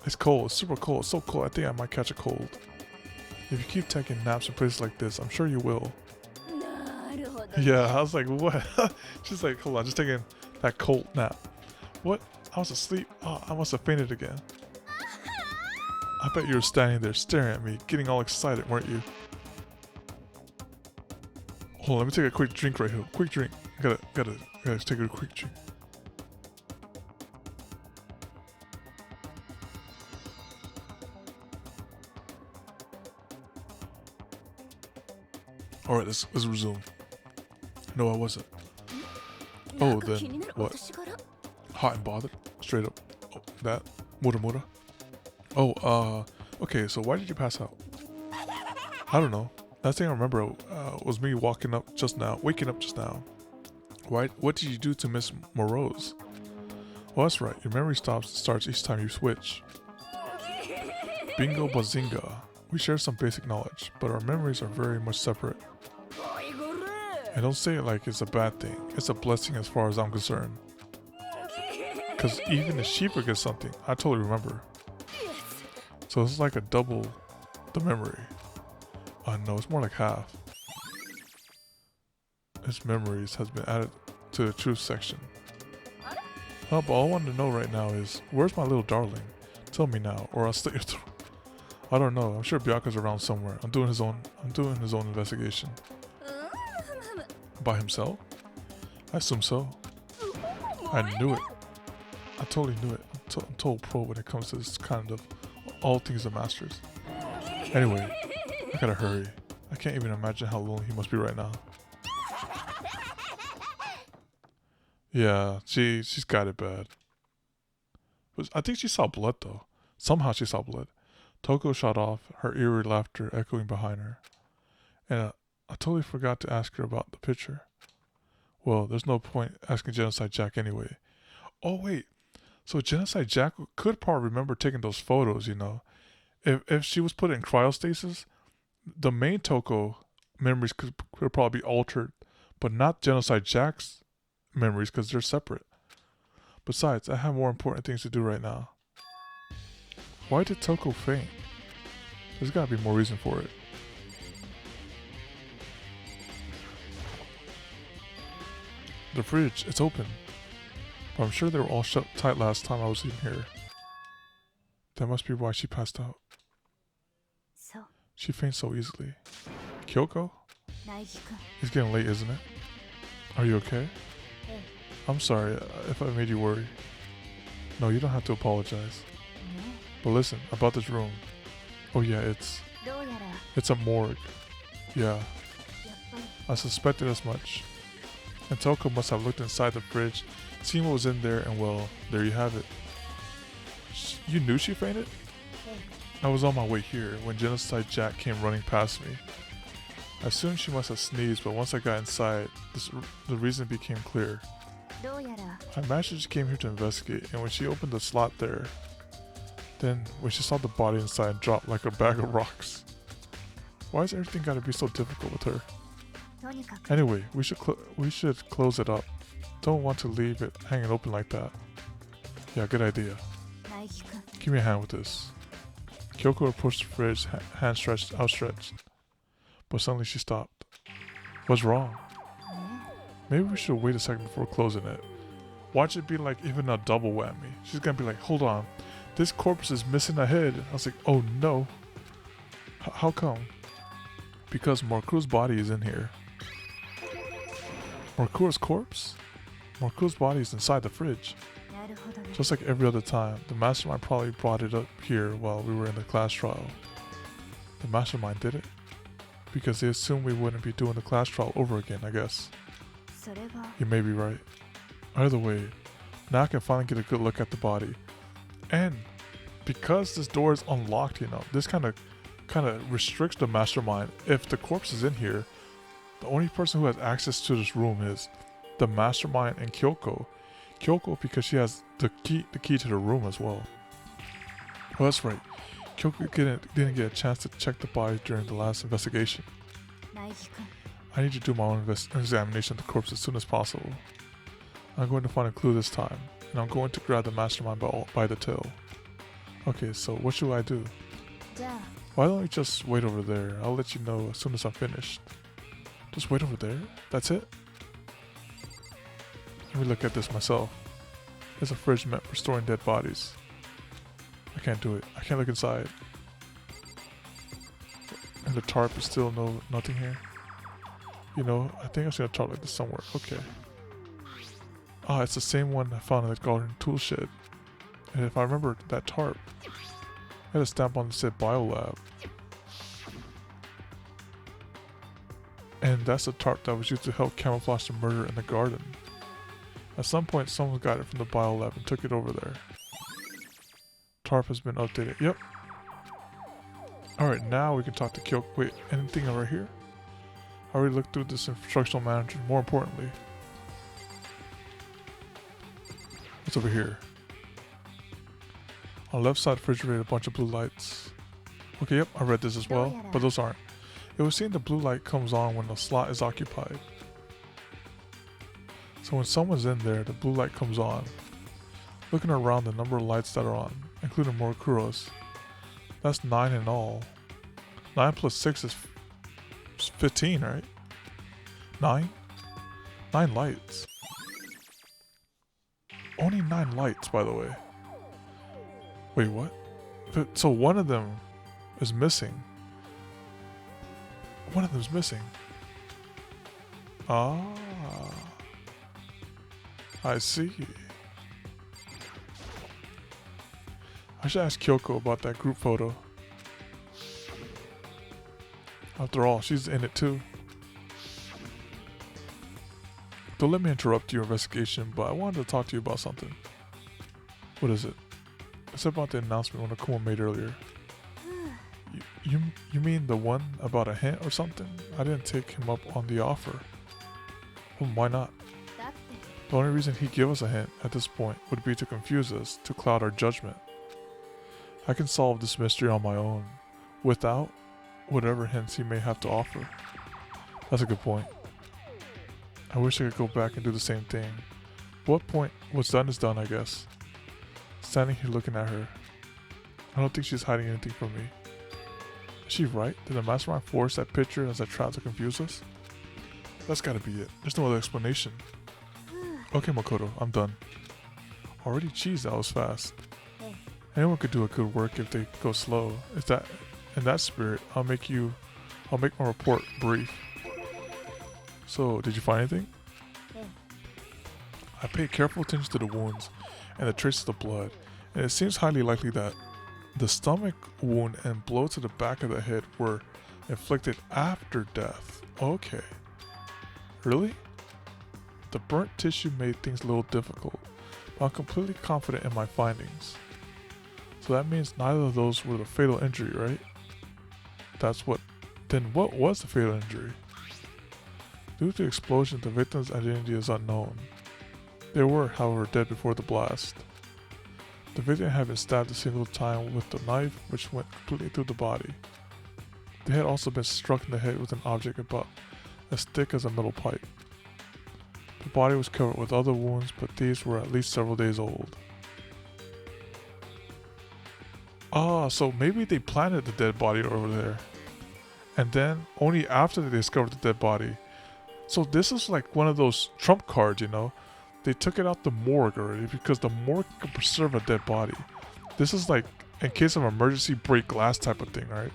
It's cold. It's super cold. It's so cold. I think I might catch a cold. If you keep taking naps in places like this, I'm sure you will. Yeah, I was like, what? She's like, hold on, just taking that cold nap. What? I was asleep. Oh, I must have fainted again. I bet you were standing there staring at me, getting all excited, weren't you? Hold on, let me take a quick drink right here. Quick drink. Gotta take a quick drink. Alright, let's resume. No, I wasn't. Oh, then what? Hot and bothered? Straight up. Oh, that? Muramura. Oh, okay, so why did you pass out? I don't know. Last thing I remember was me waking up just now. Why? What did you do to Miss Morose? Oh, that's right. Your memory starts each time you switch. Bingo bazinga. We share some basic knowledge, but our memories are very much separate. And don't say it like it's a bad thing. It's a blessing as far as I'm concerned. Because even if she forgets something, I totally remember. So it's like a double the memory. No, it's more like half. His memories has been added to the truth section. Oh, but all I want to know right now is, where's my little darling? Tell me now, or I'll slit your throat. I don't know. I'm sure Bianca's around somewhere. I'm doing his own investigation. By himself? I assume so. I knew it. I totally knew it. I'm total pro when it comes to this kind of all things the masters. Anyway, I gotta hurry. I can't even imagine how lonely he must be right now. Yeah, she's got it bad. But I think she saw blood though. Somehow she saw blood. Toko shot off, her eerie laughter echoing behind her. And I totally forgot to ask her about the picture. Well, there's no point asking Genocide Jack anyway. Oh wait, so Genocide Jack could probably remember taking those photos, you know. If she was put in cryostasis, the main Toko memories could probably be altered, but not Genocide Jack's memories because they're separate. Besides, I have more important things to do right now. Why did Toko faint? There's gotta be more reason for it. The fridge, it's open. But I'm sure they were all shut tight last time I was in here. That must be why she passed out. So, She faints so easily. Kyoko? Naiji-kun. It's getting late, isn't it? Are you okay? Hey. I'm sorry if I made you worry. No, you don't have to apologize. But listen, about this room. Oh yeah, it's a morgue. Yeah, I suspected as much. And Toko must have looked inside the fridge, seen what was in there, and well, there you have it. You knew she fainted? I was on my way here when Genocide Jack came running past me. I assumed she must have sneezed, but once I got inside, the reason became clear. I imagined she came here to investigate, and when she opened the slot there, then when she saw the body inside drop like a bag of rocks. Why has everything got to be so difficult with her? Anyway, we should close it up. Don't want to leave it hanging open like that. Yeah, good idea. Give me a hand with this. Kyoko approached the fridge, hand outstretched. But suddenly she stopped. What's wrong? Maybe we should wait a second before closing it. Watch it be like even a double whammy. She's gonna be like, hold on, this corpse is missing a head. I was like, oh no. How come? Because Morku's body is in here. Morku's corpse? Morku's body is inside the fridge. Just like every other time, the mastermind probably brought it up here while we were in the class trial. The mastermind did it? Because they assumed we wouldn't be doing the class trial over again, I guess. You may be right. Either way, now I can finally get a good look at the body. And because this door is unlocked, you know, this kind of restricts the mastermind. If the corpse is in here, the only person who has access to this room is the mastermind and Kyoko. Kyoko because she has the key to the room as well. Oh, that's right. Kyoko didn't get a chance to check the body during the last investigation. I need to do my own examination of the corpse as soon as possible. I'm going to find a clue this time, and I'm going to grab the mastermind by the tail. Okay, so what should I do? Why don't you just wait over there? I'll let you know as soon as I'm finished. Just wait over there? That's it? Let me look at this myself. There's a fridge meant for storing dead bodies. I can't do it. I can't look inside. And the tarp is still nothing here. You know, I think I've seen a tarp like this somewhere. Okay. Ah, it's the same one I found in the garden tool shed. And if I remember that tarp, I had a stamp on that said Biolab. And that's the tarp that was used to help camouflage the murder in the garden. At some point, someone got it from the Biolab and took it over there. tarp has been updated. Yep. Alright, now we can talk to Kyoko. Wait, anything over here? I already looked through this instructional manager. More importantly, what's over here? On the left side refrigerator, a bunch of blue lights. Okay, yep, I read this as well, but those aren't. It was saying the blue light comes on when the slot is occupied. So when someone's in there, the blue light comes on. Looking around the number of lights that are on, including Morokuro's, that's 9 in all. 9 plus 6 is 15, right? 9? 9 lights. Only 9 lights, by the way. Wait, what? So one of them is missing. One of them's missing. Ah. I see. I should ask Kyoko about that group photo. After all, she's in it too. Don't let me interrupt your investigation, but I wanted to talk to you about something. What is it? It's about the announcement Monokuma made earlier. You mean the one about a hint or something? I didn't take him up on the offer. Well, why not? The only reason he'd give us a hint at this point would be to confuse us, to cloud our judgment. I can solve this mystery on my own, without whatever hints he may have to offer. That's a good point. I wish I could go back and do the same thing. But what point? What's done is done, I guess. Standing here looking at her. I don't think she's hiding anything from me. Is she right? Did the mastermind force that picture as I tried to confuse us? That's gotta be it. There's no other explanation. Okay, Makoto, I'm done. Already? Geez, that was fast. Anyone could do a good work if they go slow. In that spirit, I'll make my report brief. So, did you find anything? I paid careful attention to the wounds and the traces of blood, and it seems highly likely that the stomach wound and blow to the back of the head were inflicted after death. Okay. Really? The burnt tissue made things a little difficult, but I'm completely confident in my findings. So that means neither of those were the fatal injury, right? Then what was the fatal injury? Due to the explosion, the victim's identity is unknown. They were, however, dead before the blast. The victim had been stabbed a single time with the knife, which went completely through the body. They had also been struck in the head with an object about as thick as a metal pipe. The body was covered with other wounds, but these were at least several days old. Ah, so maybe they planted the dead body over there. And then, only after they discovered the dead body. So this is like one of those trump cards, you know? They took it out the morgue already because the morgue can preserve a dead body. This is like in case of emergency break glass type of thing, right?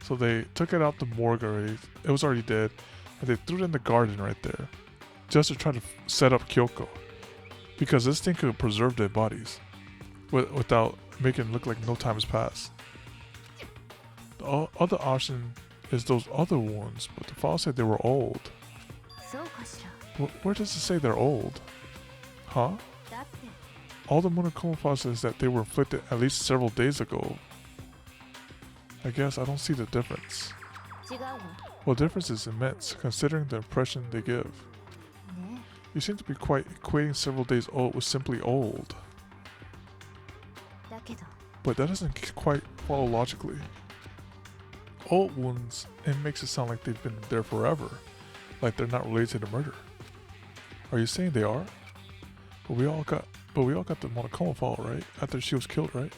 So they took it out the morgue already. It was already dead. And they threw it in the garden right there. Just to try to set up Kyoko. Because this thing could preserve dead bodies. Without making it look like no time has passed. The other option is those other wounds. But the file said they were old. Where does it say they're old? Huh? All the Monokuma file says that they were inflicted at least several days ago. I guess I don't see the difference. Well, the difference is immense, considering the impression they give. You seem to be quite equating several days old with simply old. But that doesn't quite follow logically. Old wounds, it makes it sound like they've been there forever, like they're not related to the murder. Are you saying they are? But we all got the Monokuma file, right? After she was killed, right?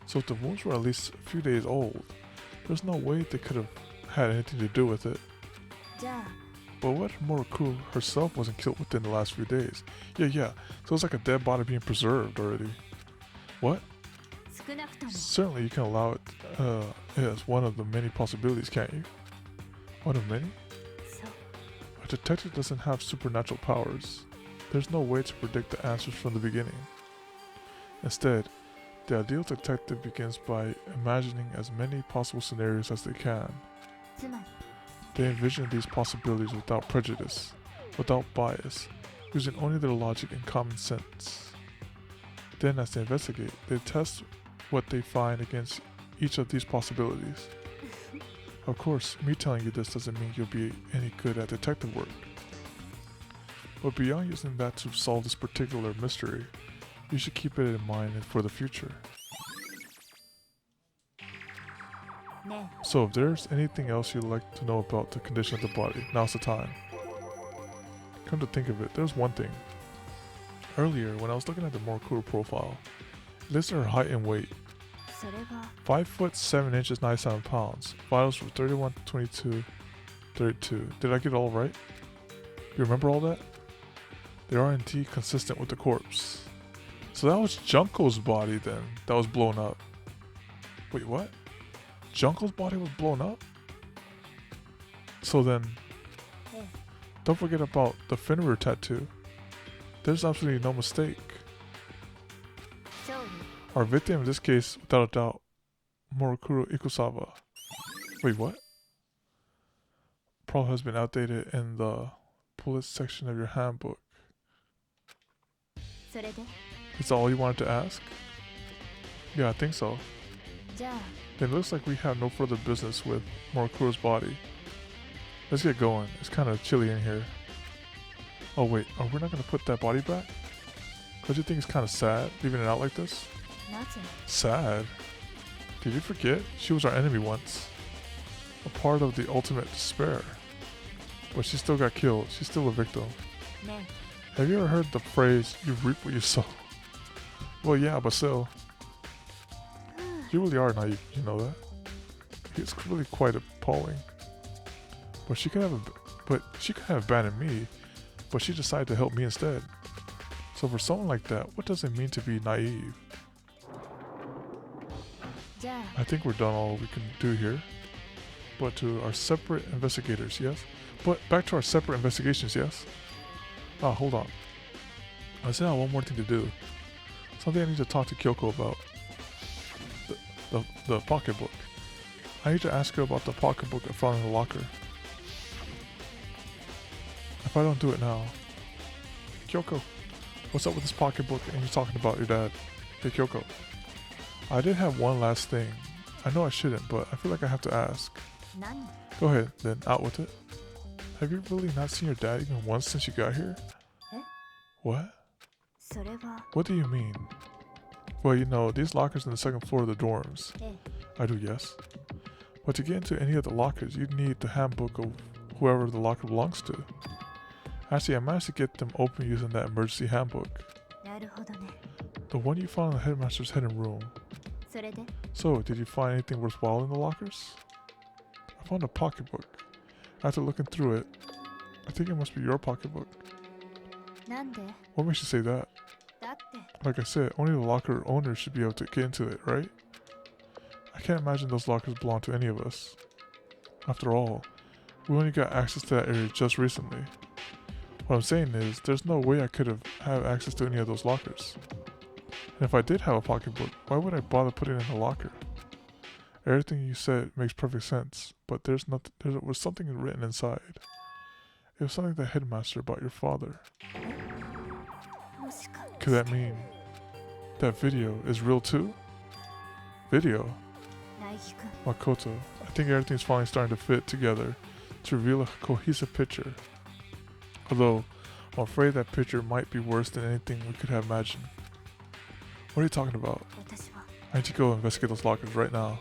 So if the wounds were at least a few days old, there's no way they could have had anything to do with it. But what if Moroku herself wasn't killed within the last few days? Yeah. So it's like a dead body being preserved already. What? Certainly you can allow it as one of the many possibilities, can't you? One of many? A detective doesn't have supernatural powers. There's no way to predict the answers from the beginning. Instead, the ideal detective begins by imagining as many possible scenarios as they can. They envision these possibilities without prejudice, without bias, using only their logic and common sense. Then as they investigate, they test what they find against each of these possibilities. Of course, me telling you this doesn't mean you'll be any good at detective work. But beyond using that to solve this particular mystery, you should keep it in mind for the future. So if there's anything else you'd like to know about the condition of the body, now's the time. Come to think of it, there's one thing. Earlier, when I was looking at the Morgue profile, it listed her height and weight. それが 5 foot 7 inches, 97 pounds. Vitals from 31 to 22, 32. Did I get it all right? You remember all that? They are indeed consistent with the corpse. So that was Junko's body then, that was blown up. Wait, what? Junko's body was blown up? So then, don't forget about the Fenrir tattoo. There's absolutely no mistake. そうね Our victim in this case, without a doubt, Morikuro Ikusawa. Wait, what? Probably has been outdated in the bullet section of your handbook. それで Is that all you wanted to ask? Yeah, I think so. じゃあ It looks like we have no further business with Morikuro's body. Let's get going. It's kind of chilly in here. Oh wait, are we not going to put that body back? Don't you think it's kind of sad, leaving it out like this? なぜ Sad? Did you forget? She was our enemy once. A part of the ultimate despair. But she still got killed. She's still a victim. ね Have you ever heard the phrase, you reap what you sow? Well, yeah, but still. You really are naive, you know that? It's really quite appalling. But she could have abandoned me, but she decided to help me instead. So for someone like that, what does it mean to be naive? じゃ I think we're done all we can do here. But to our separate investigators, yes? But back to our separate investigations, yes? Ah, hold on. I still have one more thing to do. Something I need to talk to Kyoko about. The pocketbook. I need to ask her about the pocketbook I found in the locker. If I don't do it now. Kyoko, what's up with this pocketbook and you talking about your dad? Hey Kyoko. I did have one last thing. I know I shouldn't, but I feel like I have to ask. あ何 Go ahead, then out with it. Have you really not seen your dad even once since you got here? Eh? What? それは What do you mean? Well, you know, these lockers on the second floor of the dorms. え I do, yes. But to get into any of the lockers, you'd need the handbook of whoever the locker belongs to. Actually, I managed to get them open using that emergency handbook. なるほどね The one you found in the headmaster's hidden room. それで So, did you find anything worthwhile in the lockers? I found a pocketbook. After looking through it, I think it must be your pocketbook. なんで What makes you say that? だって Like I said, only the locker owners should be able to get into it, right? I can't imagine those lockers belong to any of us. After all, we only got access to that area just recently. What I'm saying is, there's no way I could have had access to any of those lockers. And if I did have a pocketbook, why would I bother putting it in a locker? Everything you said makes perfect sense, but there was something written inside. It was something that Headmaster about your father. もしか Could that mean that video is real too? Video? ナイヒ君 Makoto, I think everything's finally starting to fit together to reveal a cohesive picture. Although, I'm afraid that picture might be worse than anything we could have imagined. What are you talking about? 私は I need to go investigate those lockers right now.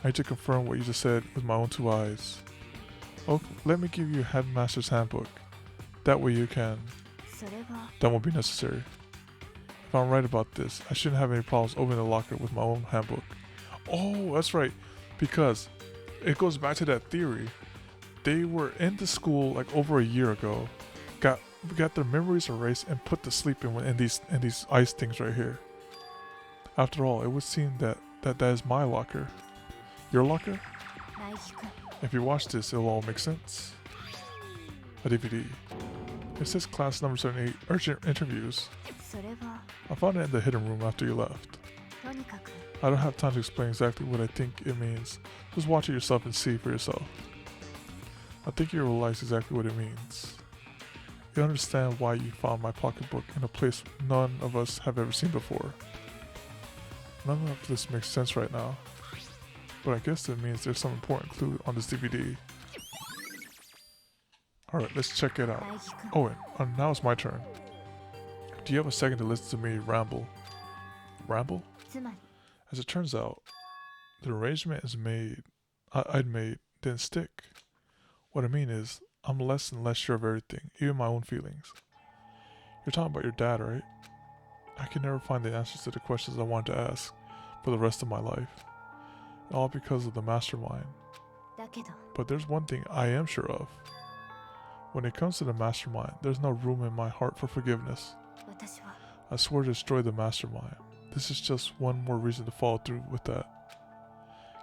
I need to confirm what you just said with my own two eyes. Oh, let me give you Headmaster's handbook. That way you can. それは That won't be necessary. If I'm right about this, I shouldn't have any problems opening the locker with my own handbook. Oh, that's right. Because it goes back to that theory. They were in the school like over a year ago, got their memories erased and put to sleep in these ice things right here. After all, it would seem that is my locker. Your locker? ナイヒ君 If you watch this, it'll all make sense. A DVD. It says class number 78, urgent interviews. それは I found it in the hidden room after you left. とにかく I don't have time to explain exactly what I think it means. Just watch it yourself and see for yourself. I think you realize exactly what it means. You understand why you found my pocketbook in a place none of us have ever seen before. None of this makes sense right now. But I guess it means there's some important clue on this DVD. Alright, let's check it out. Oh, and now it's my turn. Do you have a second to listen to me ramble? Ramble? つまり As it turns out, the arrangement I'd made didn't stick. What I mean is, I'm less and less sure of everything, even my own feelings. You're talking about your dad, right? I can never find the answers to the questions I wanted to ask for the rest of my life. All because of the mastermind. だけど But there's one thing I am sure of. When it comes to the mastermind, there's no room in my heart for forgiveness. 私は I swore to destroy the mastermind. This is just one more reason to follow through with that.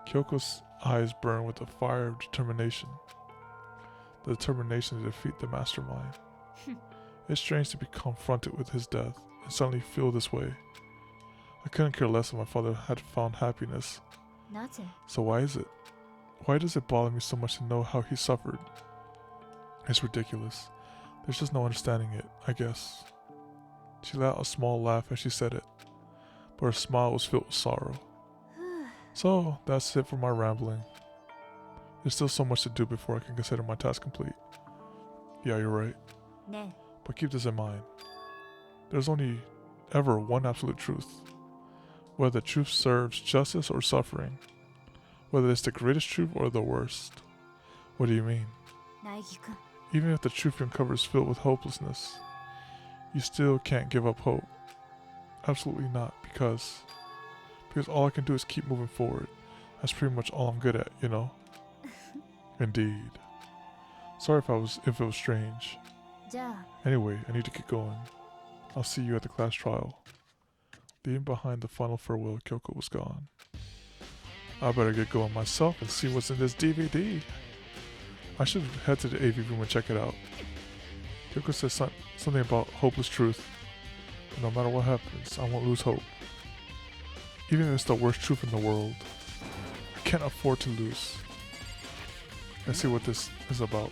Kyoko's eyes burn with the fire of determination. The determination to defeat the mastermind. It's strange to be confronted with his death and suddenly feel this way. I couldn't care less if my father had found happiness. なぜ So why is it? Why does it bother me so much to know how he suffered? It's ridiculous. There's just no understanding it, I guess. She let out a small laugh as she said it, but her smile was filled with sorrow. So, that's it for my rambling. There's still so much to do before I can consider my task complete. Yeah, you're right. ね But keep this in mind. There's only ever one absolute truth. Whether the truth serves justice or suffering. Whether it's the greatest truth or the worst. What do you mean? え苗木くん Even if the truth you uncover is filled with hopelessness, you still can't give up hope. Absolutely not, because all I can do is keep moving forward. That's pretty much all I'm good at, you know? Indeed. Sorry if it was strange. じゃあ Anyway, I need to get going. I'll see you at the class trial. Leaving behind the final farewell, Kyoko was gone. I better get going myself and see what's in this DVD. I should head to the AV room and check it out. Kyoko says something about hopeless truth. But no matter what happens, I won't lose hope. Even if it's the worst truth in the world. I can't afford to lose. Let's see what this is about.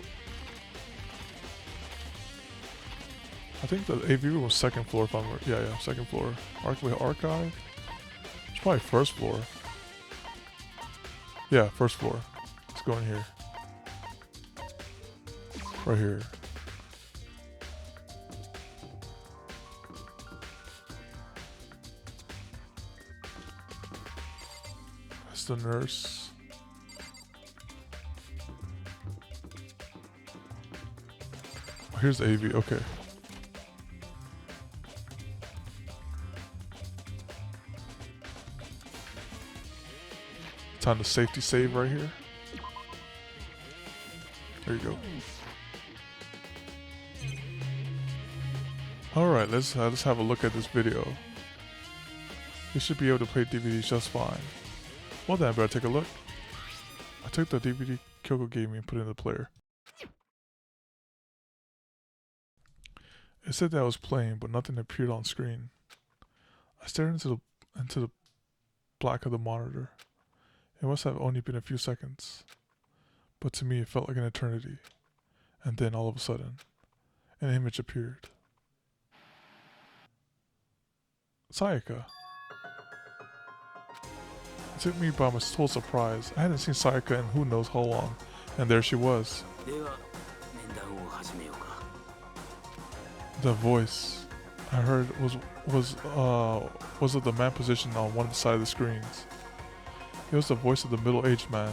I think the AV room was second floor if I'm right. Yeah, second floor. Archive? It's probably first floor. Yeah, first floor. Let's go in here. Right here. That's the nurse. Oh, here's the AV, okay. Time to safety save right here. There you go. Alright, let's have a look at this video. You should be able to play DVDs just fine. Well then, I better take a look. I took the DVD Kyoko gave me and put it in the player. It said that I was playing, but nothing appeared on screen. I stared into the black of the monitor. It must have only been a few seconds, but to me it felt like an eternity. And then all of a sudden, an image appeared. Sayaka. It took me by my total surprise. I hadn't seen Sayaka in who knows how long, and there she was. The voice I heard was of the man positioned on one side of the screens. It was the voice of the middle-aged man.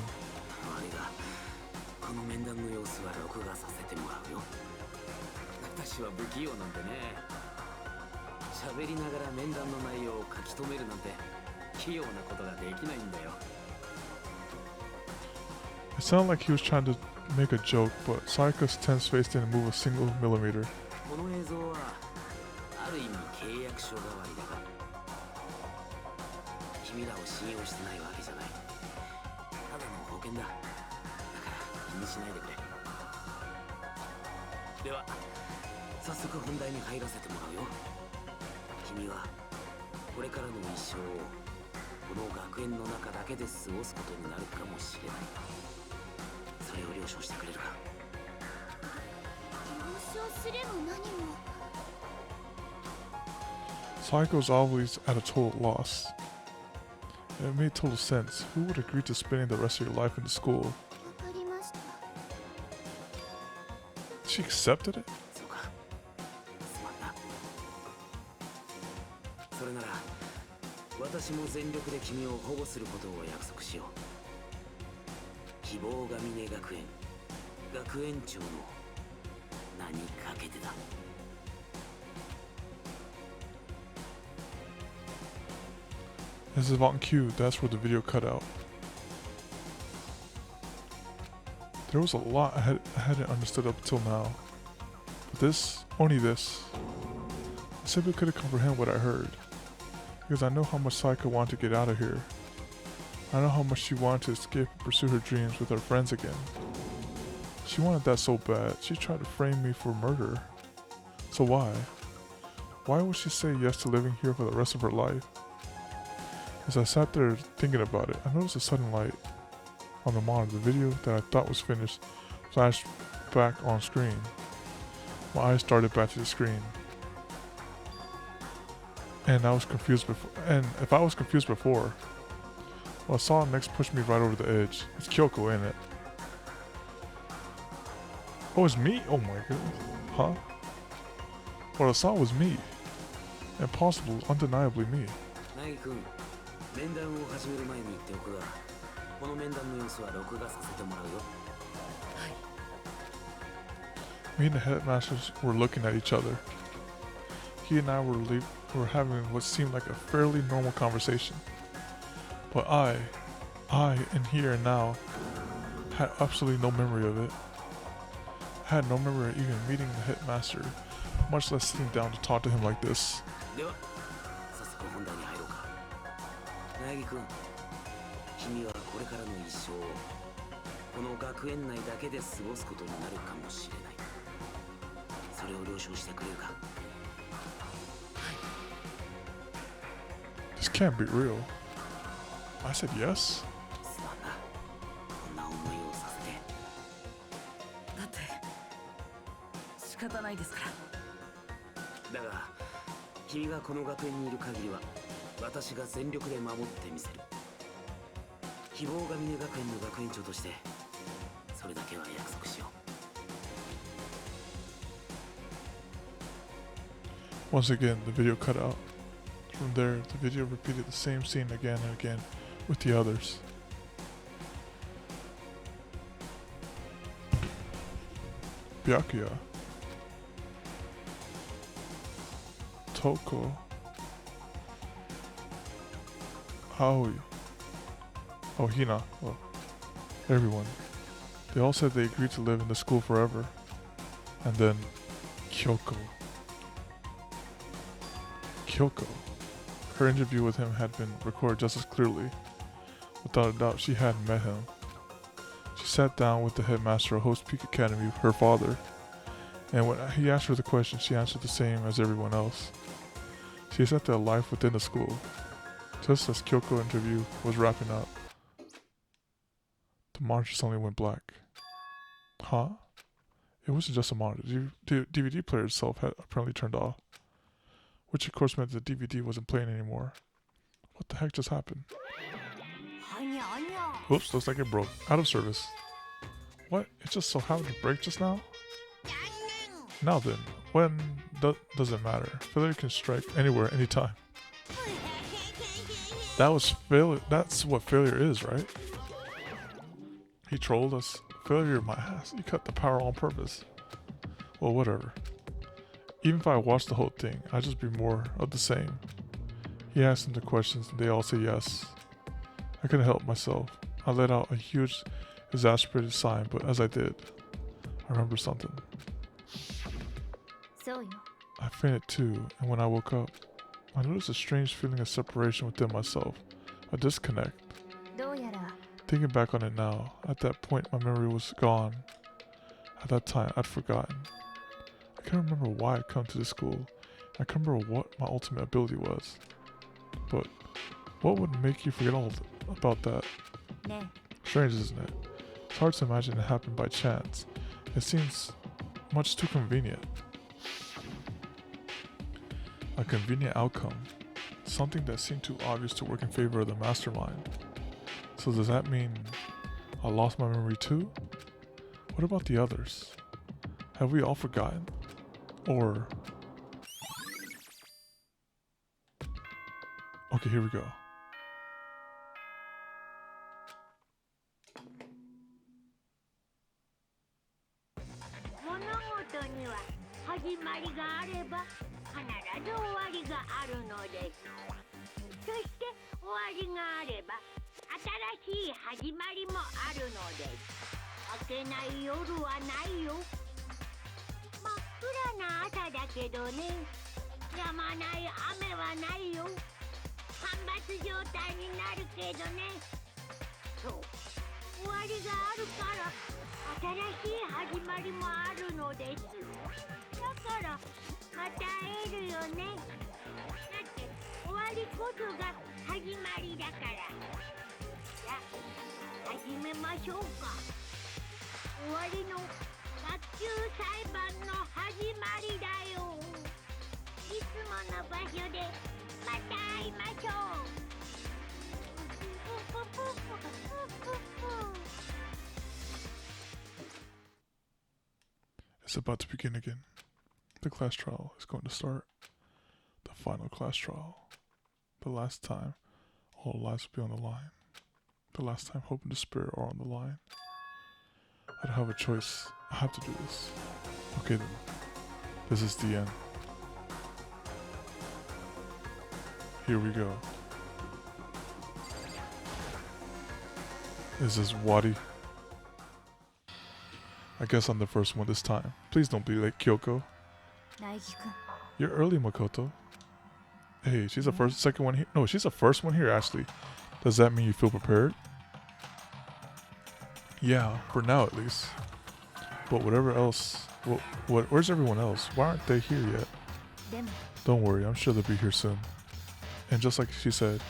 It sounded like he was trying to make a joke, but Sayaka's tense face didn't move a single millimeter. Sayaka was always at a total loss. It made total sense. Who would agree to spending the rest of your life in the school? わかりました。 She accepted it? そうか。すまんな。それなら私も全力で君を保護することを約束しよう。希望が峰学園学園長の名にかけてだ。This is on cue. That's where the video cut out. There was a lot I hadn't understood up until now. But this, only this. I simply couldn't comprehend what I heard. Because I know how much Saika wanted to get out of here. I know how much she wanted to escape and pursue her dreams with her friends again. She wanted that so bad. She tried to frame me for murder. So why? Why would she say yes to living here for the rest of her life? As I sat there thinking about it, I noticed a sudden light on the monitor. The video that I thought was finished flashed back on screen. My eyes started back to the screen. And I was confused before. And if I was confused before, what I saw next pushed me right over the edge. It's Kyoko, ain't it? Oh, it's me? Oh my goodness. Huh? What I saw was me. Impossible, undeniably me. 面談を始める前に言っておくが、この面談の様子は録画させてもらうよ。はい。Me and the headmasters were looking at each other. He and I were having what seemed like a fairly normal conversation. But I, in here and now, had absolutely no memory of it. I had no memory of even meeting the headmaster, much less sitting down to talk to him like this. では、早速本題に入ろうか。苗木君、君はこれからの一生をこの学園内だけで過ごすことになるかもしれない。それを了承してくれるか。This can't be real. I said yes. すまんな。こんな思いをさせて。だって仕方ないですから。だが、君がこの学園にいる限りは私が全力で守ってみせる。希望が峰学園の学園長としてそれだけは約束しよう。Once again, the video cut out. From there, the video repeated the same scene again and again with the others. Bianca, Toko, Aoi, Hina, well, everyone. They all said they agreed to live in the school forever. And then Kyoko. Her interview with him had been recorded just as clearly. Without a doubt, she had met him. She sat down with the headmaster of Host Peak Academy, her father, and when he asked her the question, she answered the same as everyone else. She accepted a life within the school. Just as Kyoko's interview was wrapping up, the monitor suddenly went black. Huh? It wasn't just a monitor. The DVD player itself had apparently turned off, which of course meant the DVD wasn't playing anymore. What the heck just happened? Oops, looks like it broke. Out of service. What? It just so happened to break just now? Now then, when doesn't matter. Failure can strike anywhere, anytime. That was failure. That's what failure is, right? He trolled us. Failure, my ass. You cut the power on purpose. Well, whatever. Even if I watched the whole thing, I'd just be more of the same. He asked them the questions and they all say yes. I couldn't help myself. I let out a huge, exasperated sigh, but as I did, I remembered something. I fainted too, and when I woke up, I noticed a strange feeling of separation within myself, a disconnect. Thinking back on it now, at that point my memory was gone. At that time, I'd forgotten. I can't remember why I'd come to this school. I can't remember what my ultimate ability was. But what would make you forget all about that? Strange, isn't it? It's hard to imagine it happened by chance. It seems much too convenient. A convenient outcome. Something that seemed too obvious to work in favor of the mastermind. So does that mean I lost my memory too? What about the others? Have we all forgotten? Or... Okay, here we go. 物事には始まりがあれば必ず終わりがあるのです。そして終わりがあれば新しい始まりもあるのです。明けない夜はないよ。真っ暗な朝だけどね。止まない雨はないよ。干ばつ状態になるけどね。そう、終わりがあるから新しい始まりもあるのです。だからまた会えるよね。だって終わりこそが始まりだから。じゃあ始めましょうか。終わりの学級裁判の始まりだよ。いつもの場所でまた会いましょう。It's about to begin again. The class trial is going to start. The final class trial. The last time, all lives will be on the line. The last time hope and despair are on the line. I don't have a choice. I have to do this. Okay then. This is the end. Here we go. Is this Wadi? I guess I'm the first one this time. Please don't be late, Kyoko. 苗木くん You're early, Makoto. Hey, she's the second one here. No, she's the first one here, Ashley. Does that mean you feel prepared? Yeah, for now at least. But whatever else, where's everyone else? Why aren't they here yet? でも Don't worry, I'm sure they'll be here soon. And just like she said,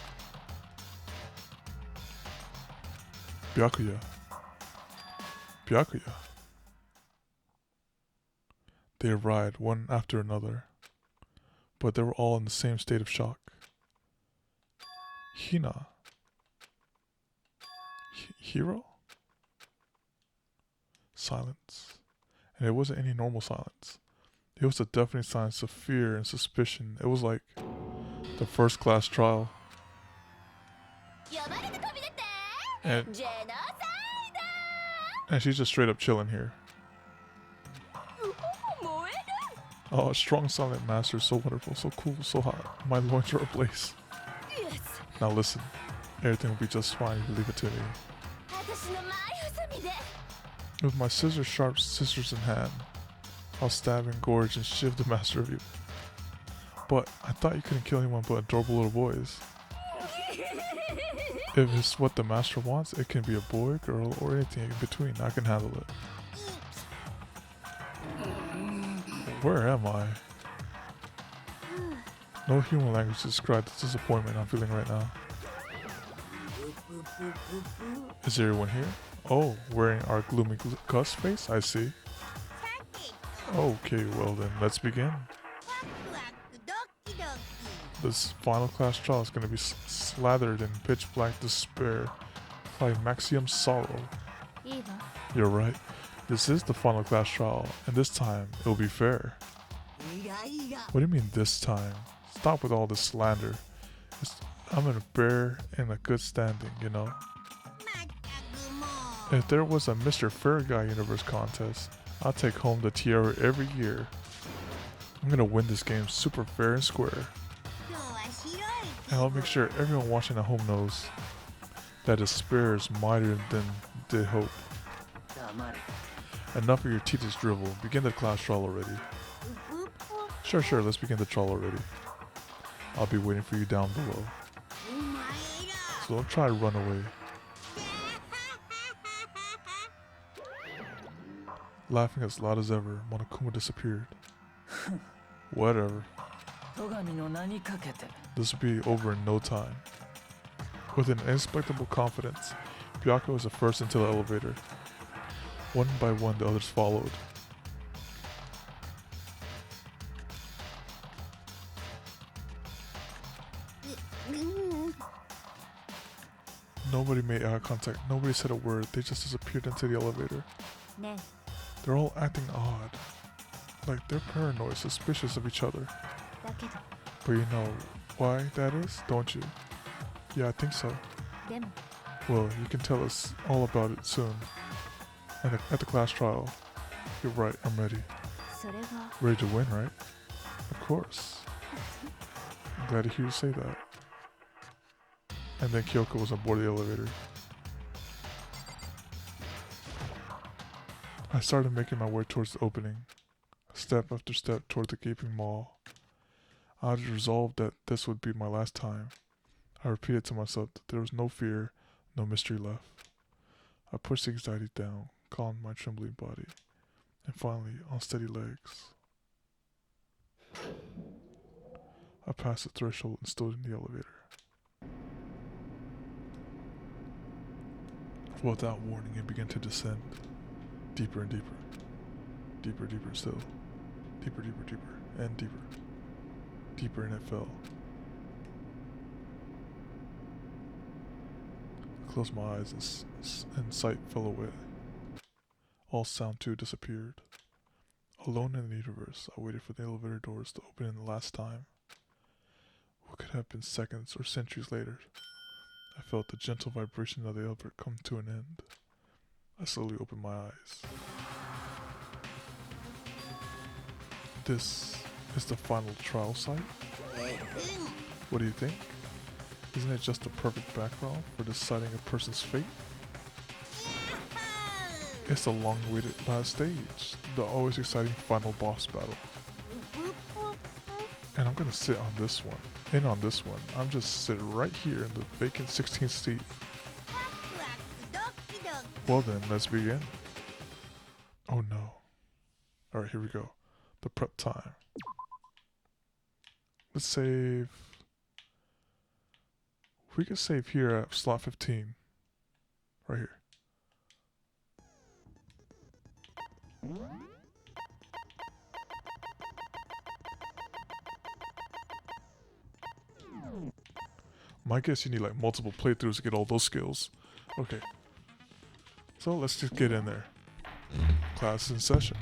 Byakuya. Byakuya. They arrived one after another, but they were all in the same state of shock. Hina. Hiro? Silence. And it wasn't any normal silence. It was a definite silence of fear and suspicion. It was like the first class trial. And she's just straight up chilling here. Oh, a strong silent master, so wonderful, so cool, so hot. My loins are ablaze. Now listen, everything will be just fine if you leave it to me. With my sharp scissors in hand, I'll stab and gorge and shiv the master of you. But I thought you couldn't kill anyone but adorable little boys. If it's what the master wants, it can be a boy, girl, or anything in between. I can handle it. Where am I? No human language to describe the disappointment I'm feeling right now. Is everyone here? Oh, wearing our gloomy cuss face? I see. Okay, well then, let's begin. This final class trial is going to be slathered in pitch black despair, climaxium sorrow. いいわ You're right. This is the final class trial, and this time it'll be fair. What do you mean this time? Stop with all this slander. I'm in a fair and a good standing, you know. If there was a Mr. Fair Guy Universe contest, I'll take home the tiara every year. I'm gonna win this game super fair and square. And I'll make sure everyone watching at home knows that despair is mightier than the hope. Enough of your tedious drivel. Begin the class trial already. Sure, let's begin the trial already. I'll be waiting for you down below. So don't try to run away. Laughing as loud as ever, Monokuma disappeared. Whatever. This will be over in no time. With an inexplicable confidence, Bianca was the first into the elevator. One by one, the others followed. Nobody made eye contact. Nobody said a word. They just disappeared into the elevator. ね They're all acting odd. Like they're paranoid, suspicious of each other. えだけど But you know why that is, don't you? Yeah, I think so. でも Well, you can tell us all about it soon. At the class trial. You're right, I'm ready. それは Ready to win, right? Of course. I'm glad to hear you say that. And then Kyoko was on board the elevator. I started making my way towards the opening, step after step toward the gaping maw. I had resolved that this would be my last time. I repeated to myself that there was no fear, no mystery left. I pushed the anxiety down, calmed my trembling body, and finally, on steady legs, I passed the threshold and stood in the elevator. Without warning, it began to descend, deeper and deeper, deeper, deeper still, deeper, deeper, deeper, and deeper, deeper, and it fell. I closed my eyes and sight fell away. All sound too disappeared. Alone in the universe, I waited for the elevator doors to open in the last time. What could have been seconds or centuries later? I felt the gentle vibration of the elevator come to an end. I slowly opened my eyes. This is the final trial site? What do you think? Isn't it just the perfect background for deciding a person's fate? It's the long-awaited last stage, the always exciting final boss battle. And I'm gonna sit on this one. In on this one. I'm just sitting right here in the vacant 16th seat. Well then, let's begin. Oh no. Alright, here we go. The prep time. Let's save. We can save here at slot 15. Right here. My guess you need like multiple playthroughs to get all those skills. Okay. So let's just get in there. Class in session.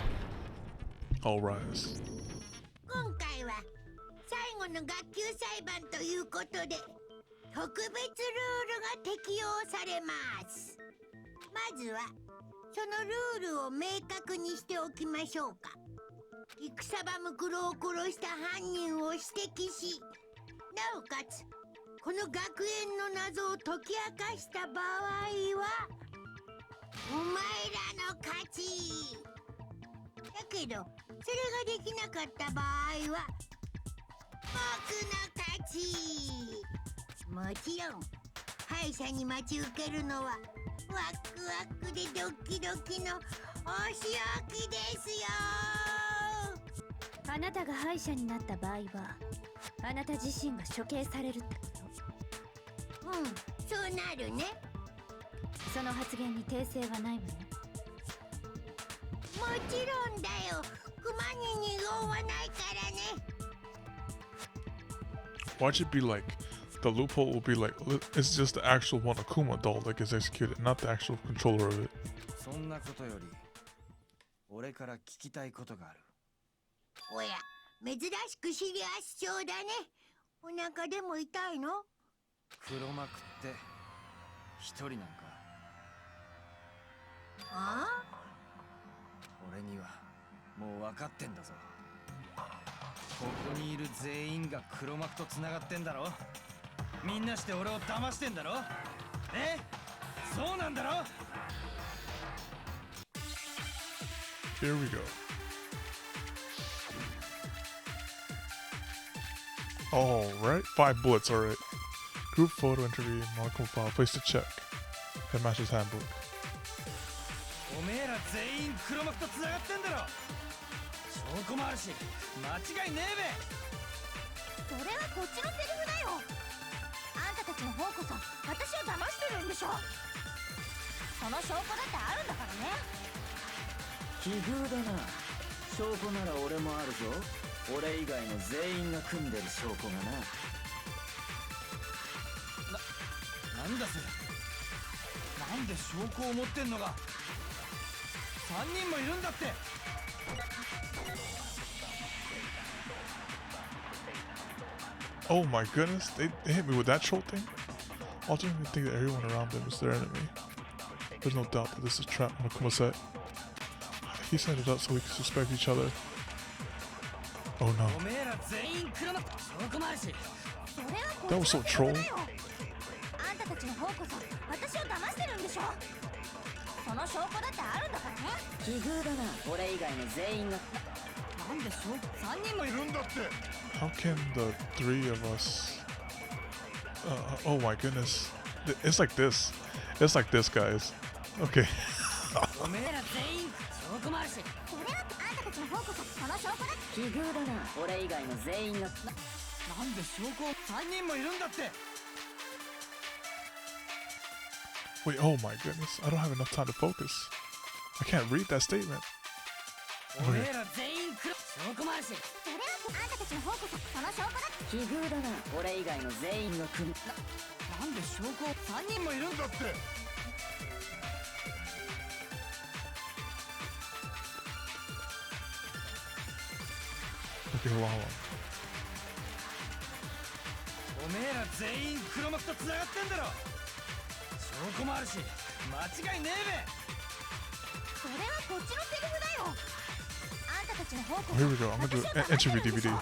All rise. 今回は最後の学級裁判ということで特別ルールが適用されます。まずはそのルールを明確にしておきましょうか。戦場ムクロを殺した犯人を指摘し、なおかつこの学園の謎を解き明かした場合はお前らの勝ち。だけどそれができなかった場合は僕の勝ち。もちろん敗者に待ち受けるのはワクワクでドキドキのお仕置きですよ。あなたが敗者になった場合はあなた自身が処刑されるってこと？そうなるね。その発言に訂正はないわね。もちろんだよ。熊に二号はないからね。Watch it be like, the loophole will be like, it's just the actual one Akuma doll that gets executed, not the actual controller of it. そんなことより俺から聞きたいことがある。おや、珍しくシリアス症だね。お腹でも痛いの？黒幕って一人なんか？ああ？俺にはもう分かってんだぞ。ここにいる全員が黒幕と繋がってんだろ。みんなして俺を騙してんだろ。ね？そうなんだろ。 Here we go. Alright, 5 bullets, alright. Group photo interview, molecule file, place to check. Headmaster's Handbook. おめえら全員黒幕と繋がってんだろ。証拠もあるし間違いねえべ。それはこっちのセリフだよ。あんたたちの方こそ私を騙してるんでしょ。その証拠だってあるんだからね。奇遇だな。証拠なら俺もあるぞ。俺以外の全員が組んでる証拠がな。なんだそれ。なんで証拠を持ってんのが3人もいるんだって。 Oh my goodness, they hit me with that troll thing? I didn't even think that everyone around them is their enemy. There's no doubt that this is a trap, Monokuma said. He set it up so we can suspect each other. Oh no. おめえら全員黒幕。証拠もあるし。それはこ That was so troll. あんたたちの方こそ私を騙してるんでしょ。その証拠だってあるんだからね。奇遇だな、俺以外の全員が。なんで証拠3人もいるんだって。 How can the three of us... oh my goodness. It's like this. It's like this, guys. Okay. おめえら全員証拠もあるし。それはあんたたちの方こそその証拠だ。奇遇だな、俺以外の全員が。なんで証拠3人もいるんだって。 Wait, oh my goodness. I don't have enough time to focus. I can't read that statement. おめえら全員黒。証拠もあるし。それはあんたたちの方こそその証拠だ。奇遇だな、俺以外の全員が来る。なんで証拠3人もいるんだって。 Okay, hold on, hold on. おめえら全員黒幕と繋がってんだろ。証拠もあるし間違いねえそれはこっちのセリフだよ。あんたたちの方こ Oh, そ here we go. I'm gonna do an interview DVD.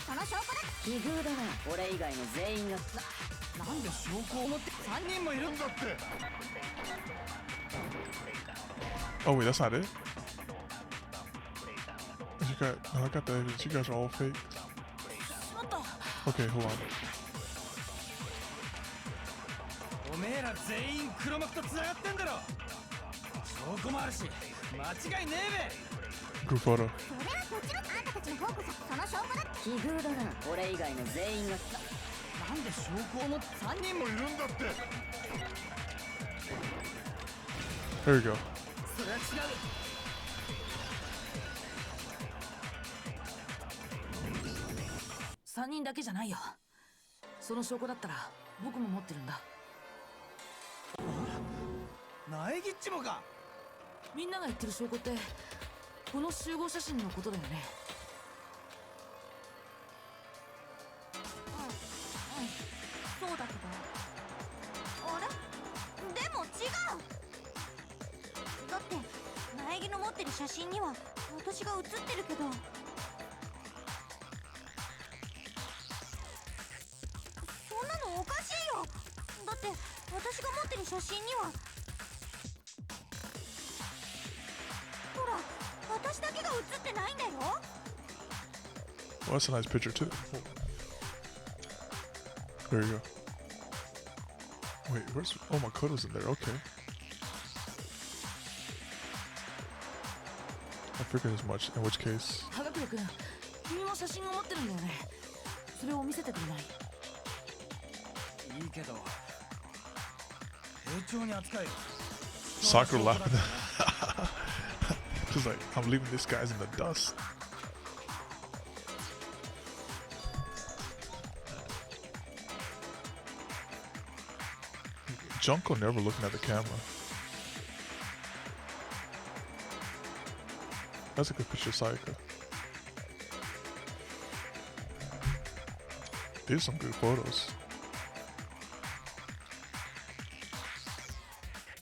その証拠だ。奇遇だな、俺以外の全員が。べ。なんで証拠を持って3人もいるんだって。 Oh wait, that's not it? You got... No, I got the evidence. You guys are all fake. しまった。 Okay, hold on. おめえら全員黒幕と繋がってんだろ。証拠もあるし間違いねえべ。 Group photo. それはこっちのあんたたちの方こそその証拠だ。奇遇だな、俺以外の全員が。なんで証拠を持って3人もいるんだって。 There we go. それは違う。3人だけじゃないよ。その証拠だったら僕も持ってるんだ。苗木っちもか。みんなが言ってる証拠ってこの集合写真のことだよね。そうだけど。あれ？でも違う。だって苗木の持ってる写真には私が写ってるけど。そんなのおかしいよ。だって私が持ってる写真には。ほら、私だけが写ってないんだよ。 Well, that's a nice picture too. There you go. Wait, where's... Oh, Makoto's in there. Okay. I figured as much. In which case... ハガクレ君、君も写真を持ってるんだよね。それを見せてくれない？いいけど、丁重に扱えよ。 Sakura laughing. She's like, I'm leaving these guys in the dust. Junko never looking at the camera. That's a good picture of Sayaka. These are some good photos.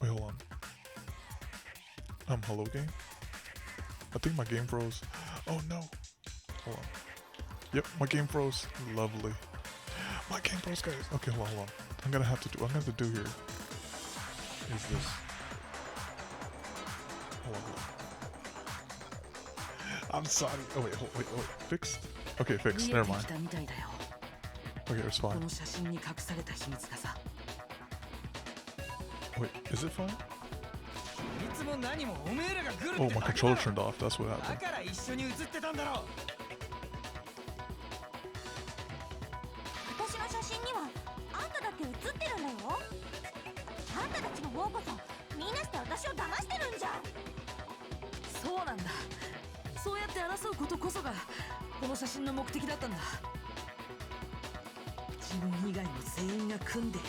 Wait, hold on. Hello game? I think my game froze. Oh no. Hold on. Yep, my game froze. Lovely. My game froze, guys. Okay, hold on. I'm gonna have to do here is this. Hold on. I'm sorry. Oh wait, wait. Fixed? Okay, fixed. Never mind. Okay, it's fine. Wait, is it fine? Oh, my controller turned off. That's what happened. 私の写真にはあんただって写ってるんだよ。あんたたちの方こそみんなして私を騙してるんじゃん。そうなんだ。そうやって争うことこそがこの写真の目的だったんだ。自分以外の全員が組んでいる。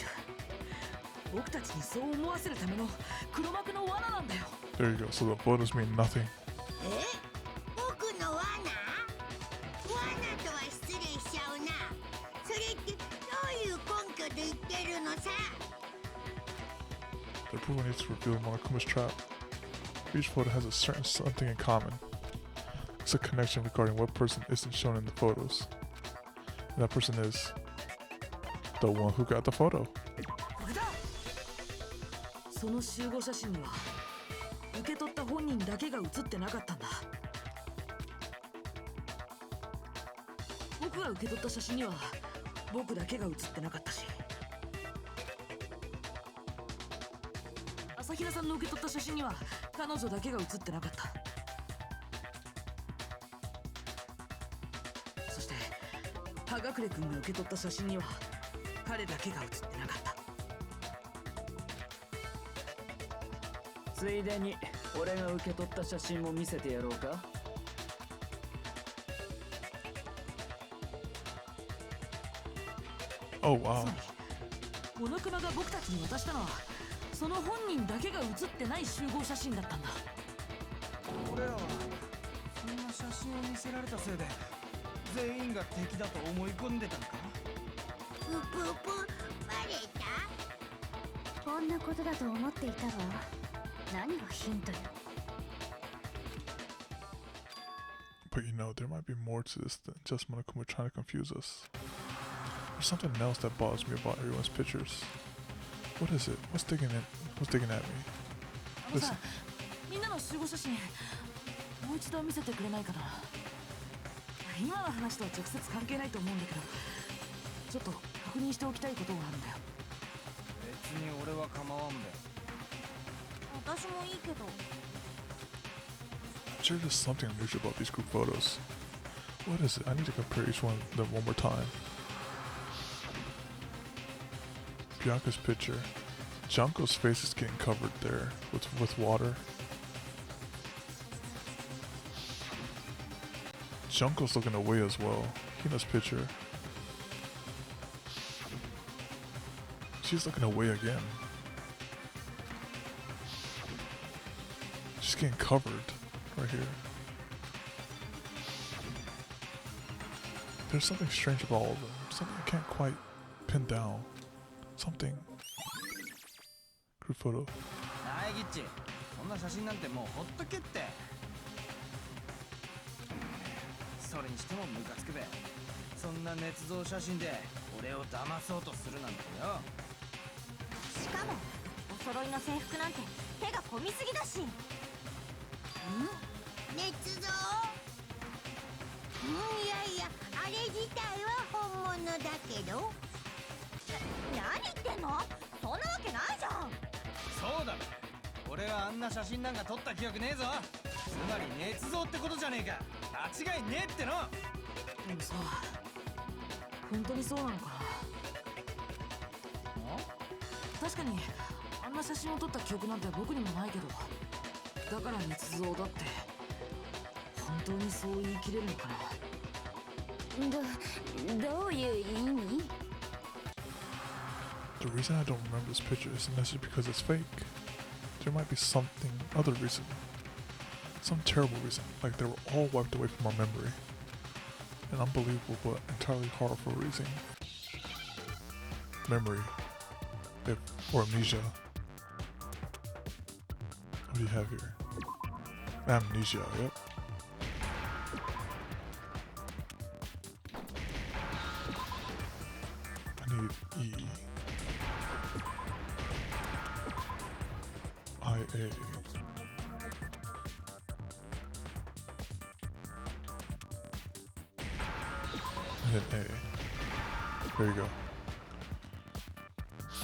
僕たちにそう思わせるための黒幕の罠なんだよ。 There you go. So the photos mean nothing. 僕の罠？罠とは失礼しちゃうな。それってどういう根拠で言ってるのさ。 The approval needs to reveal Monokuma's trap. Each photo has a certain something in common. It's a connection regarding what person isn't shown in the photos. And that person is the one who got the photo. これだ。その集合写真には受け取った本人だけが写ってなかったんだ。僕が受け取った写真には僕だけが写ってなかったし、朝比奈さんの受け取った写真には彼女だけが写ってなかった。そして葉隠君が受け取った写真には彼だけが写ってなかった。ついでに俺が受け取った写真も見せてやろうか。Oh wow. モノクマが僕たちに渡したのはその本人だけが写ってない集合写真だったんだ。俺らはそんな写真を見せられたせいで全員が敵だと思い込んでたのか。ぷぷぷ、バレた？こんなことだと思っていたわ。何がヒントよ。 But you know, there might be more to this than just Monokuma trying to confuse us. There's something else that bothers me about everyone's pictures. What is it? What's digging at me? あのさ、みんなの集合写真もう一度見せてくれないかな。今の話とは直接関係ないと思うんだけど、ちょっと確認しておきたいことがあるんだよ。別に俺は構わんべ。私もいいけど。 I'm sure there's something unusual about these group photos. What is it? I need to compare each one of them one more time. Bianca's picture. Junko's face is getting covered there with water. Junko's looking away as well. Hina's picture. She's looking away again. She's getting covered right here. There's something strange about all of them. Something I can't quite pin down. Something. Group photo. ナイギッチ、そんな写真なんてもうほっとけって。それにしてもムカつくべ。そんな捏造写真で俺を騙そうとするなんてよ。しかもお揃いの制服なんて手が込みすぎだし。捏造？いやいや、あれ自体は本物だけど。何言ってんの？そんなわけないじゃん。そうだべ。俺はあんな写真なんか撮った記憶ねえぞ。つまり捏造ってことじゃねえか。間違いねえっての。でもさ、本当にそうなのかな。確かにあんな写真を撮った記憶なんて僕にもないけど、だから捏造だって本当にそう言い切れるのかな。どういう意味？ The reason I don't remember this picture isn't necessarily because it's fake. There might be something other reason. Some terrible reason, like they were all wiped away from our memory. An unbelievable but entirely horrible reason. Memory. Or amnesia. What do you have here? Amnesia, yep. I need E. IA. And then A. There you go.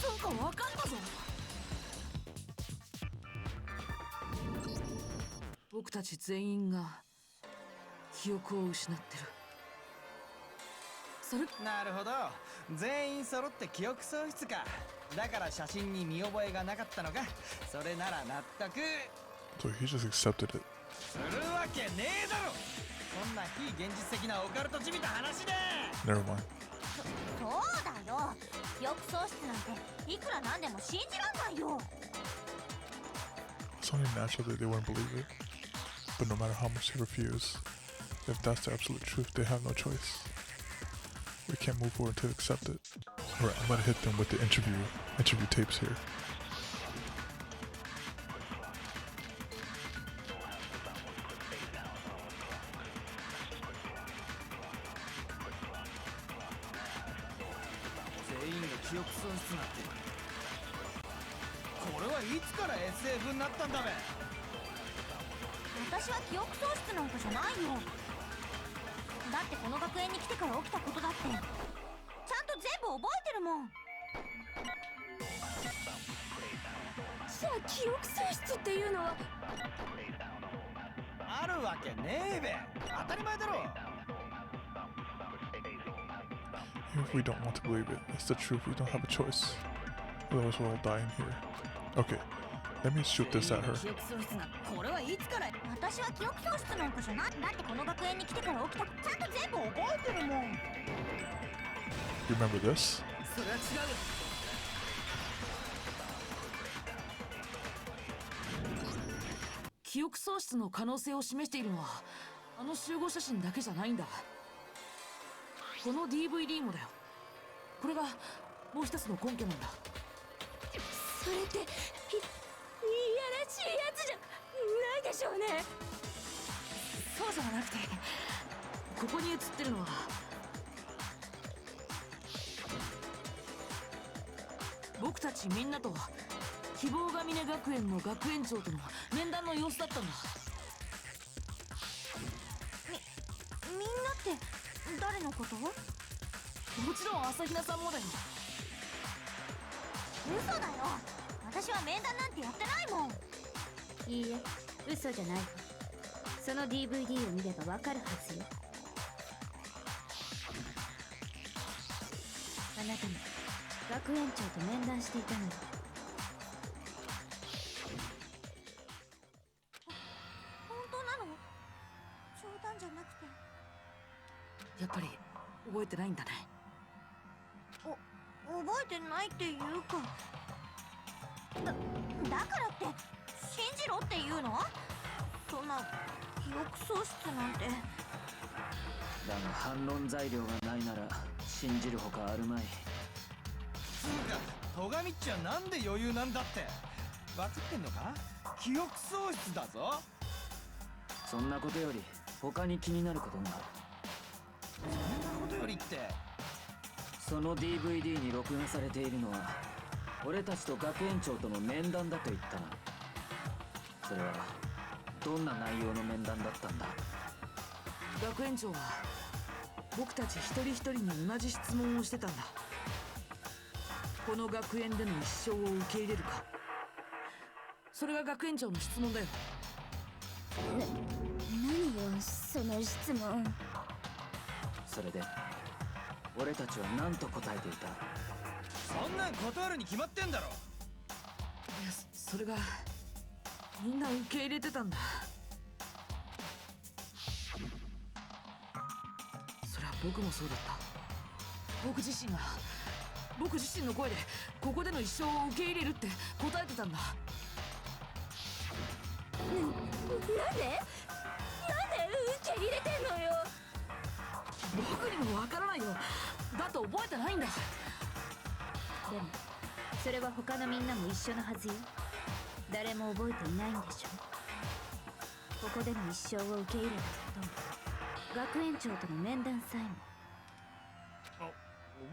なんかわかったぞ。僕たち全員が記憶を失ってる。それなるほど。全員揃って記憶喪失か。だから写真に見覚えがなかったのか。それなら納得。 So he just accepted it. するわけねえだろ。そんな非現実的なオカルトじみた話で。 Never mind. そうだよ。記憶喪失なんていくらなんでも信じらんないよ。 It's only natural that they wouldn't believe it. But no matter how much they refuse, if that's the absolute truth, they have no choice. We can't move forward to accept it. Alright, I'm gonna hit them with the interview tapes here. SF になったんだべ。私は記憶喪失なんかじゃないよ。だってこの学園に来てから起きたことだってちゃんと全部覚えてるもん。じゃあ記憶喪失っていうのはあるわけねえべ。当たり前だろ。 Even if we don't want to believe it, it's the truth. We don't have a choice. Otherwise we'll all die in here. Okay, let me shoot this at her. これはいつから？私は記憶喪失なんかじゃない。だってこの学園に来てから起きたちゃんと全部覚えてるもん。 You remember this? それは違うよ。記憶喪失の可能性を示しているのはあの集合写真だけじゃないんだ。この DVD もだよ。これがもう一つの根拠なんだ。それっていやらしいやつじゃないでしょうね。そうじゃなくて、ここに写ってるのは僕たちみんなと希望が峰学園の学園長との面談の様子だったんだ。みんなって誰のこと？もちろん朝比奈さんもだよ。嘘だよ。私は面談なんてやってないもん。いいえ、嘘じゃない。その DVD を見ればわかるはずよ。あなたも学園長と面談していたのよ。本当なの？冗談じゃなくて。やっぱり覚えてないんだね。覚えてないっていうかだからって信じろっていうの？そんな記憶喪失なんて。だが反論材料がないなら信じるほかあるまい。つうか戸上っちはなんで余裕なんだって。バズってんのか？記憶喪失だぞ。そんなことより他に気になることがある。そんなことよりって。その DVD に録画されているのは俺たちと学園長との面談だと言ったな。それはどんな内容の面談だったんだ？学園長は僕たち一人一人に同じ質問をしてたんだ。この学園での一生を受け入れるか。それが学園長の質問だよ。何よその質問。それで俺たちは何と答えていた？そんなん断るに決まってんだろ。いや、それがみんな受け入れてたんだ。それは僕もそうだった。僕自身の声でここでの一生を受け入れるって答えてたんだ。なんで受け入れてんのよ。僕にもわからないよ。だって覚えてないんだ。でもそれは他のみんなも一緒のはずよ。誰も覚えていないんでしょ。ここでの一生を受け入れたことも学園長との面談さえも。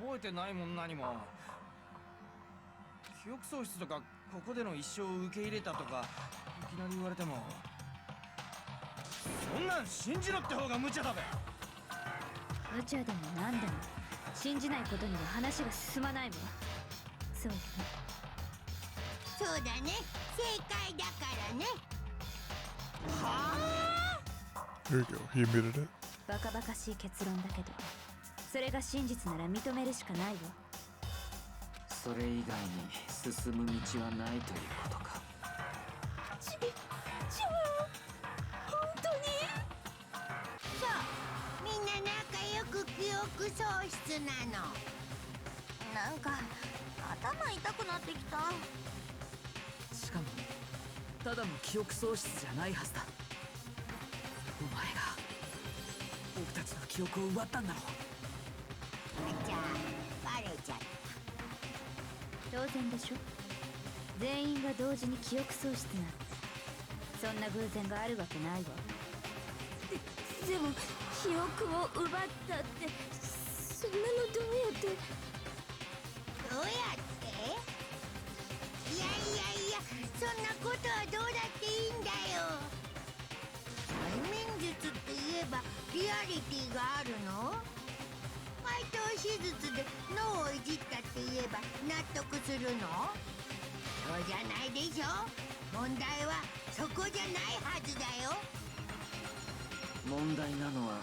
覚えてないもん何も。記憶喪失とかここでの一生を受け入れたとかいきなり言われても、そんなん信じろって方が無茶だべ。無茶でも何でも信じないことには話が進まないわ。そうよね。そうだね、正解だからね。はあ。 There you go. He admitted it. バカバカしい結論だけど、それが真実なら認めるしかないわ。それ以外に進む道はないということか。じゃあ本当に？そう、みんな仲良く記憶喪失なの。なんか頭痛くなってきた。しかもただの記憶喪失じゃないはずだ。お前が僕たちの記憶を奪ったんだろう。じゃあバレちゃった。当然でしょ。全員が同時に記憶喪失なんてそんな偶然があるわけないわ。でも記憶を奪ったってそんなのどうやって。どうやって？いやそんなことはどうだっていいんだよ。催眠術って言えばリアリティがあるの？解凍手術で脳をいじったって言えば納得するの？そうじゃないでしょ。問題はそこじゃないはずだよ。問題なのは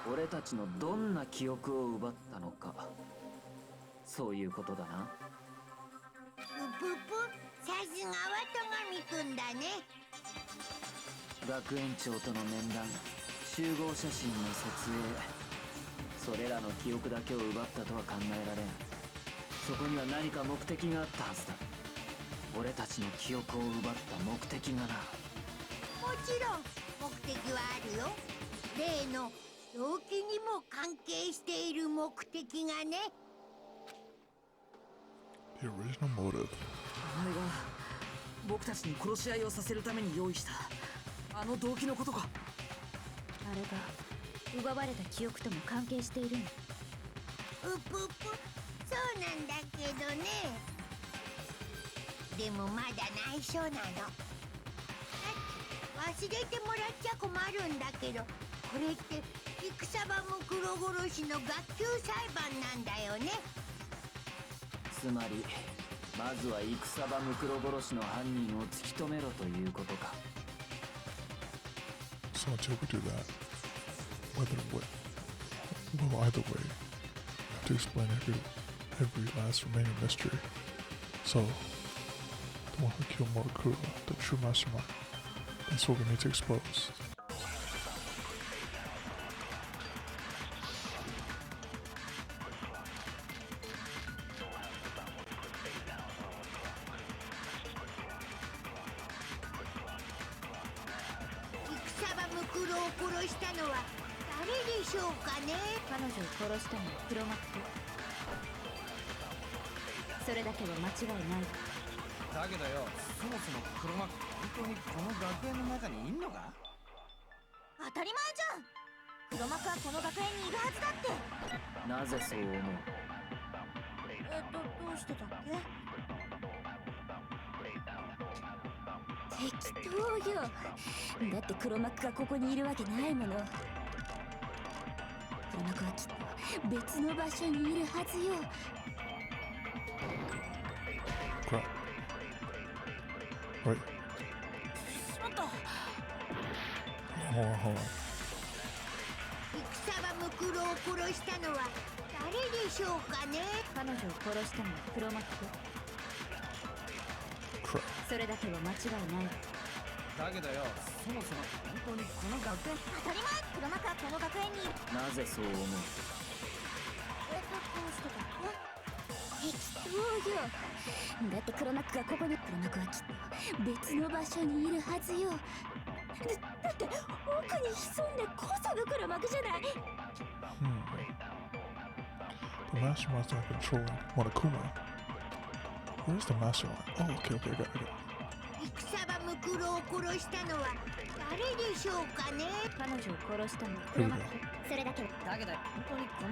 俺たちのどんな記憶を奪ったのか、そういうことだな。ぷぷぷ、さすがは戸上くんだね。学園長との面談、集合写真の撮影、それらの記憶だけを奪ったとは考えられん。そこには何か目的があったはずだ。俺たちの記憶を奪った目的がな。もちろん目的はあるよ。例の動機にも関係している目的がね。The original motive. お前が僕たちに殺し合いをさせるために用意したあの動機のことか。あれが奪われた記憶とも関係しているの。うぷぷ、そうなんだけどね。でもまだ内緒なの。忘れてもらっちゃ困るんだけど、これって戦場ムクロ殺しの学級裁判なんだよね。つまりまずは戦場ムクロ殺しの犯人を突き止めろということか。 So until we do that, whether what, well, either way, we have to explain every last remaining mystery. So, the one who killed Morgue, the true mastermind, that's what we need to expose.彼女を殺したのは黒幕。それだけは間違いない。だけどよ、そもそも黒幕本当にこの学園の中にいんのか？当たり前じゃん。黒幕はこの学園にいるはずだって。なぜそう思う？どうしてだっけ？適当よ。だって黒幕がここにいるわけないもの。黒幕はきっと別の場所にいるはずよ。Crap. Wait. しまった。Hold on. 戦場ムクロを殺したのは誰でしょうかね。彼女を殺したのは黒幕。 Crap. それだけは間違いない。だけどよ、そもそも本当にこの学園。当たり前。黒幕はこの学園にいる。なぜそう思う？どうしてだっけ？適当よ。だって黒幕がここに。黒幕はきっと別の場所にいるはずよ。だって奥に潜んでこその黒幕じゃない。The mastermind's not controlling Monokuma. Where's the mastermind? Oh, okay, I got it. 戦場ムクロを殺したのは誰でしょうかね。彼女を殺したのは黒幕。それだけは。だけど本当にこの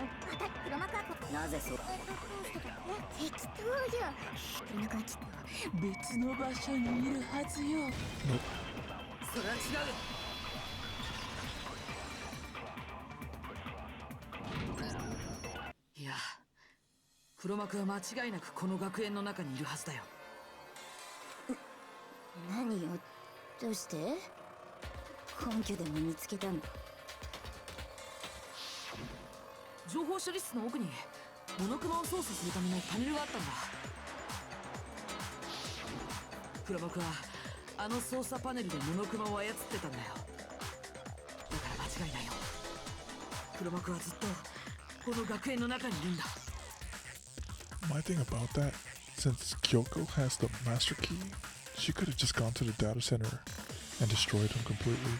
黒幕はなぜそう？どうしてだっけ？適当よ。黒幕はきっと別の場所にいるはずよ。それは違う。いや、黒幕は間違いなくこの学園の中にいるはずだよ。何よ、どうして？根拠でも見つけたの？情報処理室の奥にモノクマを操作するためのパネルがあったんだ。黒幕はあの操作パネルでモノクマを操ってたんだよ。だから間違いないよ。黒幕はずっとこの学園の中にいるんだ。My thing about that, since Kyoko has the master key, she could have just gone to the data center and destroyed him completely.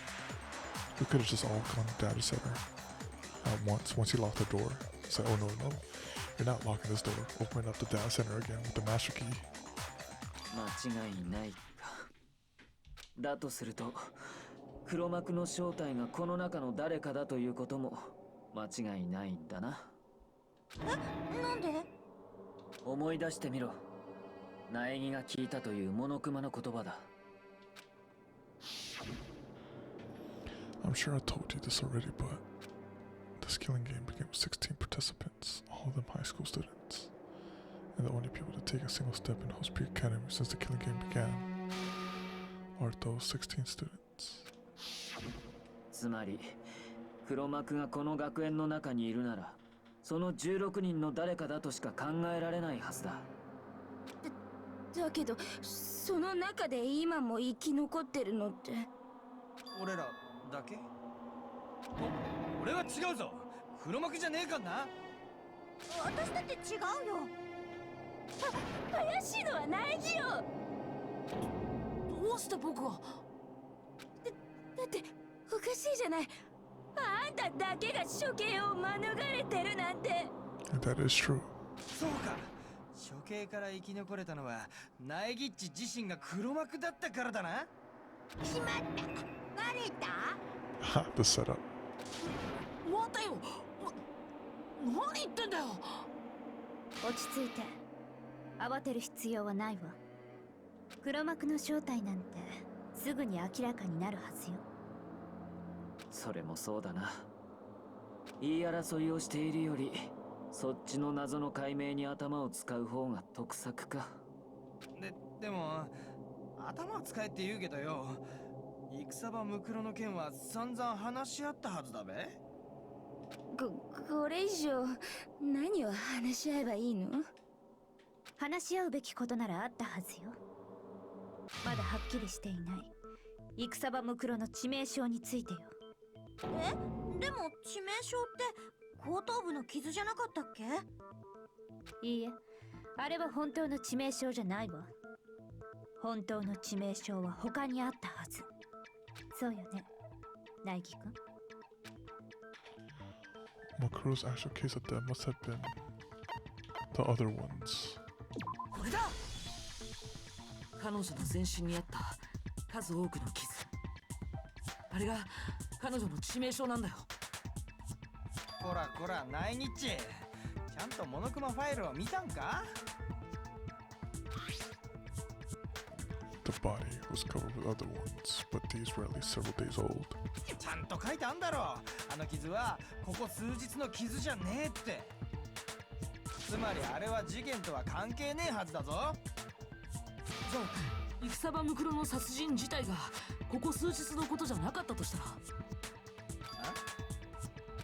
We could have just all gone to the data center at once he locked the door. It's like, oh no, you're not locking this door. Open up the data center again with the master key. 間違いないか。だとすると、黒幕の正体がこの中の誰かだということも間違いないんだな。なんで？思い出してみろ。苗木が聞いたというモノクマの言葉だ。I'm sure I told you this already, but this killing game began with 16 participants, all of them high school students. And the only people to take a single step in Host Peak Academy since the killing game began are those 16 students. つまり、黒幕がこの学園の中にいるなら、その16人の誰かだとしか考えられないはずだ。だけど、その中で今も生き残ってるのって。俺らだけ？俺は違うぞ。黒幕じゃねえかんな。私だって違うよ。怪しいのは苗木よ。どうして僕は？だっておかしいじゃない。あんただけが処刑を免れてるなんて。That is true. そうか。処刑から生き残れたのは苗木っち自身が黒幕だったからだな。しまった。バレた？ Ha, the setup. 待てよ。何言ってんだよ。落ち着いて。慌てる必要はないわ。黒幕の正体なんてすぐに明らかになるはずよ。それもそうだな。言い争いをしているより、そっちの謎の解明に頭を使う方が得策か。でも頭を使えって言うけどよ、戦場ムクロの件は散々話し合ったはずだべ。これ以上何を話し合えばいいの？話し合うべきことならあったはずよ。まだはっきりしていない戦場ムクロの致命傷についてよ。でも致命傷って後頭部の傷じゃなかったっけ？いいえ、あれは本当の致命傷じゃないわ。本当の致命傷は他にあったはず。そうよね、苗木くん。Makuro's actual case of death must have been the other ones. これだ。彼女の全身にあった数多くの傷。あれが彼女の致命傷なんだよ。こらこら、ナイニッチ、ちゃんとモノクマファイルを見たんか？ The body was covered with other ones, but these were at least several days old. ちゃんと書いてあんだろ。あの傷はここ数日の傷じゃねえって。つまりあれは事件とは関係ねえはずだぞ。じゃあ戦場ムクロの殺人自体がここ数日のことじゃなかったとしたら。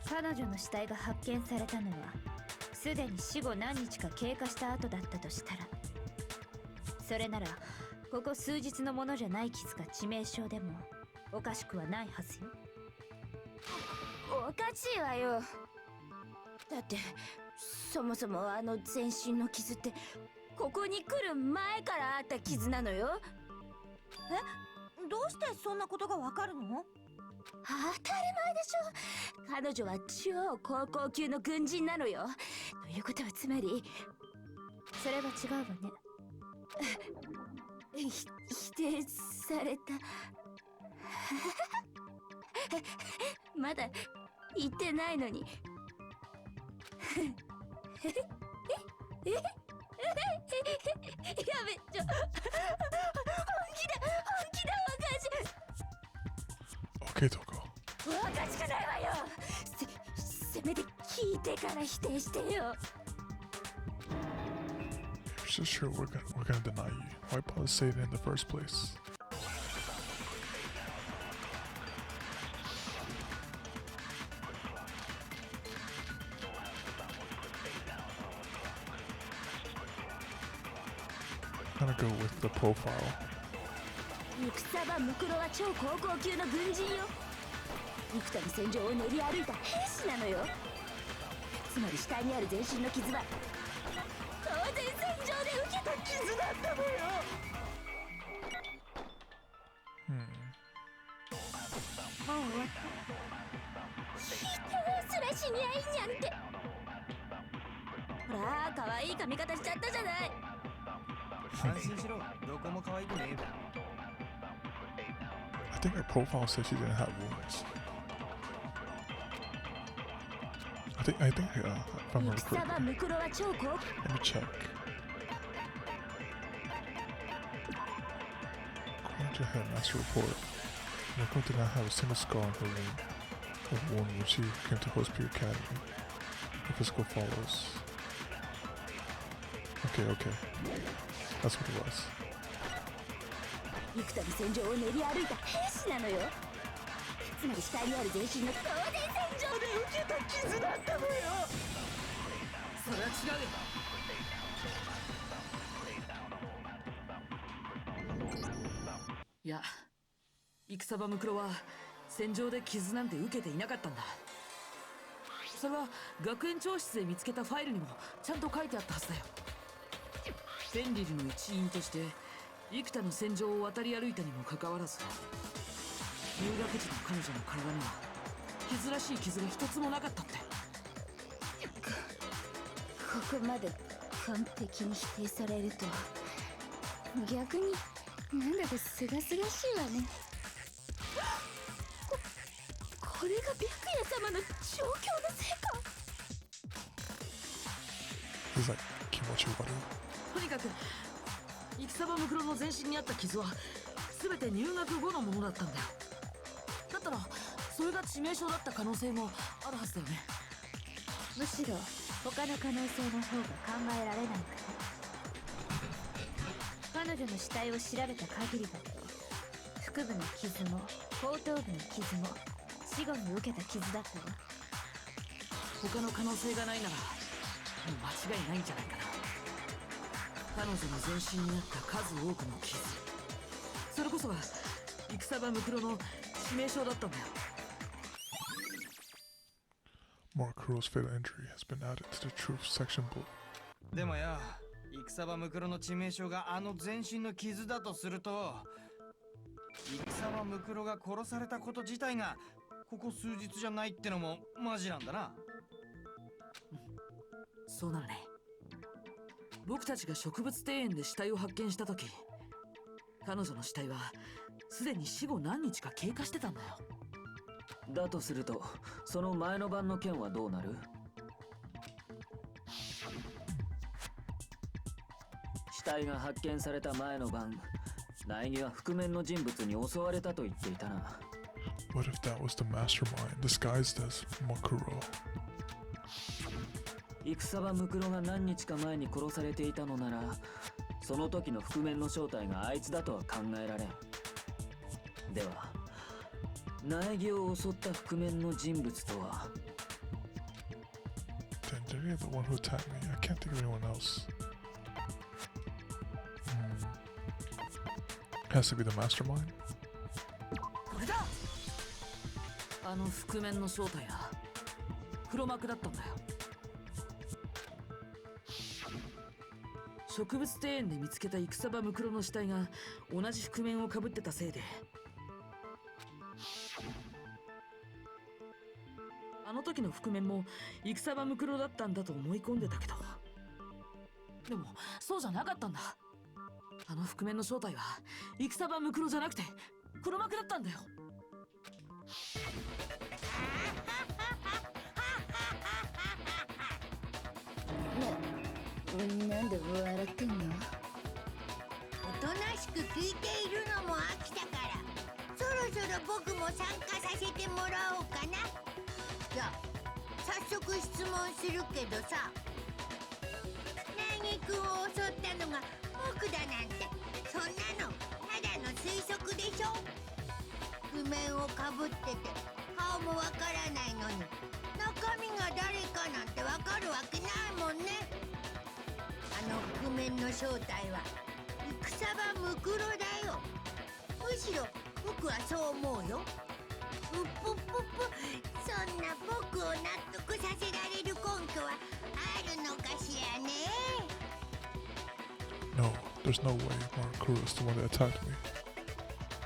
彼女の死体が発見されたのはすでに死後何日か経過した後だったとしたら、それならここ数日のものじゃない傷が致命傷でもおかしくはないはずよ。おかしいわよ。だってそもそもあの全身の傷ってここに来る前からあった傷なのよ。どうしてそんなことがわかるの？当たり前でしょ。彼女は超高校級の軍人なのよ。ということはつまりそれは違うわね。否定された。まだ言ってないのに。やべちょ。本気だおかしい。Okay, Toko. おかしくないわよ。せめて聞いてから否定してよ。If you're sure we're gonna deny you, why bother saying it in the first place? I'm gonna go with the profile. 戦場ムクロは超高校級の軍人よ。幾多の戦場を練り歩いた兵士なのよ。つまり死体にある全身の傷は当然上で受けた傷なんだもんよ。もう終わった。ひてすら死にゃいいにゃんって。ほら可愛い髪型しちゃったじゃない。安心しろ、どこも可愛くねえだ。I think her profile said she didn't have wounds. I think if I'm remember 戦場 correctly. ムクロは超高 Let me check. According to Headmaster report, Miko did not have a single scar on her wound when she came to Host Peer Academy. The physical follows. Okay. That's what it was. 幾度も戦場を練り歩いた兵士なのよ。つまり死体にある全身の当然戦場で受けた傷なんだもんよ。それは違うよ。いや、戦場ムクロは戦場で傷なんて受けていなかったんだ。それは学園長室で見つけたファイルにもちゃんと書いてあったはずだよ。フェンリルの一員として幾多の戦場を渡り歩いたにもかかわらず、入学時の彼女の体には傷らしい傷が一つもなかったって。ここまで完璧に否定されるとは、逆になんだかすがすがしいわね。これが白夜様の状況のせいか。He's like, 気持ち悪い。とにかく戦場ムクロの全身にあった傷は全て入学後のものだったんだよ。だったらそれが致命傷だった可能性もあるはずだよね。むしろ他の可能性の方が考えられないかな。彼女の死体を調べた限りだと、腹部の傷も後頭部の傷も死後に受けた傷だったわ。他の可能性がないならもう間違いないんじゃないかな。彼女の全身にあった数多くの傷、それこそが戦場ムクロの致命傷だったんだよ。Markuro's fatal injury has been added to the truth section book. でもよ、戦場ムクロの致命傷があの全身の傷だとすると、戦場ムクロが殺されたこと自体がここ数日じゃないってのもマジなんだな。そうなのね。僕たちが植物庭園で死体を発見した時、彼女の死体はすでに死後何日か経過してたんだよ。だとすると、その前の晩の件はどうなる？死体が発見された前の晩、苗木は覆面の人物に襲われたと言っていたな。What if that was the mastermind disguised as Makuro? 戦場ムクロが何日か前に殺されていたのなら、その時の覆面の正体があいつだとは考えられん。では苗木を襲った覆面の人物とは。 Then they're the one who attacked me. I can't think of anyone else. Has to be the mastermind? これだ。あの覆面の正体は黒幕だったんだよ。植物庭園で見つけた戦場ムクロの死体が同じ覆面をかぶってたせいで、あの時の覆面も戦場ムクロだったんだと思い込んでたけど、でもそうじゃなかったんだ。あの覆面の正体は戦場ムクロじゃなくて黒幕だったんだよ。なんで笑ってんの？おとなしく聞いているのも飽きたから、そろそろ僕も参加させてもらおうかな。じゃあ早速質問するけどさ、苗木君を襲ったのが僕だなんて、そんなのただの推測でしょ。譜面をかぶってて顔もわからないのに、中身が誰かなんてわかるわけないもんね。あの覆面の正体は戦場ムクロだよ。むしろ僕はそう思うよ。うっぷっぷっぷ、そんな僕を納得させられる根拠はあるのかしらね。There's no way Morakuro is the one that attacked me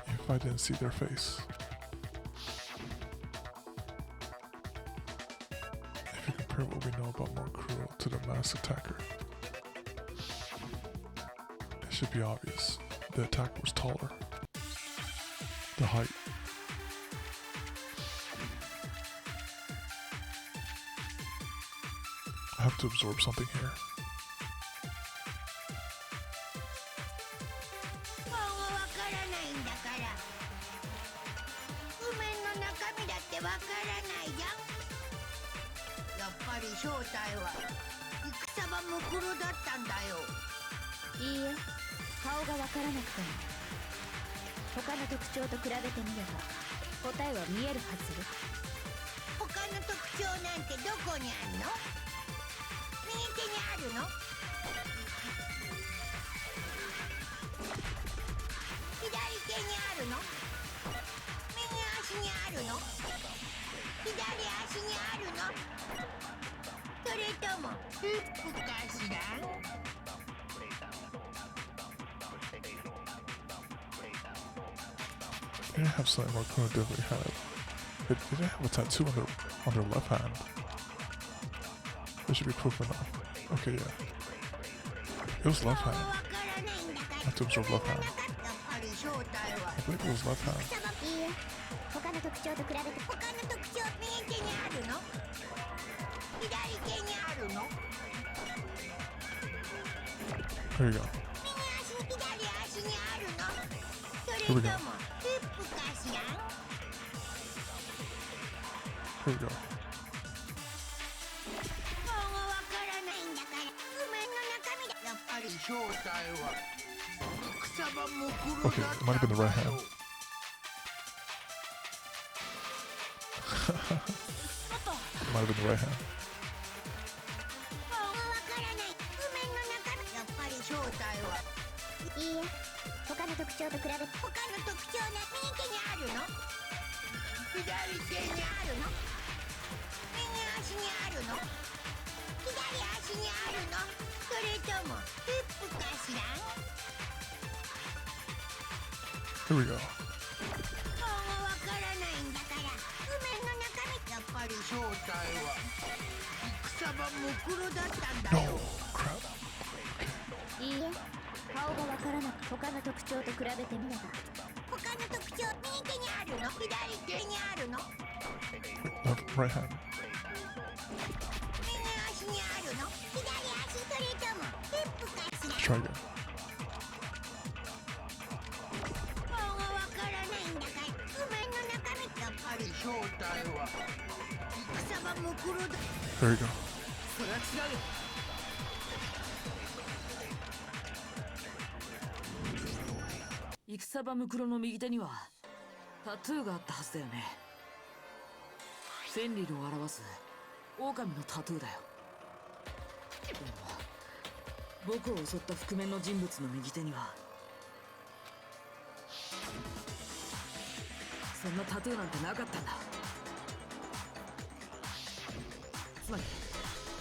if I didn't see their face. If you compare what we know about Morakuro to the mass attacker, it should be obvious. The attacker was taller. The height. I have to absorb something here. 顔がわからないんだから。譜面の中身だってわからないじゃん。やっぱり正体は戦場ムクロだったんだよ。いいえ、顔がわからなくても他の特徴と比べてみれば答えは見えるはずよ。他の特徴なんてどこにあるの？右手にあるの？左手にあるの？右足にあるの？左足にあるの？それともフップかしら？ They didn't have something Morakuro definitely had. They didn't have a tattoo on their left hand. There should be proof enough. Okay, yeah. It was left hand. I have to absorb left hand. I believe it was left hand. いいえ、他の特徴と比べて他の特徴右手にあるの？左手にあるの？ There you go. 右足、左足にあるの？それ Here we と go. もフップかしら？ Here we go. 顔がわからないんだから譜面の中身だ。やっぱり正体は戦場ムクロ Okay, だっ it た might have been ん the だ right よ。 hand. ちょっと It might have been the right hand. 顔がわからない譜面の中身。やっぱり正体はいいえ、他の特徴と比べて他の特徴が右手にあるの？左手にあるの？右足にあるの？左足にあるの？それともフップかしら？ Here we go. 顔がわからないんだから譜面の中身。やっぱり正体は戦場ムクロだったんだ No! よ。 Crap. いいえ、顔がわからなく他の特徴と比べてみれば他の特徴右手にあるの？左手にあるの？ Left, right hand. 右足にあるの？左足。それともフップかし Let's ら？ try again. 顔がわからないんだから譜面の中身。やっぱり正体は戦場ムクロだ。 There you go. それは違うよ。戦場ムクロの右手にはタトゥーがあったはずだよね。センリルを表す狼のタトゥーだよ。でも僕を襲った覆面の人物の右手にはそんなタトゥーなんてなかったんだ。つまり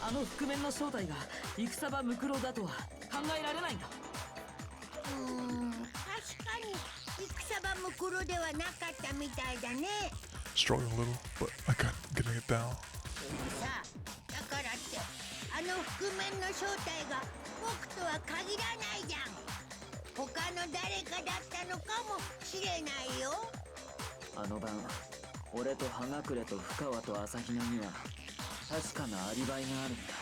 あの覆面の正体が戦場ムクロだとは考えられないんだ。確かに戦場ムクロではなかったみたいだね。 Struggling a little, but I got getting it down. さあ、だからってあの覆面の正体が僕とは限らないじゃん。他の誰かだったのかもしれないよ。あの晩俺と葉隠れと深川と朝比奈には確かなアリバイがあるんだ。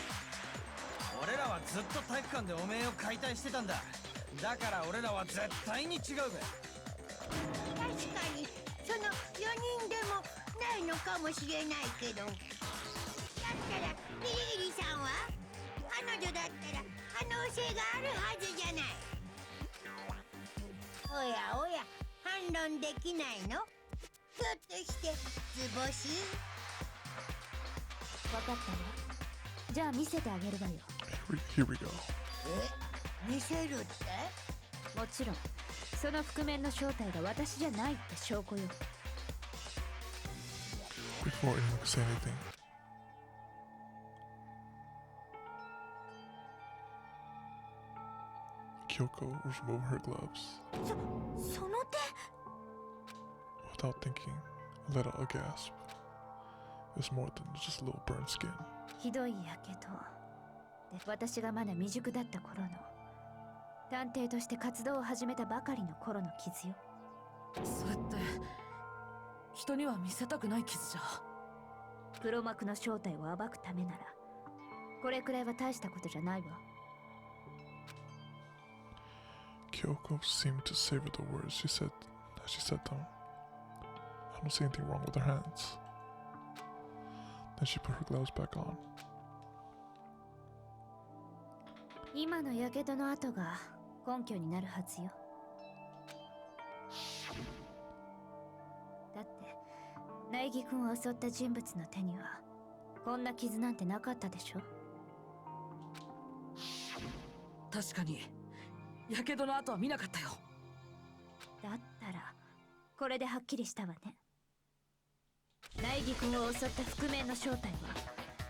俺らはずっと体育館でおめえを解体してたんだ。だから俺らは絶対に違うべ。確かにその4人でもないのかもしれないけど、だったらリリリさんは彼女だったら可能性があるはずじゃない。おやおや、反論できないの？ひょっとして図星？分かったわ。じゃあ見せてあげるわよ。 Here we go. 見せるって？もちろんその覆面の正体が私じゃないって証拠よ。 Before anyone can say anything. Kyoko was removing her gloves. その手 Without thinking, I let out a gasp. It was more than just a little burned skin. ひどいやけどで、私がまだ未熟だった頃の探偵として活動を始めたばかりの頃の傷よ。それって人には見せたくない傷じゃ。黒幕の正体を暴くためならこれくらいは大したことじゃないわ。Kyoko seemed to savor the words she said as she said them. I don't see anything wrong with her hands. Then she put her gloves back on. 今のやけどの跡が根拠になるはずよ。だって苗木君を襲った人物の手にはこんな傷なんてなかったでしょ。確かにやけどの跡は見なかったよ。だったらこれではっきりしたわね。苗木君を襲った覆面の正体は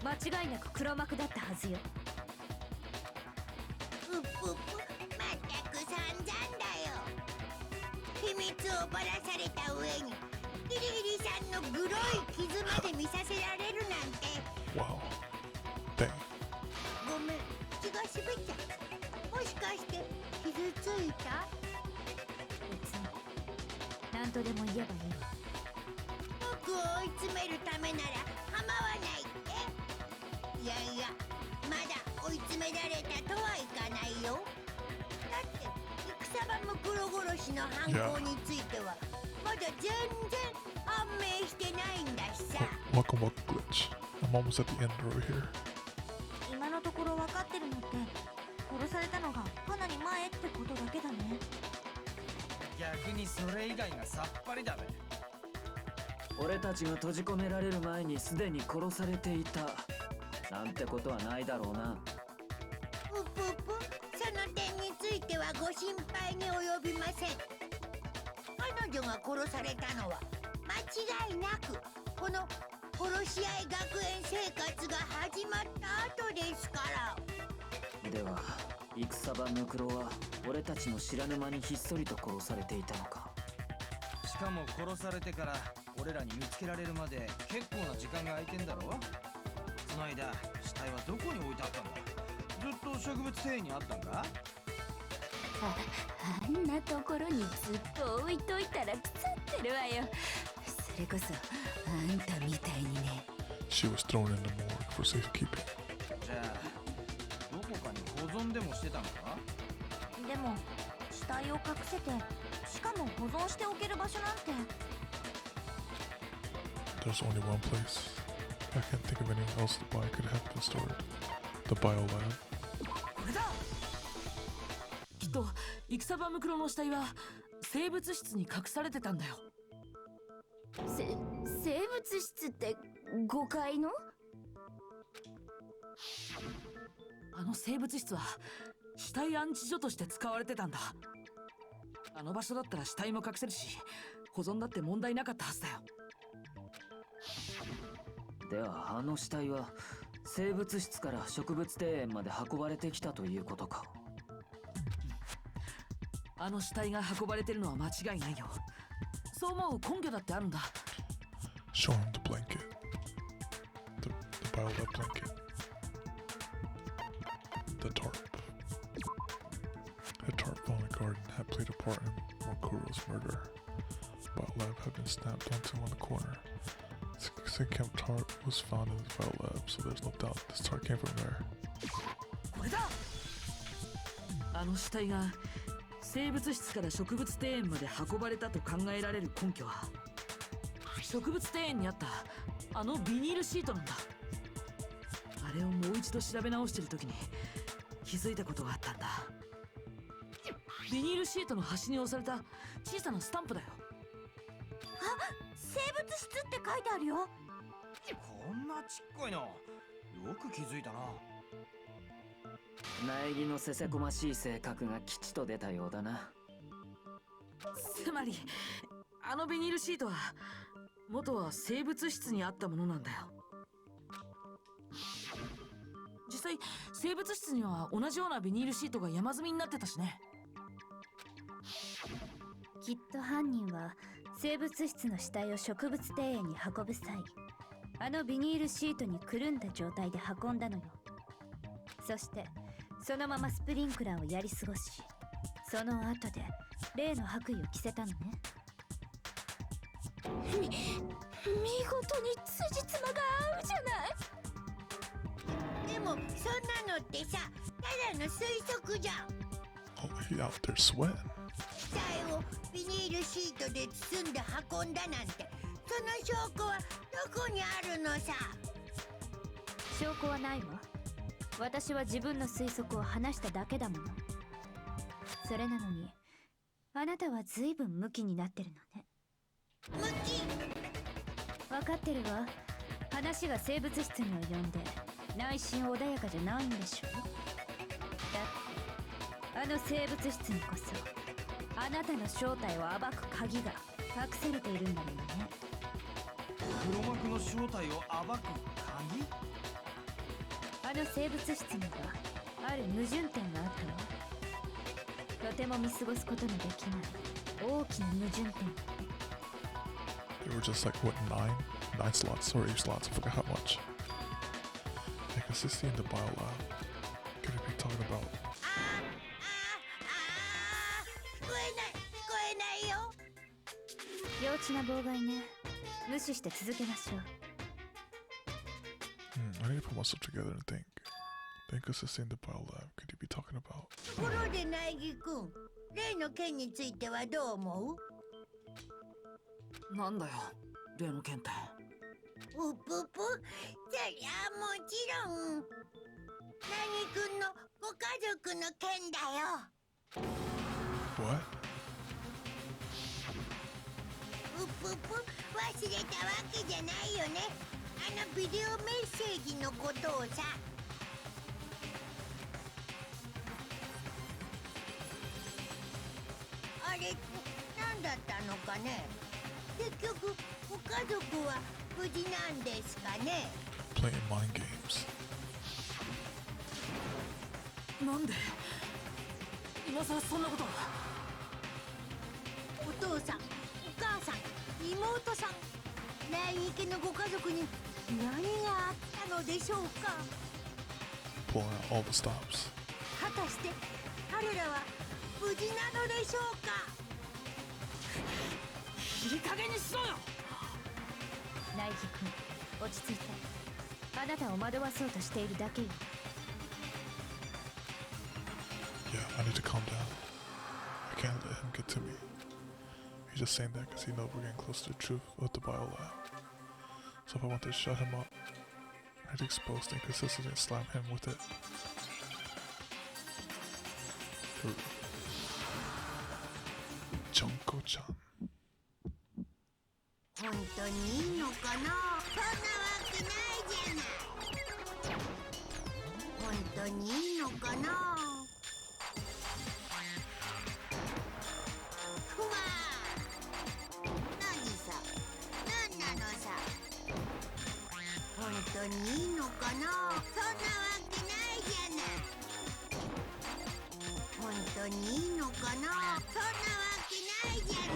間違いなく黒幕だったはずよ。うっぷっぷ、まったく散々だよ。秘密をばらされた上にギリギリさんのグロい傷まで見させられるなんて。 Wow. Dang. ごめん、気が滑っちゃった。もしかして傷ついた？別に何とでも言えばいいわ。僕を追い詰めるためなら構わないって。いやいや、まだ追い詰められたとはいかないよ。だって戦場ムクロ殺しの犯行についてはまだ全然判明してないんだしさ。 Welcome, glitch. I'm almost at the end over here. 今のところ分かってるのって殺されたのがかなり前ってことだけだね。逆にそれ以外がさっぱりだべ。俺たちが閉じ込められる前にすでに殺されていたなんてことはないだろうな。うぷうぷ、その点についてはご心配に及びません。彼女が殺されたのは間違いなくこの殺し合い学園生活が始まった後ですから。では戦場ムクロは俺たちの知らぬ間にひっそりと殺されていたのか。しかも殺されてから俺らに見つけられるまで結構な時間が空いてんだろ。その間死体はどこに置いてあったんだ。ずっと植物庭園にあったんか。あんなところにずっと置いといたら腐ってるわよ。それこそあんたみたいにね。 She was thrown in the morgue for safekeeping. じゃあどこかに保存でもしてたのか。でも死体を隠せてしかも保存しておける場所なんて。 There's only one place. I can't think of anyone else the body could have been stored. The biolab. これだ。きっと戦場ムクロの死体は生物室に隠されてたんだよ。生物室って5階の？あの生物室は死体安置所として使われてたんだ。あの場所だったら死体も隠せるし保存だって問題なかったはずだよ。ではあの死体は生物室から植物庭園まで運ばれてきたということか。あの死体が運ばれてるのは間違いないよ。そう思う根拠だってあるんだ。 Show him the blanket. The biolab blanket. The tarp. The tarp found in the garden had played a part in Mokuro's murder. Biolab had been snapped onto in the corner. Camp tarp was found in the biolab, so there's no doubt this tarp came from there. これだ。あの死体が生物室から植物庭園まで運ばれたと考えられる根拠は植物庭園にあったあのビニールシートなんだ。あれをもう一度調べ直してる時に気づいたことがあったんだ。ビニールシートの端に押された小さなスタンプだよ。生物室って書いてあるよ。こんなちっこいのよく気づいたな。苗木のせせこましい性格が吉と出たようだな。つまりあのビニールシートは元は生物室にあったものなんだよ。実際生物室には同じようなビニールシートが山積みになってたしね。きっと犯人は生物質の死体を植物庭園に運ぶ際、あのビニールシートにくるんだ状態で運んだのよ。そしてそのままスプリンクラーをやり過ごし、その後で例の白衣を着せたのね。見事に辻褄が合うじゃない。でもそんなのってさ、ただの推測じゃん。 Oh, he out there sweating. 死体をビニールシートで包んで運んだなんて、その証拠はどこにあるのさ。証拠はないわ。私は自分の推測を話しただけだもの。それなのにあなたは随分ムキになってるのね。ムキ。分かってるわ。話が生物質に及んで内心穏やかじゃないんでしょ。だってあの生物質にこそあなたの正体を暴く鍵が隠されているんだものね。黒幕の正体を暴く鍵？あの生物質にはある矛盾点があったわ。とても見過ごすことのできない大きな矛盾点。 They were just like, what, 9 slots or 8 slots, I forgot how much. Inconsistency in the biolab. Could it be talking about? 聞こえないよ。幼稚な妨害ね。無視して続けましょう。I need to put myself together and think. The inconsistency in the biolab. Could you be talking about? ところで苗木くん、例の件についてはどう思う？なんだよ例の件って。うぷぷ、そりゃもちろん苗木くんのご家族の件だよ。 What? うぷぷ、忘れたわけじゃないよね。あのビデオメッセージのことをさ。あれ何だったのかね。結局ご家族は無事なんですかね。 Playing mind games. なんで今さらそんなこと。お父さん、お母さん、妹さん、苗木家のご家族に何があったのでしょうか。 Pulling out all the stops. 果たして彼らは無事なのでしょうか。いい加減にしろよ。苗木君、落ち着いて。あなたを惑わそうとしているだけよ。 Yeah, I need to calm down. I can't let him get to me. He's just saying that because he knows we're getting close to the truth of the biolab. So if I want to shut him up, I need to expose the inconsistency and slap him with it. Junko-chan. 本当にいいのかな。そんなわけないじゃない。本当にいいのかな。ふわ何さ、何なのさ。本当にいいのかな。そんなわけないじゃない。本当にいいのかな。そんなわけないじゃない。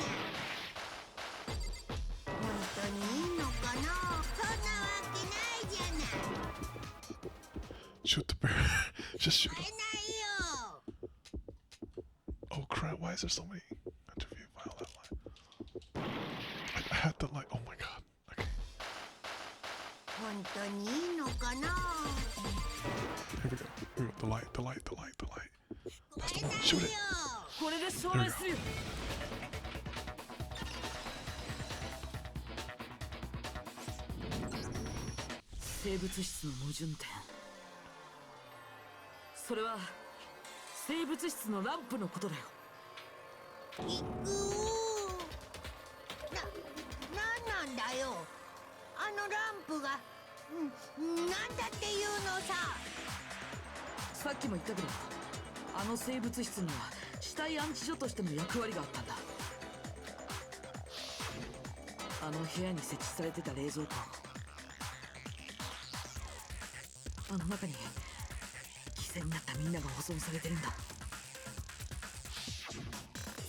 本当にいいのかな。そんなわけないじゃない。 Shoot the bear. Just shoot 会 him. えないよ。 Oh crap, why is there so many interview violent line? I had the light. Oh my god. Okay. 本当にいいのかな。 Here we go. Here we go. The light, the light, the light, the light. 聞こえない Shoot it. よ。これで証明するよ。生物質の矛盾点。それは生物質のランプのことだよ。行くなんなんだよ。あのランプがなんだっていうのさ。さっきも言ったけど、あの生物質には死体安置所としての役割があったんだ。あの部屋に設置されてた冷蔵庫、あの中に犠牲になったみんなが保存されてるんだ。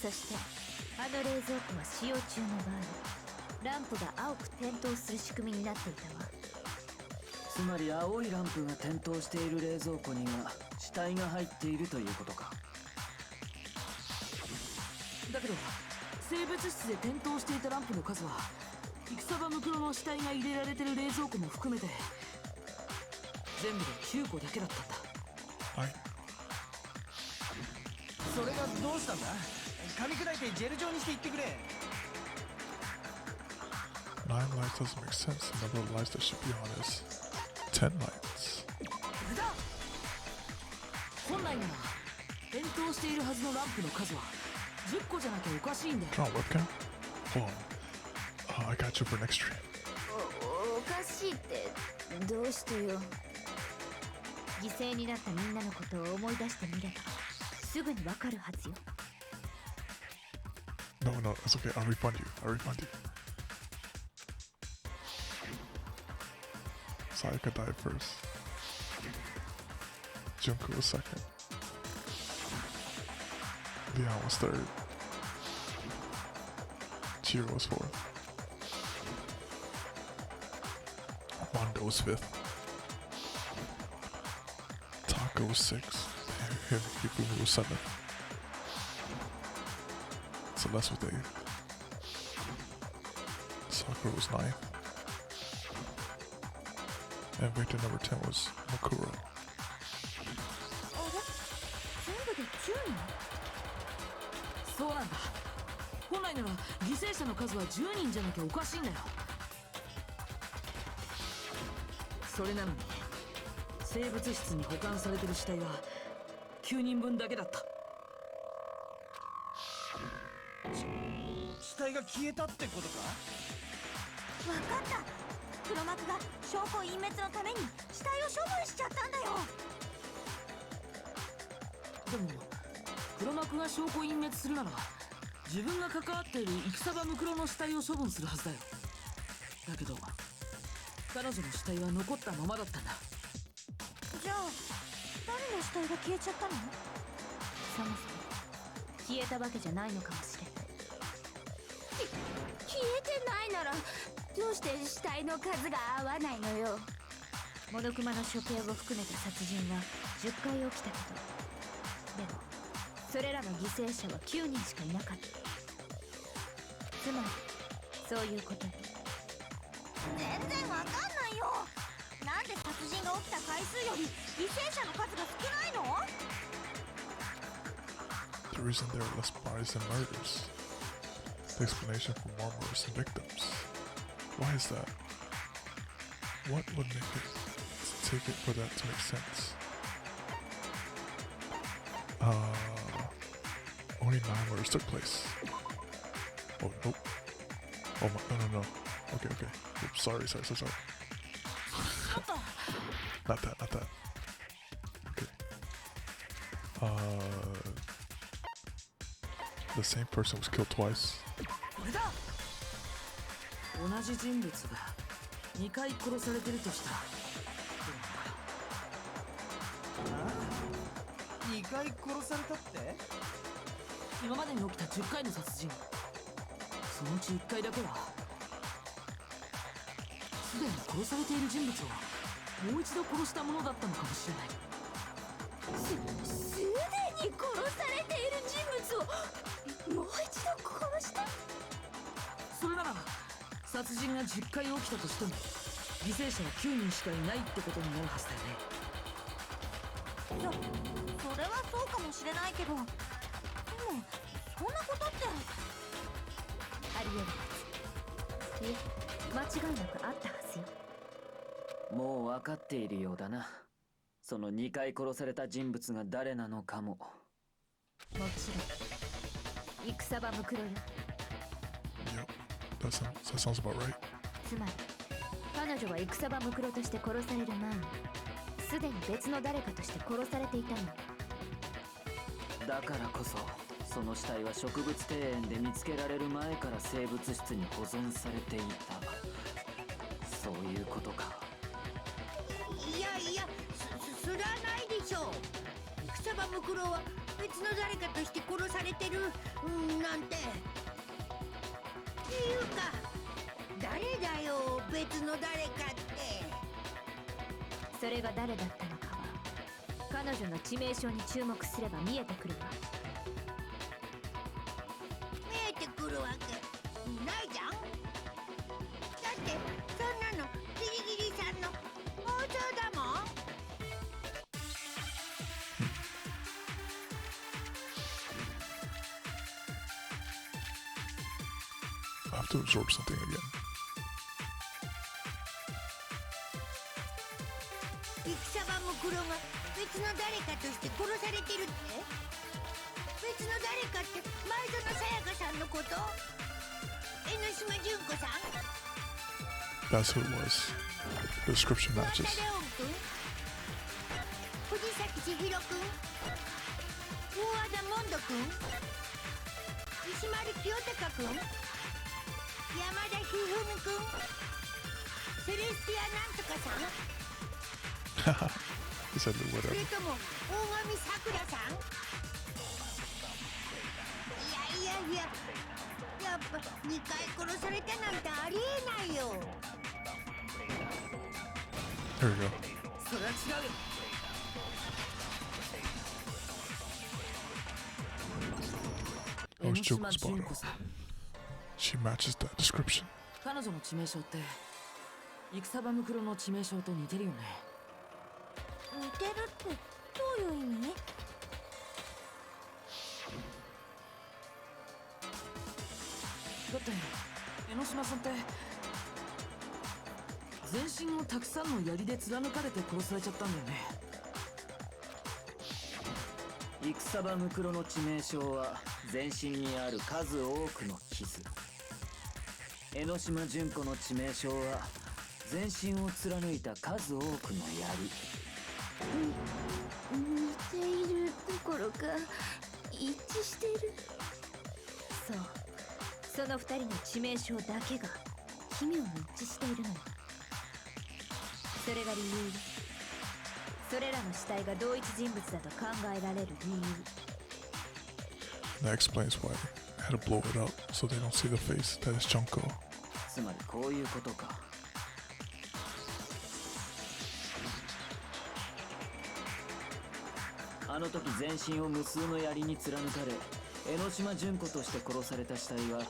そそしてあの冷蔵庫は使用中の場合ランプが青く点灯する仕組みになっていたわ。つまり青いランプが点灯している冷蔵庫には死体が入っているということか。だけど生物室で点灯していたランプの数は戦場ムクロの死体が入れられてる冷蔵庫も含めて全部で9個だけだったんだ。はい。それがどうしたんだ。噛み砕いてジェル状にして言ってくれ。 9 lights doesn't make sense. The number of lights that should be on is 10 lights. 本来なら点灯しているはずのランプの数は10個じゃなきゃおかしいんだよ。 Turn on webcam? Hold on. I got you for next stream. おかしいってどうしてよ。犠牲になったみんなのことを思い出してみればすぐにわかるはずよ。 No, no, it's okay. I'll refund you. I'll refund you. Sayaka died first. Junko was second. Leon was third. Chiro was fourth. Mondo was fifth. Taka was sixth. Hifumi was seventh. Celeste was eighth. Sakura was ninth. And victim number 10 was Makuro. あれ全部で10人。そうなんだ。本来なら犠牲者の数は10人じゃなきゃおかしいんだよ。それなのに生物室に保管されてる死体は9人分だけだった。死体が消えたってことか。わかった。黒幕が証拠隠滅のために死体を処分しちゃったんだよ。でも黒幕が証拠隠滅するなら自分が関わっている戦場ムクロの死体を処分するはずだよ。だけど彼女の死体は残ったままだったんだ。じゃあ誰の死体が消えちゃったの？そもそも消えたわけじゃないのかもしれない。消えてないならどうして死体の数が合わないのよ。モノクマの処刑を含めた殺人は10回起きたけど、でもそれらの犠牲者は9人しかいなかった。つまりそういうことよ。全然わかんないよ。なんで殺人が起きた回数より犠牲者の数が少ないの？ The reason there are less bodies than murders. The explanation for more murders than victims. Why is that? What would make it take it for that to make sense? Only 9 murders took place. Oh, nope. Oh my, no. Okay. Oops, sorry. Not that. Okay. The same person was killed twice. 同じ人物が2回殺されてるとしたら2回殺されたって。今までに起きた10回の殺人、そのうち1回だけはすでに殺されている人物をもう一度殺したものだったのかもしれない。すでに殺されている人物をもう一度殺した？それなら殺人が10回起きたとしても犠牲者は9人しかいないってことになるはずだよね。それはそうかもしれないけど、でもそんなことってありえるはず。いえ、間違いなくあったはずよ。もう分かっているようだな。その2回殺された人物が誰なのかも。もちろん戦場ムクロよ。 Yep, that sounds about right. つまり彼女は戦場ムクロとして殺される前にすでに別の誰かとして殺されていたの。だからこそその死体は植物庭園で見つけられる前から生物室に保存されていた。そういうことか。いやそれはないでしょう。草場ムクロは別の誰かとして殺されてるなんて。っていうか誰だよ別の誰かって。それが誰だったのかは彼女の致命傷に注目すれば見えてくるわ。見えてくるわけないじゃん。だってそんなのギリギリさんの妄想だもん。I have to absorb something again. 戦場ムクロが別の誰かとして殺されてるって。別の誰かって前園さやかさんのこと？江ノ島純子さん？ That's who it was. The description 桑田 matches. レオン君？藤崎千尋君？大和田モンド君？石丸清隆君？山田一二三君？セレスティアなんとかさん？ He said そ whatever. れとも大神さくらさん？いややっぱ2回殺されたなんてありえないよ。 Here we go. それは違うよ。 That 江 was ノ島 Joker's 純 bottle. 子さん。 She matches that description. 彼女の致命傷って戦場ムクロの致命傷と似てるよね。似てるってどういう意味？だって江ノ島さんって全身をたくさんの槍で貫かれて殺されちゃったんだよね。戦場ムクロの致命傷は全身にある数多くの傷。江ノ島純子の致命傷は全身を貫いた数多くの槍。似ているどころか一致してる。そう、その二人の致命傷だけが奇妙に一致しているのよ。それが理由。それらの死体が同一人物だと考えられる理由。 That explains why I had to blow it up so they don't see the face that is Junko. つまりこういうことか。あの時全身を無数の槍に貫かれ江ノ島純子として殺された死体は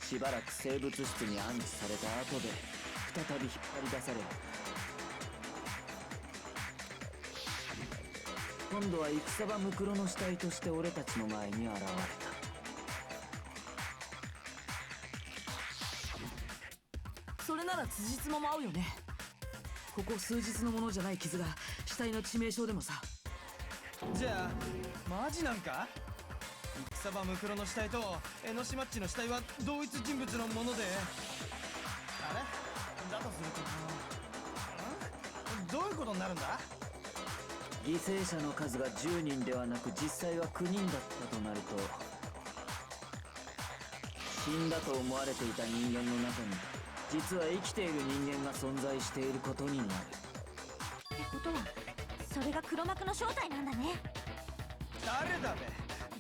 しばらく生物室に安置された後で再び引っ張り出され、今度は戦場ムクロの死体として俺たちの前に現れた。それなら辻褄も合うよね。ここ数日のものじゃない傷が死体の致命傷でもさ。じゃあマジなんか？戦場ムクロの死体と江ノ島っちの死体は同一人物のもので、あれだとするとどういうことになるんだ？犠牲者の数が10人ではなく実際は9人だったとなると、死んだと思われていた人間の中に実は生きている人間が存在していることになる。ってことはそれが黒幕の正体なんだね。誰だべ？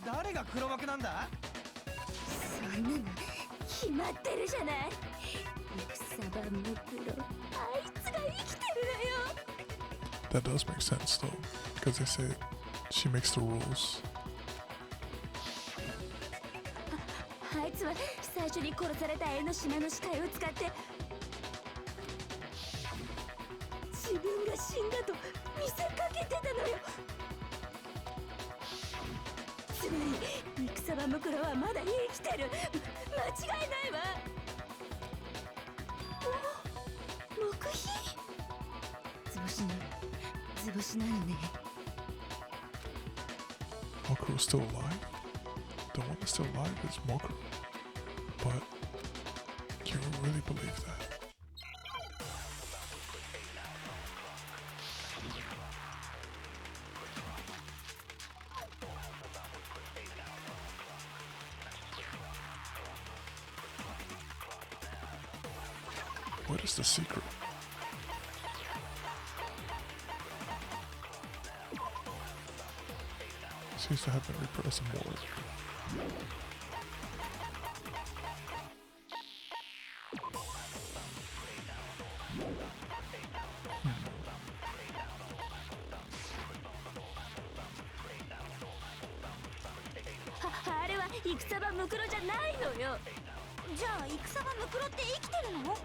誰が黒幕なんだ？そんなの決まってるじゃない。戦場ムクロ、あいつが生きてるのよ。 That does make sense though, because they say she makes the rules. あいつは最初に殺された江ノ島の死体を使って自分が死んだと見せかけてたのよ。つまり戦場ムクロはまだ生きてる。間違いないわ。お、黙秘？図星な、図星なのね。 Mokuro is still alive? The one that's still alive is Mokuro. But can we really believe that? What is the secret? Appears to have been repressed some more.あれは戦場ムクロじゃないのよ。じゃあ戦場ムクロって生きてるの？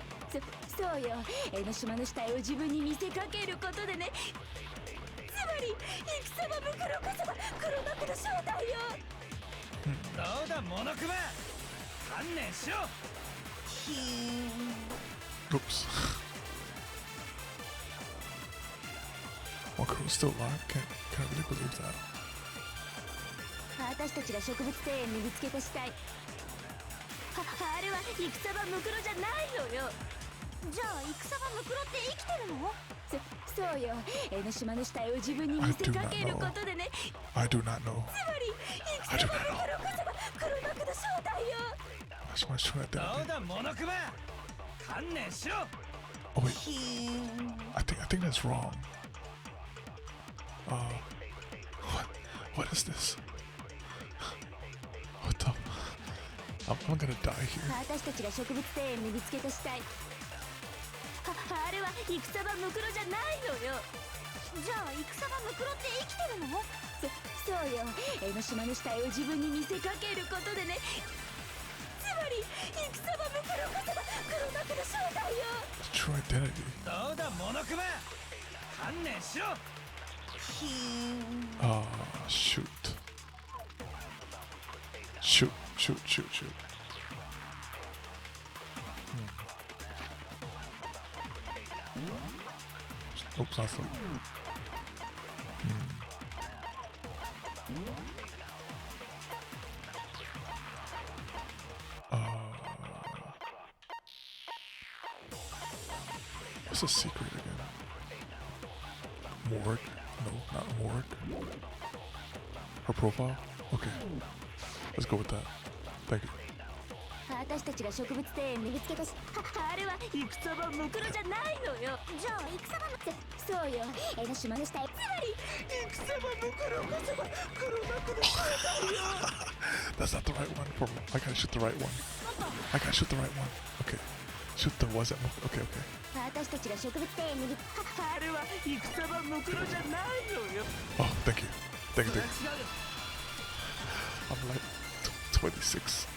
そうよ。江ノ島の死体を自分に見せかけることでね。つまり戦場ムクロこそが黒幕の正体よ。どうだモノクマ、観念しろ。Oops. Walker was still alive? Can't really believe that. 私たちが植物庭園に見つけた死体。あれは戦場ムクロじゃないのよ。じゃあ戦場ムクロって生きてるの？そうよ。江ノ島の死体を自分に見せかけることでね。I do not know. つまり戦場ムクロこそが黒幕の正体よ。どうだモノクマ、観念しろ。 Oh wait. I think that's wrong. What is this? What the? I'm gonna die here. 私たちが植物庭園に見つけた死体。あれは戦場ムクロじゃないのよ。じゃあ戦場ムクロって生きてるの？そうよ。江ノ島の死体を自分に見せかけることでね。つまり戦場ムクロこそが黒幕の正体よ。True identity. どうだモノクマ、観念しろ。Shoot. Shoot. Oops, not so. What's the secret again? Morgue? No, not Morgue. Her profile? Okay. Let's go with that. Thank you. 私たちが植物庭園に見つけたし、あれは戦場ムクロじゃないのよ。じゃあ戦場ムクロ。そうよ。江ノ島の死体。つまり戦場ムクロこそが黒幕の正体よ。That's not the right one. I gotta shoot the right one. I gotta shoot the right one. Okay. Shoot the was that? Okay. 私たちが植物庭園にあれは戦場ムクロじゃないのよ。 Oh, thank you. Thank you. I'm like 26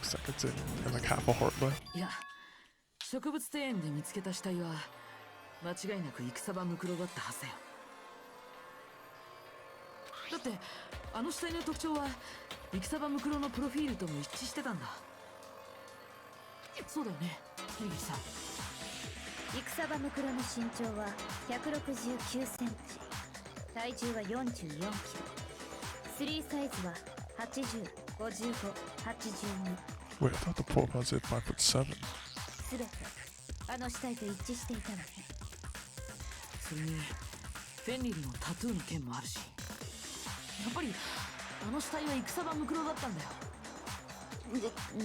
seconds in and like half a heart left. いや、植物庭園で見つけた死体は間違いなく戦場ムクロだったはずだよ。だってあの死体の特徴は戦場ムクロのプロフィールとも一致してたんだ。そうだよね、ヒルギさん。戦場ムクロの身長は169センチ、体重は44キロ、3サイズは80、55、82。 Wait, I thought the profile said 5'7". すべてあの死体と一致していたのね。それにフェンリルのタトゥーの件もあるし、やっぱりあの死体は戦場ムクロだったんだよ。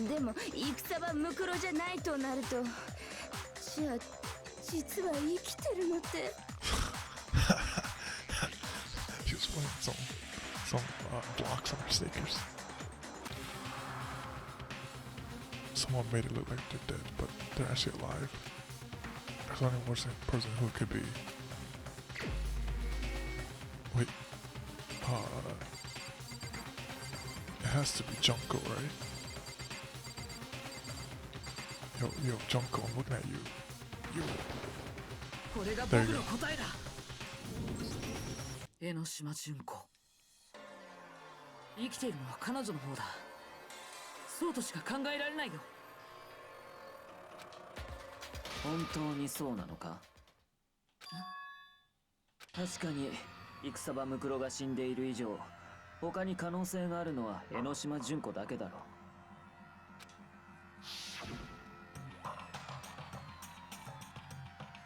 でも戦場ムクロじゃないとなると、じゃあ実は生きてるのって。He was playing some blocks on her sneakers. Someone made it look like they're dead, but they're actually alive. There's only one person who it could be. Wait. It has to be Junko, right? Yo, Junko, I'm looking at you. You. これが僕の答えだ。江ノ島純子。生きているのは彼女の方だ。そうとしか考えられないよ。本当にそうなのか？確かに戦場ムクロが死んでいる以上、他に可能性があるのは江ノ島純子だけだろ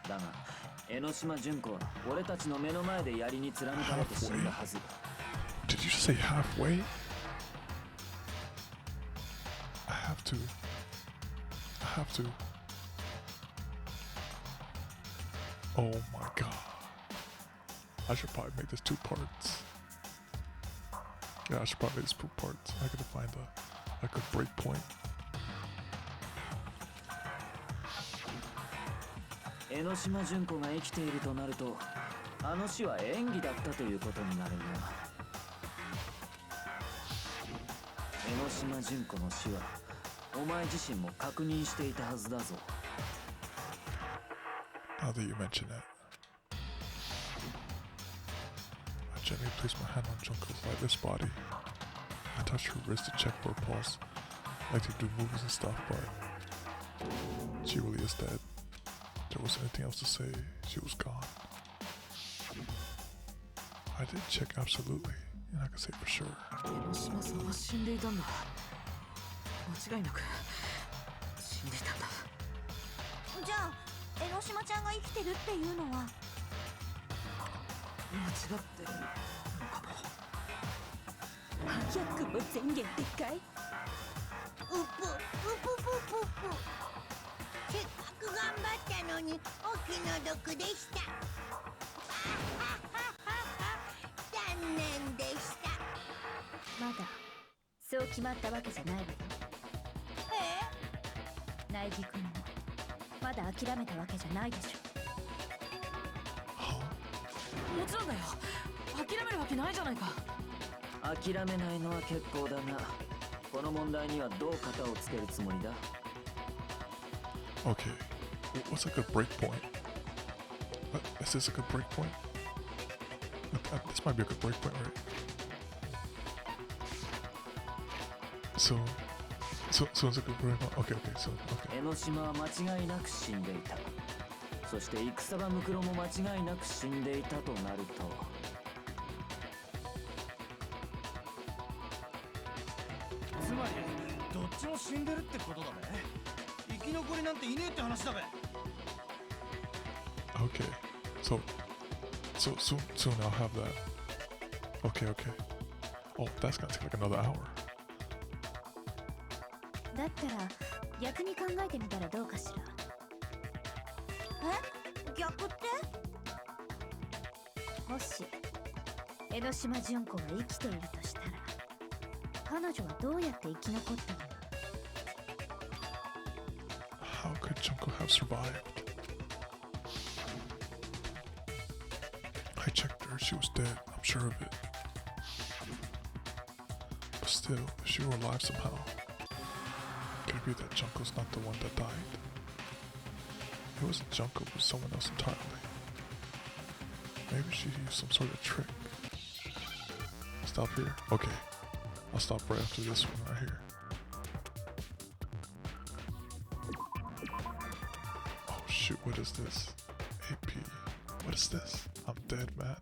う。だが江ノ島純子は俺たちの目の前で槍に貫かれて死んだはずだ。 Did you just say halfway? I have to. Oh my god. I should probably make this 2 parts. Yeah, I should probably just put parts. I gotta find a good break point. 江ノ島純子が生きているとなると、あの死は演技だったということになるな。江ノ島純子の死はお前自身も確認していたはずだぞ。Now that you mention it, I gently placed my hand on Junko's lifeless body. I touched her wrist to check for a pulse, like they do movies and stuff, but she really is dead. If there was anything else to say, she was gone. I did check absolutely, and I can say for sure. 江ノ島さんは死んでいたんだ。間違いなく死んでいたんだ。じゃあ江ノ島ちゃんが生きてるっていうのは間違ってるのかも。早くも宣言でかい。せっかく頑張ったのにお気の毒でした。残念でした。まだそう決まったわけじゃないわよ。苗木君もまだ諦めたわけじゃないでしょ。もちろんだよ。諦めるわけないじゃないか。諦めないのは結構だが、この問題にはどう型をつけるつもりだ？ Okay, what's a good break point? Is this a good break point? This might be a good break point, right? So it's a good break point. Okay, so okay. 江ノ島は間違いなく死んでいた。そして戦場ムクロも間違いなく死んでいたとなると、つまりどっちも死んでるってことだね。生き残りなんていねえって話だべ。 Okay, so soon I'll have that. Okay. Oh, that's gonna take like another hour. だったら逆に考えてみたらどうかしら。逆って？もし江ノ島純子が生きているとしたら、彼女はどうやって生き残ったの？ How could Junko have survived? I checked her, she was dead, I'm sure of it. But still, if she were alive somehow, could it be that Junko's not the one that died? It wasn't Junko, it was someone else entirely. Maybe she used some sort of trick. Stop here? Okay. I'll stop right after this one right here. Oh shoot, what is this? AP. What is this? I'm dead, man.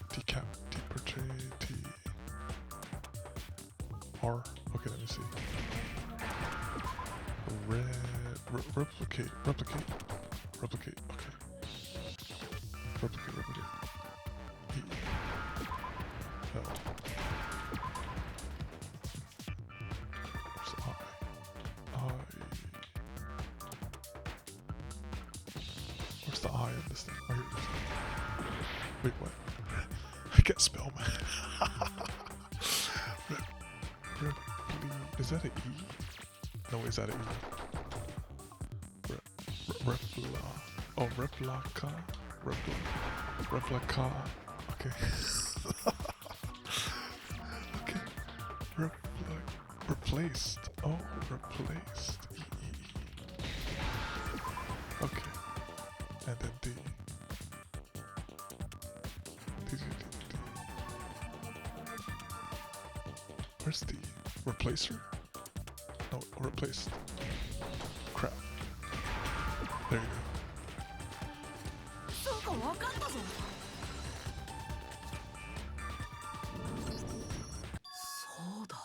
Decap, deportray, T. R. Okay, let me see. Replicate. Okay. Replicate. E. L. Where's I? Where's the I in this thing? Oh, here it is. Wait, what? I can't spell, man. Is that an E? No, is that an E? Oh, replica. Okay. Okay. Replaced. Oh, replaced. E. Okay. And then D. Where's D? Replacer? No, replaced. Crap. There you go. そうか、わかったぞ。そうだ。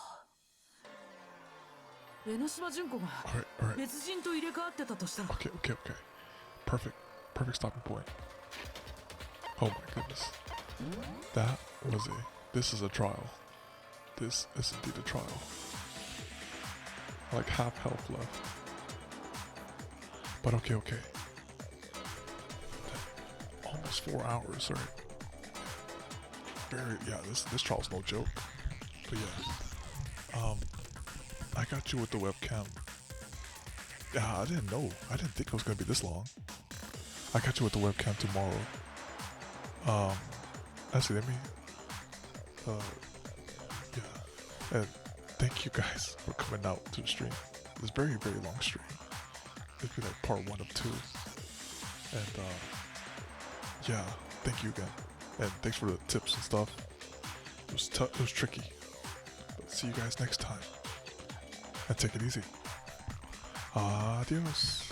江ノ島純子が Alright. 別人と入れ替わってたとしたら。 Okay. Perfect stopping point. Oh my goodness. This is a trial. This is indeed a trial. Like half health left. But okay. Almost 4 hours, right? very, yeah, this trial's no joke. But yeah, I got you with the webcam. Yeah, I didn't know. I didn't think it was gonna be this long. I got you with the webcam tomorrow. Actually, let me, yeah, and thank you guys for coming out to the stream. It's very, very long stream. It'll be like part 1 of 2. And, yeah, thank you again. And thanks for the tips and stuff. It was it was tricky. But see you guys next time. And take it easy. Adios.